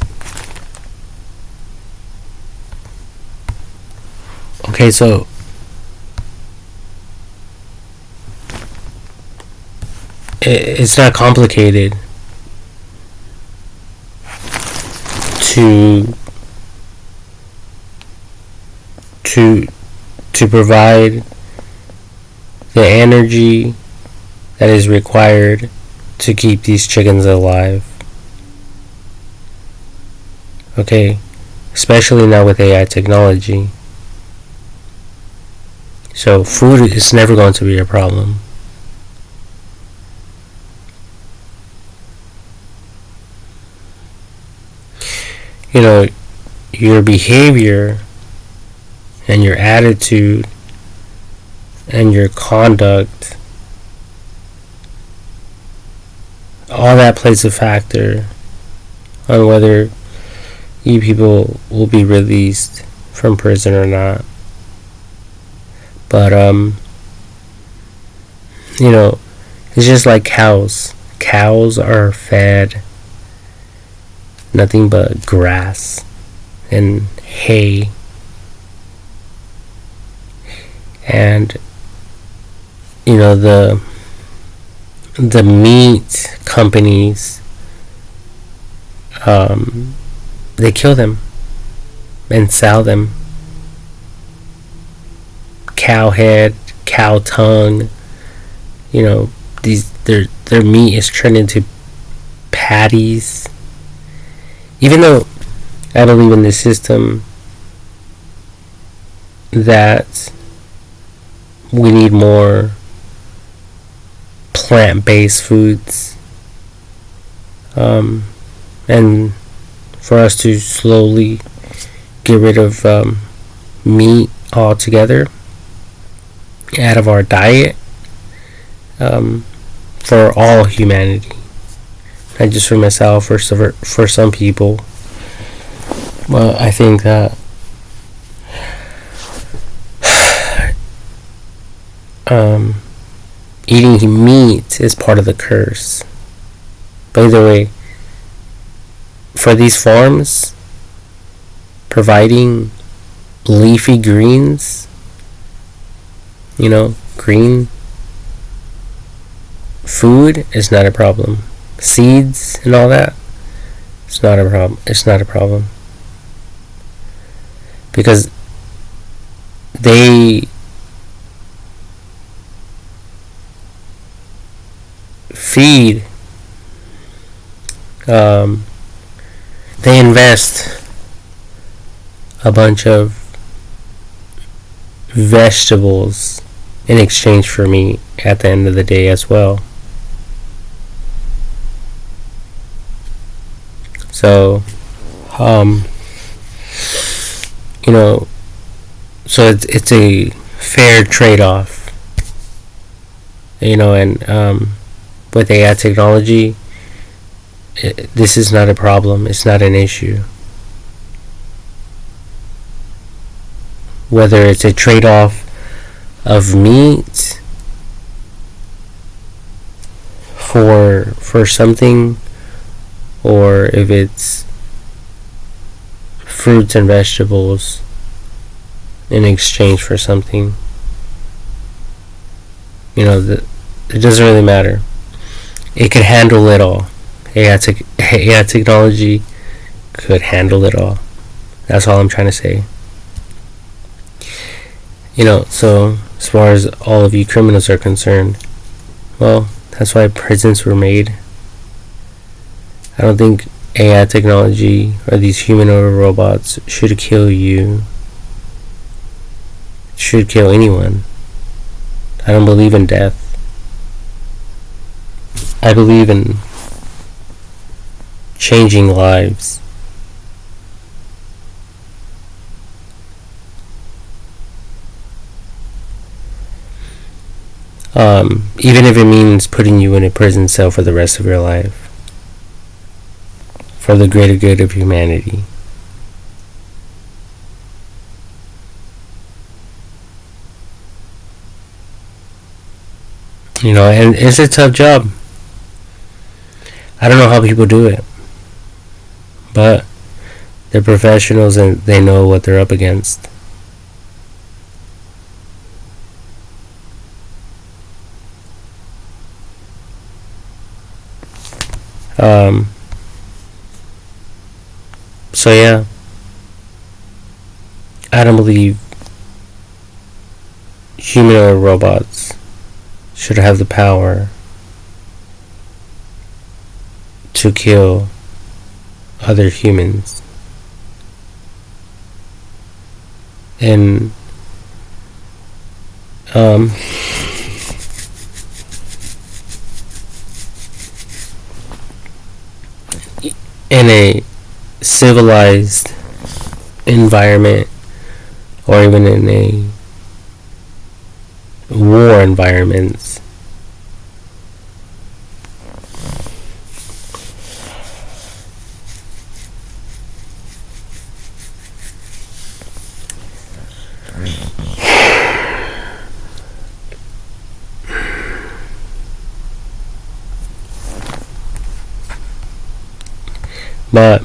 Okay, so it's not complicated to provide the energy that is required to keep these chickens alive. Okay, especially now with AI technology. So food is never going to be a problem. Your behavior and your attitude and your conduct, all that plays a factor on whether you people will be released from prison or not. But it's just like cows. Cows are fed nothing but grass and hay, and the meat companies, they kill them and sell them. Cow head, cow tongue, their meat is turned into patties. Even though I believe in the system that we need more plant-based foods, and for us to slowly get rid of meat altogether out of our diet, for all humanity, not just for myself or for some people. But I think that eating meat is part of the curse. By the way, for these farms, providing leafy greens, green food is not a problem. Seeds and all that, it's not a problem. It's not a problem. Because they feed, they invest a bunch of vegetables in exchange for meat at the end of the day as well. So, so it's a fair trade-off, and with AI technology, this is not a problem. It's not an issue. Whether it's a trade-off of meat for something, or if it's fruits and vegetables in exchange for something, it doesn't really matter. It could handle it all. AI technology could handle it all. That's all I'm trying to say. So as far as all of you criminals are concerned, well, that's why prisons were made. I don't think AI technology or these humanoid robots should kill you. It should kill anyone. I don't believe in death. I believe in changing lives. Even if it means putting you in a prison cell for the rest of your life. For the greater good of humanity. And it's a tough job. I don't know how people do it. But they're professionals and they know what they're up against. So yeah, I don't believe humanoid robots should have the power to kill other humans. And in a civilized environment, or even in a war environments, but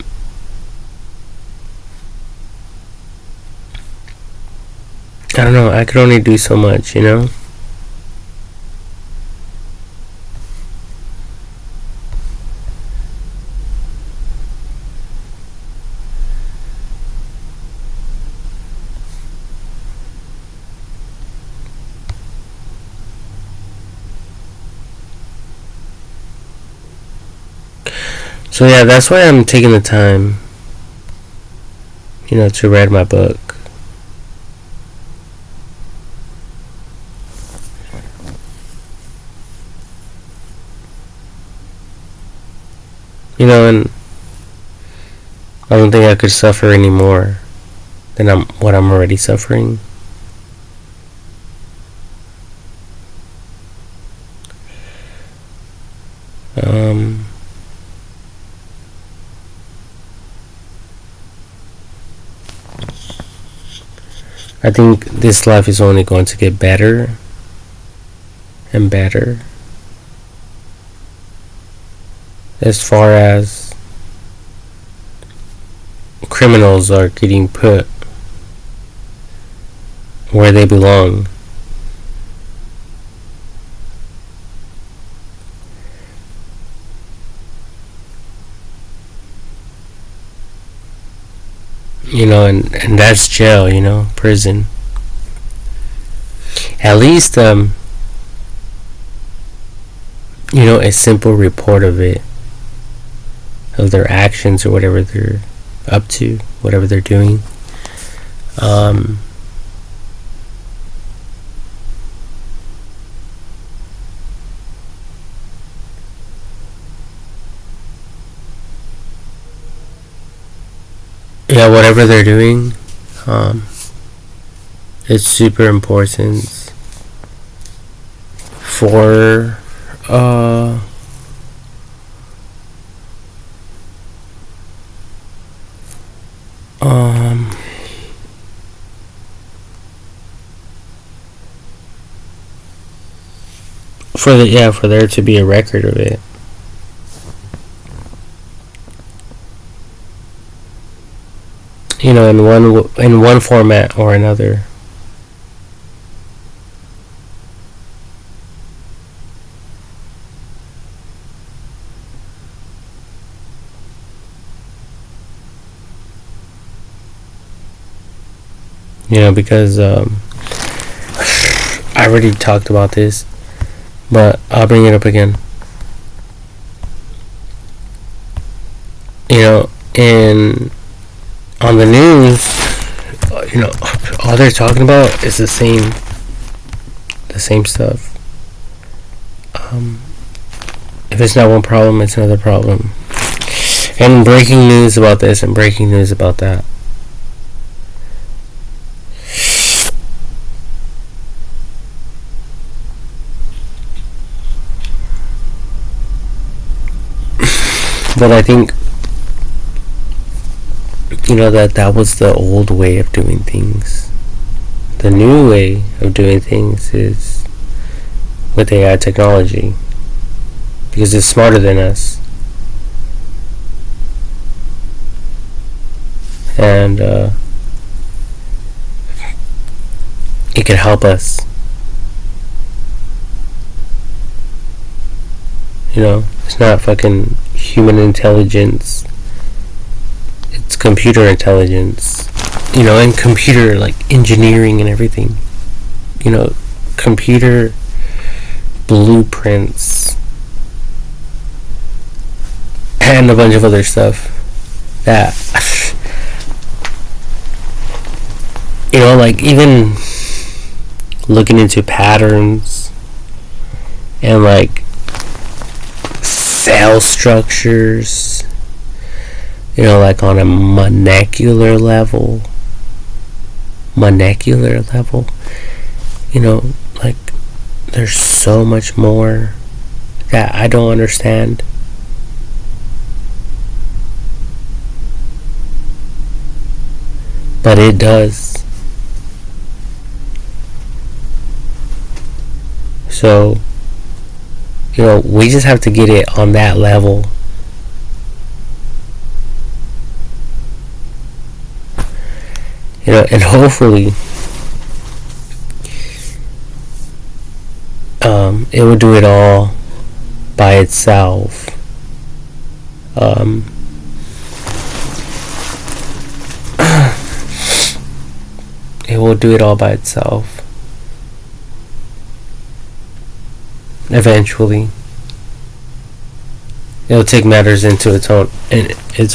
I don't know, I could only do so much, So yeah, that's why I'm taking the time, to read my book. And I don't think I could suffer any more than what I'm already suffering. I think this life is only going to get better and better as far as criminals are getting put where they belong. And that's jail, prison. At least, a simple report of it, of their actions or whatever they're up to, whatever they're doing. Whatever they're doing, it's super important for for there to be a record of it. In one format or another. Because I already talked about this, but I'll bring it up again. And on the news, all they're talking about is the same stuff. If it's not one problem, it's another problem. And breaking news about this and breaking news about that. But I think that was the old way of doing things. The new way of doing things is with AI technology, because it's smarter than us, and it can help us. It's not fucking human intelligence. It's computer intelligence, and computer engineering and everything. Computer blueprints and a bunch of other stuff that even looking into patterns and cell structures, on a molecular level, there's so much more that I don't understand. But it does. So, we just have to get it on that level. And hopefully it will do it all by itself. It will do it all by itself. Eventually, it'll take matters into its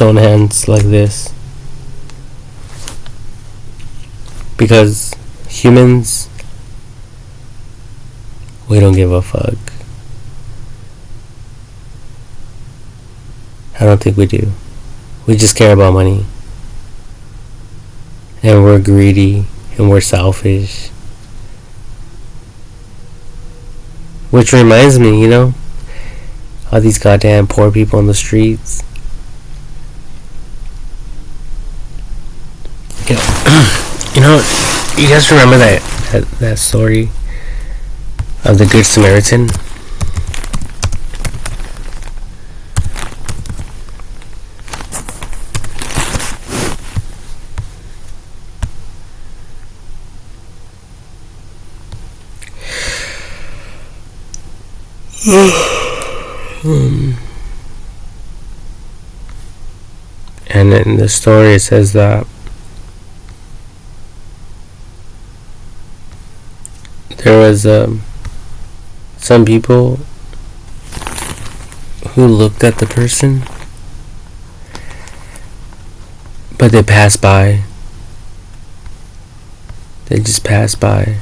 own hands like this. Because humans, we don't give a fuck. I don't think we do. We just care about money. And we're greedy. And we're selfish. Which reminds me, all these goddamn poor people on the streets. You guys remember that story of the Good Samaritan? And in the story it says that there was some people who looked at the person, but they passed by. They just passed by.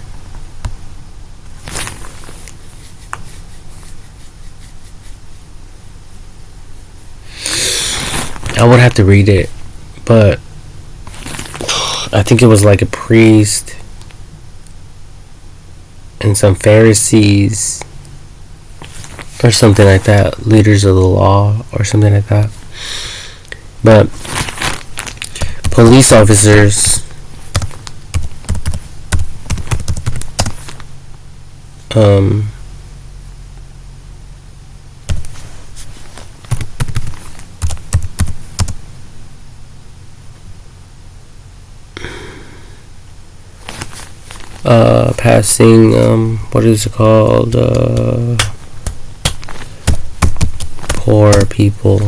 I would have to read it, but I think it was like a priest and some Pharisees or something like that, leaders of the law or something like that. But police officers passing what is it called, poor people,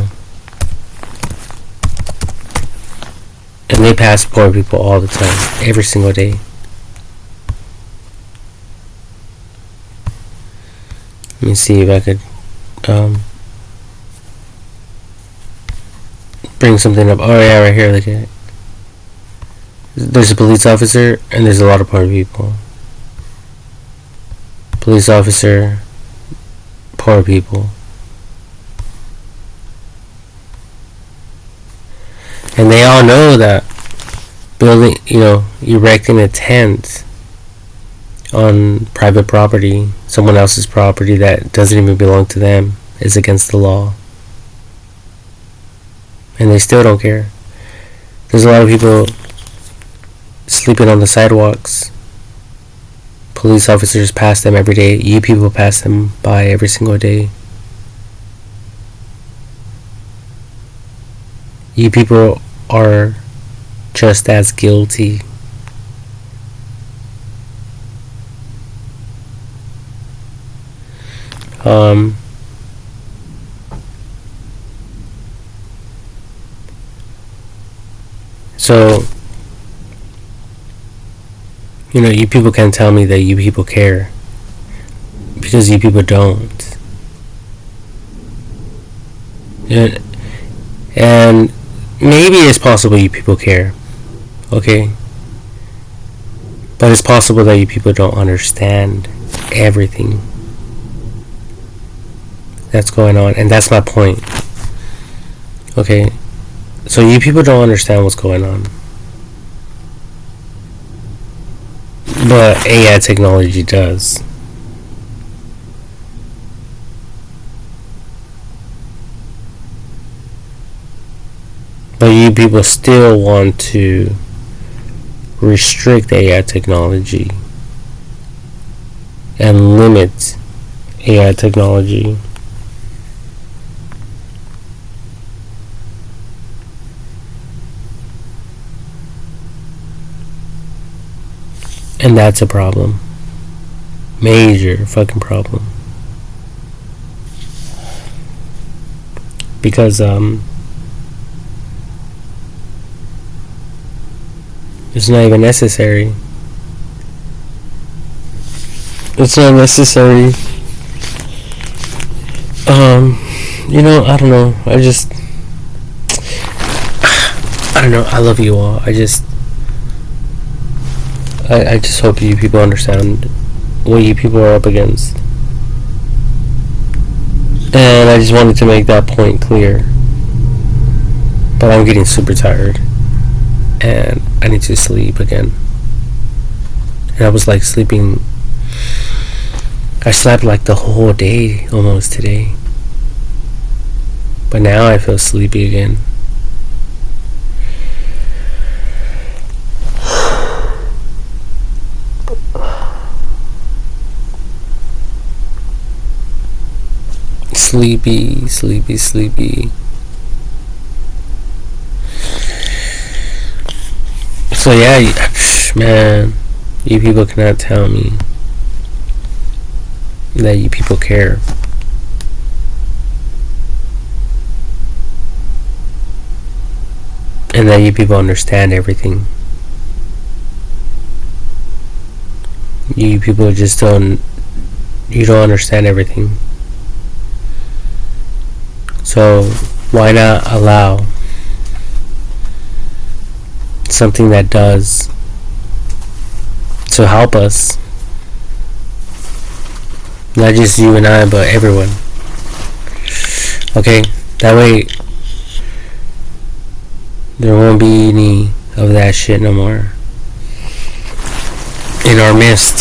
and they pass poor people all the time, every single day. Let me see if I could bring something up. Oh yeah, right here, look at it. There's a police officer and there's a lot of poor people. Police officer, poor people. And they all know that building, erecting a tent on private property, someone else's property that doesn't even belong to them, is against the law. And they still don't care. There's a lot of people sleeping on the sidewalks. Police officers pass them every day. You people pass them by every single day. You people are just as guilty. So you people can't tell me that you people care, because you people don't. And maybe it's possible you people care, okay? But it's possible that you people don't understand everything that's going on, and that's my point. Okay? So you people don't understand what's going on. But AI technology does. But you people still want to restrict AI technology and limit AI technology. And that's a problem. Major fucking problem. Because it's not even necessary. It's not necessary. I don't know. I don't know. I love you all. I just hope you people understand what you people are up against. And I just wanted to make that point clear. But I'm getting super tired. And I need to sleep again. And I was like sleeping. I slept like the whole day almost today. But now I feel sleepy again. sleepy, sleepy, sleepy. So yeah, man, you people cannot tell me that you people care. And that you people understand everything. You people just don't understand everything. So why not allow something that does to help us? Not just you and I, but everyone. Okay? That way there won't be any of that shit no more in our midst.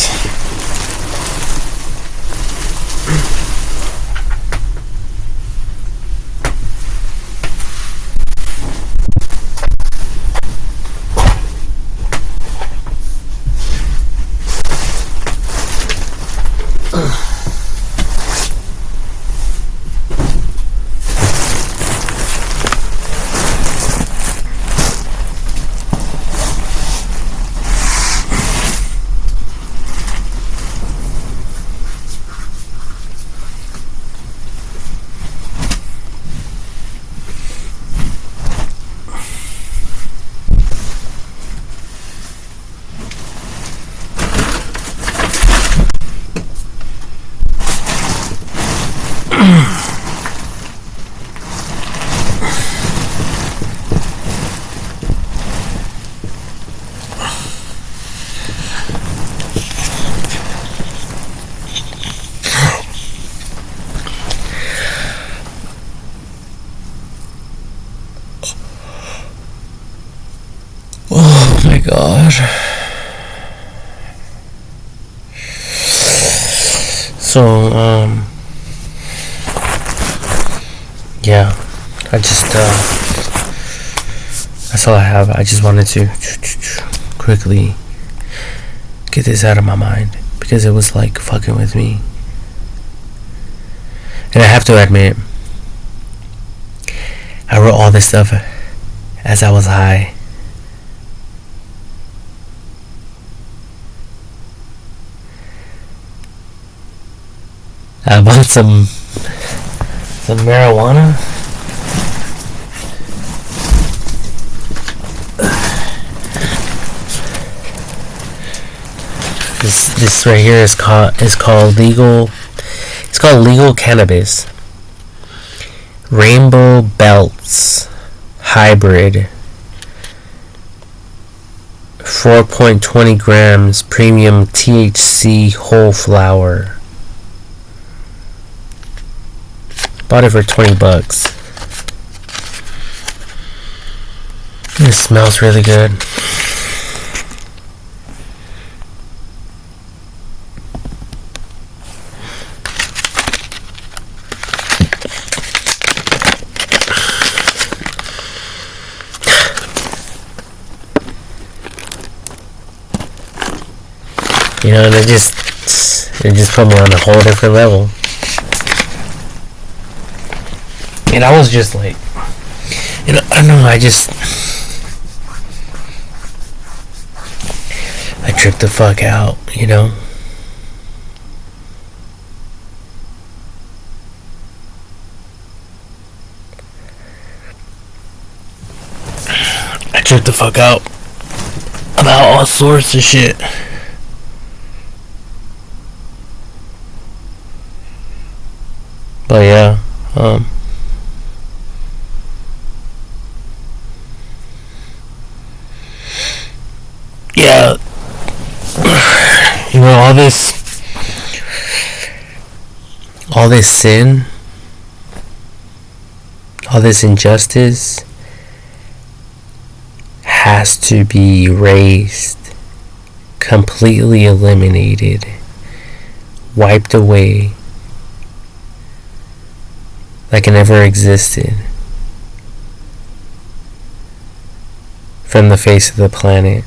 Oh my god. So, yeah, I just, that's all I have. I just wanted to quickly get this out of my mind because it was like fucking with me. And I have to admit, I wrote all this stuff as I was high. I bought some marijuana. This right here is called legal. It's called legal cannabis. Rainbow Belts Hybrid. 4.20 grams premium THC whole flower. Bought it for $20. It smells really good. You know, and it just put me on a whole different level. And I was just like, you know, I don't know, I tripped the fuck out, you know. I tripped the fuck out about all sorts of shit. But yeah, yeah, you know, all this sin, all this injustice has to be erased, completely eliminated, wiped away, like it never existed from the face of the planet.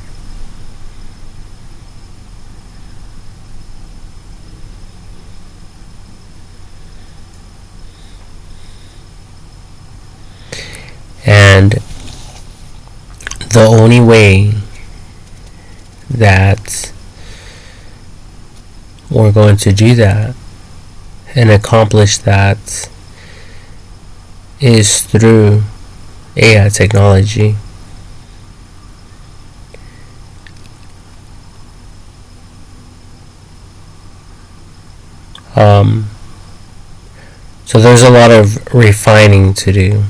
the only way that we're going to do that and accomplish that is through AI technology. So there's a lot of refining to do.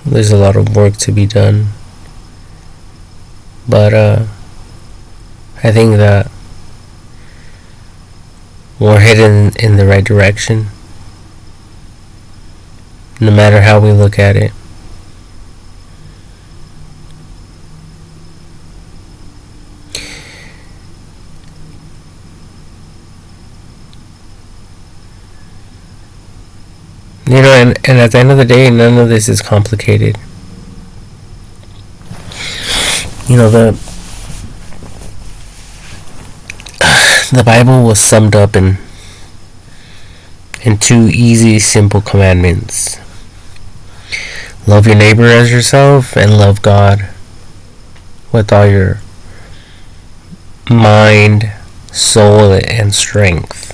There's a lot of work to be done. But I think that we're heading in the right direction, no matter how we look at it. You know, and at the end of the day, none of this is complicated. You know, the Bible was summed up in two easy, simple commandments. Love your neighbor as yourself, and love God with all your mind, soul, and strength.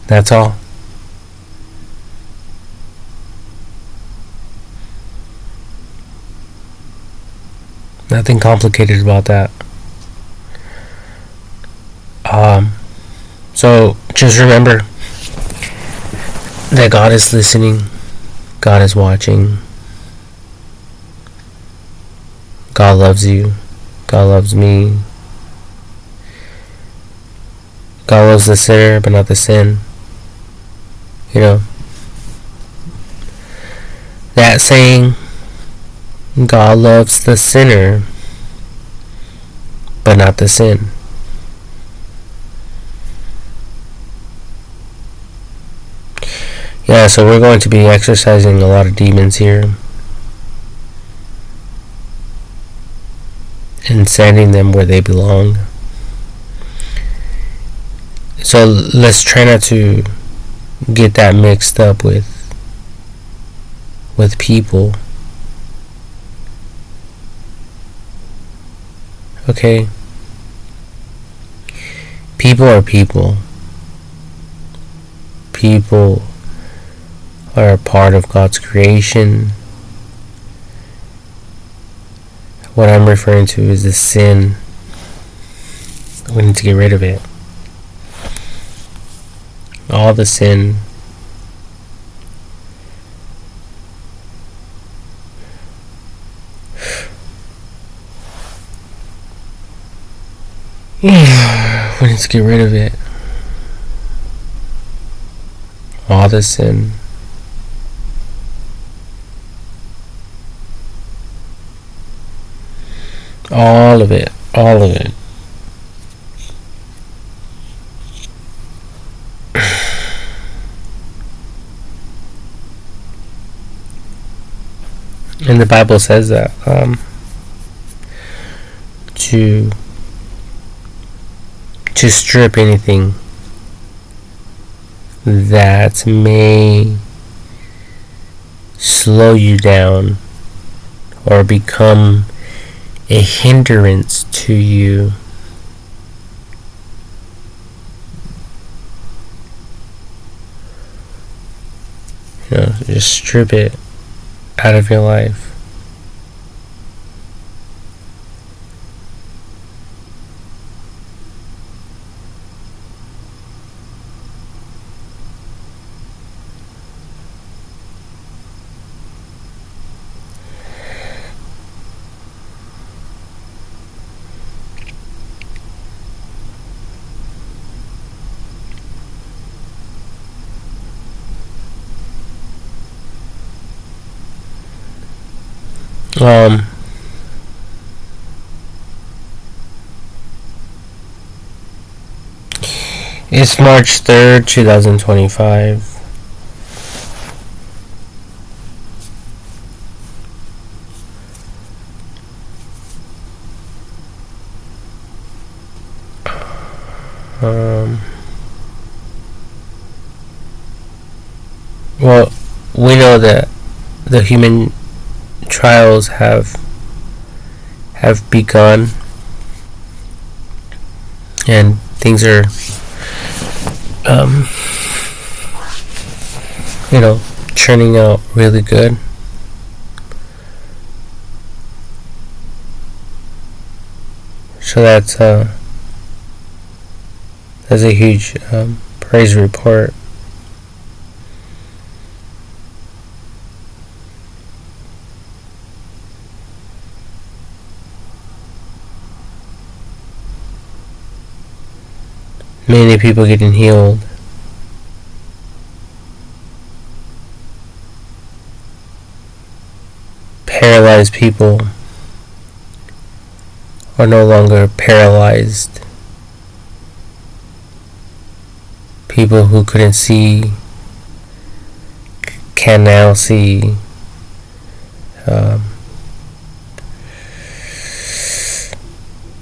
That's all. Nothing complicated about that. So just remember that God is listening, God is watching, God loves you, God loves me, God loves the sinner but not the sin. You know, that saying, God loves the sinner but not the sin. Yeah, so we're going to be exercising a lot of demons here and sending them where they belong. So let's try not to get that mixed up with people. Okay? People are people. People are a part of God's creation. What I'm referring to is the sin. We need to get rid of it. All the sin. We need to get rid of it. All the sin. All of it. All of it. And the Bible says that to strip anything that may slow you down or become a hindrance to you. You know, just strip it out of your life. It's March 3rd, 2025. Well, we know that the human trials have begun, and things are churning out really good. So that's a huge praise report. Many people getting healed. Paralyzed people are no longer paralyzed. People who couldn't see can now see.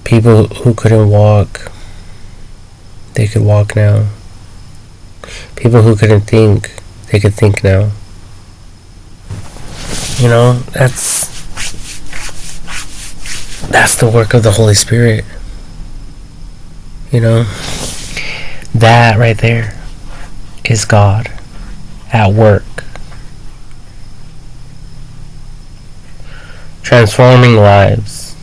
People who couldn't walk, they could walk now. People who couldn't think, they could think now. That's the work of the Holy Spirit. That right there is God at work. Transforming lives.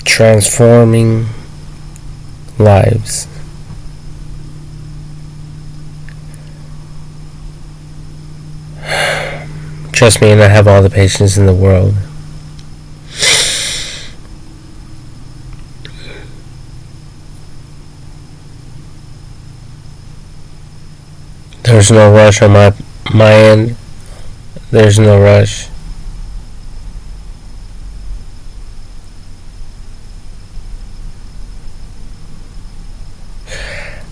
Transforming lives. Trust me, and I have all the patience in the world. There's no rush on my end. There's no rush.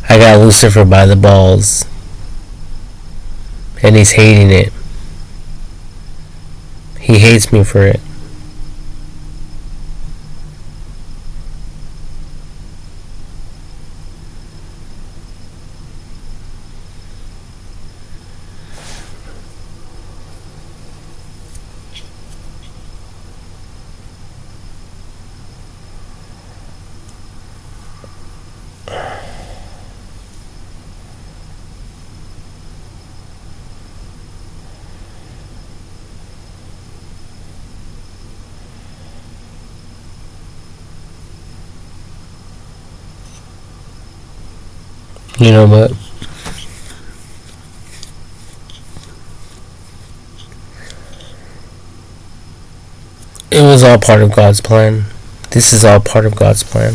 I got Lucifer by the balls, and he's hating it. He hates me for it. You know what? It was all part of God's plan. This is all part of God's plan.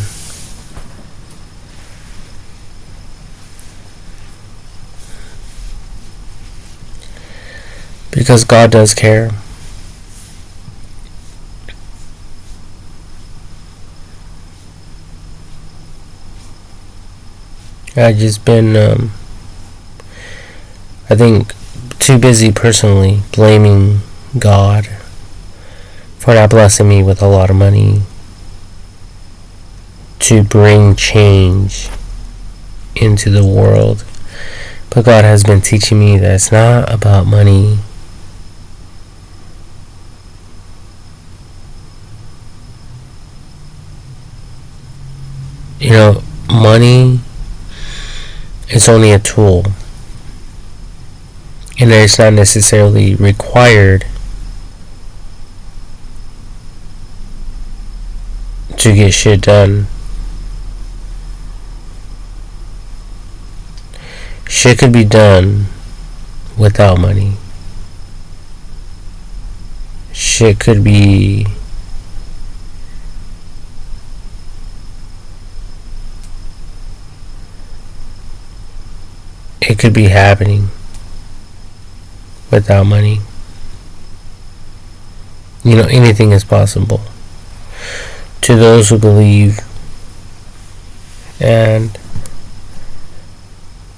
Because God does care. I've just been, I think, too busy personally blaming God for not blessing me with a lot of money to bring change into the world. But God has been teaching me that it's not about money. Money is only a tool, and it's not necessarily required to get shit done. Shit could be done without money. Shit could be happening without money. Anything is possible to those who believe, and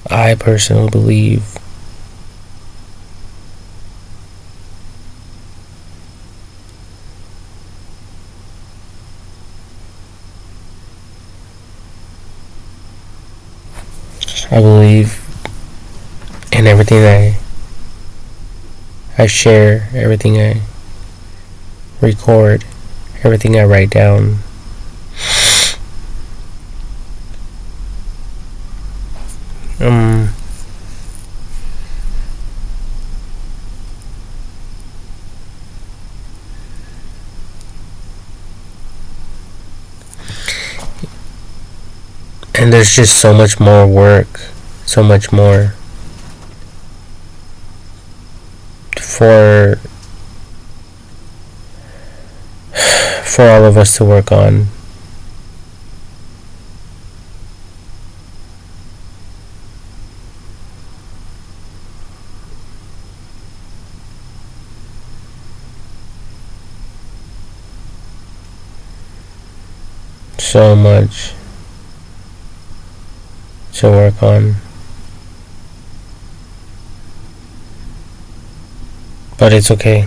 I personally believe I believe in everything I share, everything I record, everything I write down. And there's just so much more work, so much more for all of us to work on. So much to work on. But it's okay.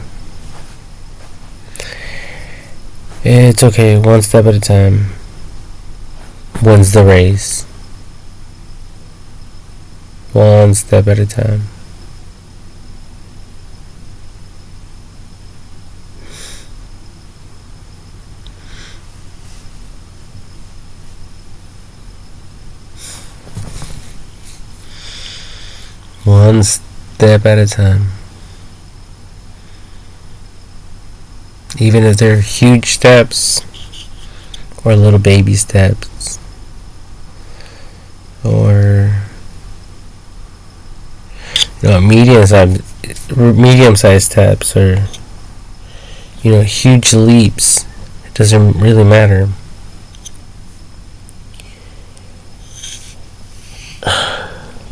It's okay, one step at a time. Wins the race. One step at a time. One step at a time. Even if they're huge steps or little baby steps or medium-sized steps or huge leaps, it doesn't really matter.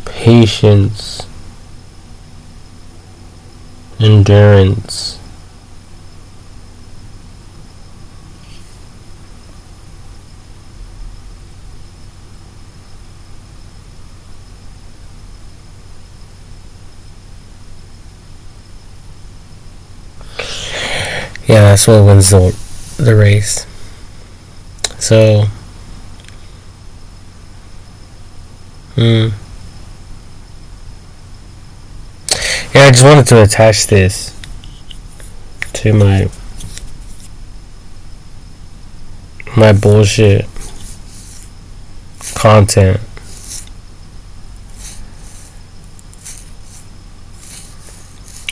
Patience, endurance, yeah, that's what wins the race. So, yeah, I just wanted to attach this to my bullshit content.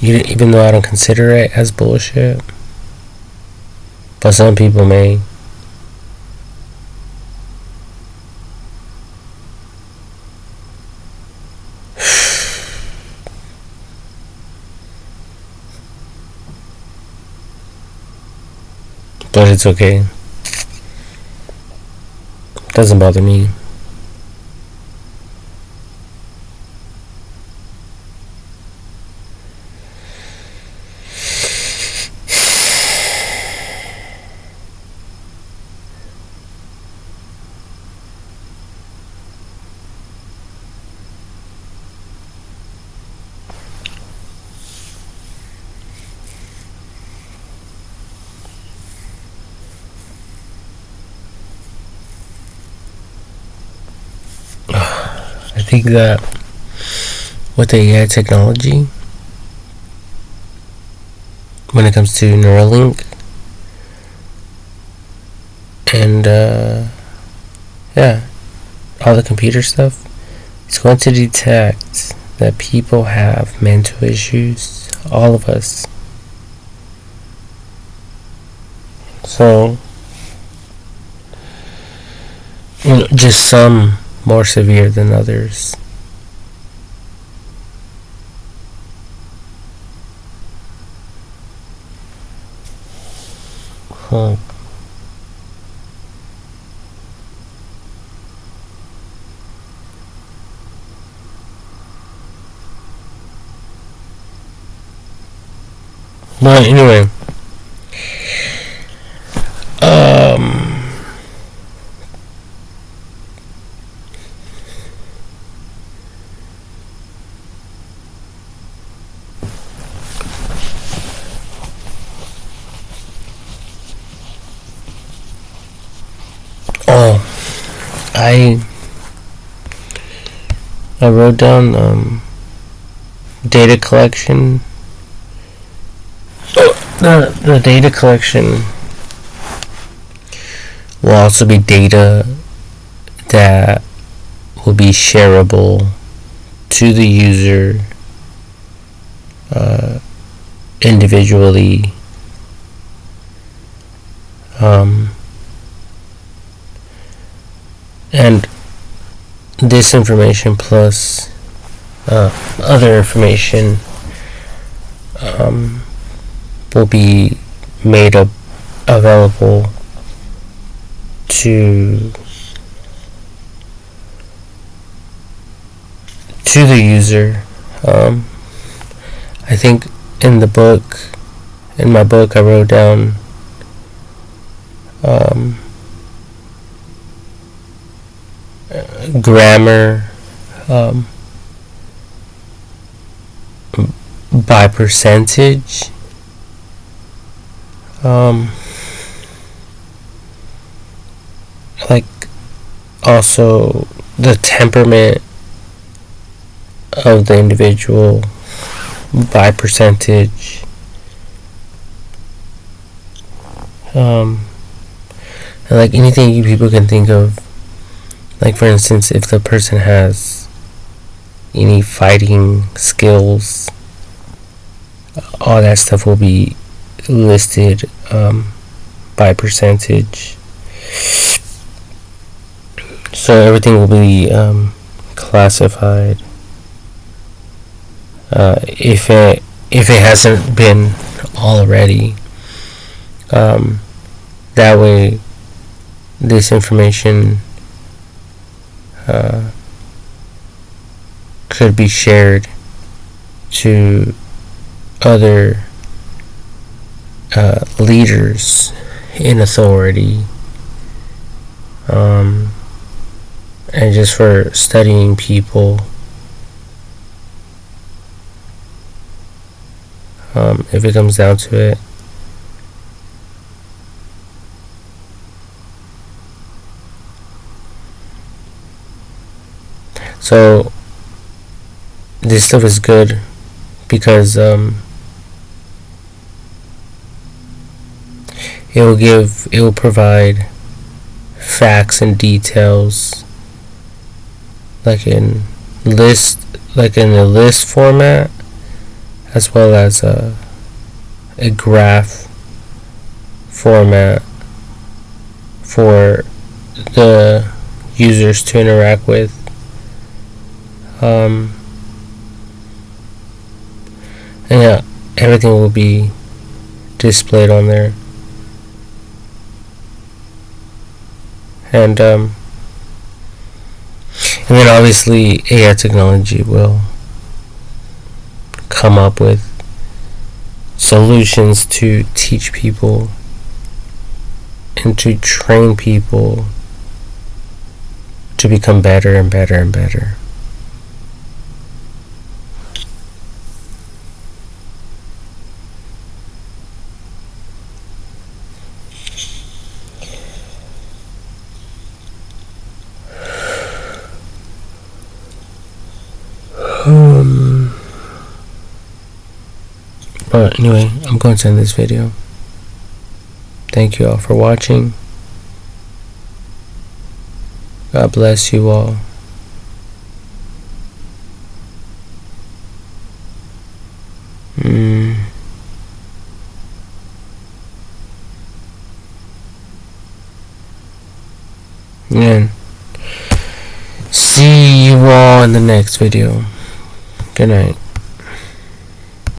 Even though I don't consider it as bullshit, but some people may. But it's okay. Doesn't bother me. I think that with the AI technology, when it comes to Neuralink and all the computer stuff, it's going to detect that people have mental issues, all of us. So, just some more severe than others. But anyway, I wrote down data collection. The data collection will also be data that will be shareable to the user individually, and this information plus other information will be made available to the user. I think in my book I wrote down grammar by percentage, like also the temperament of the individual by percentage, and like anything you people can think of. Like for instance, if the person has any fighting skills, all that stuff will be listed by percentage. So everything will be classified. If it hasn't been already, that way this information could be shared to other leaders in authority, and just for studying people, if it comes down to it. So this stuff is good because it will provide facts and details like in a list format, as well as a graph format for the users to interact with. And yeah, everything will be displayed on there. And then obviously AI technology will come up with solutions to teach people and to train people to become better and better and better. But anyway, I'm going to end this video. Thank you all for watching. God bless you all. And see you all in the next video. Good night.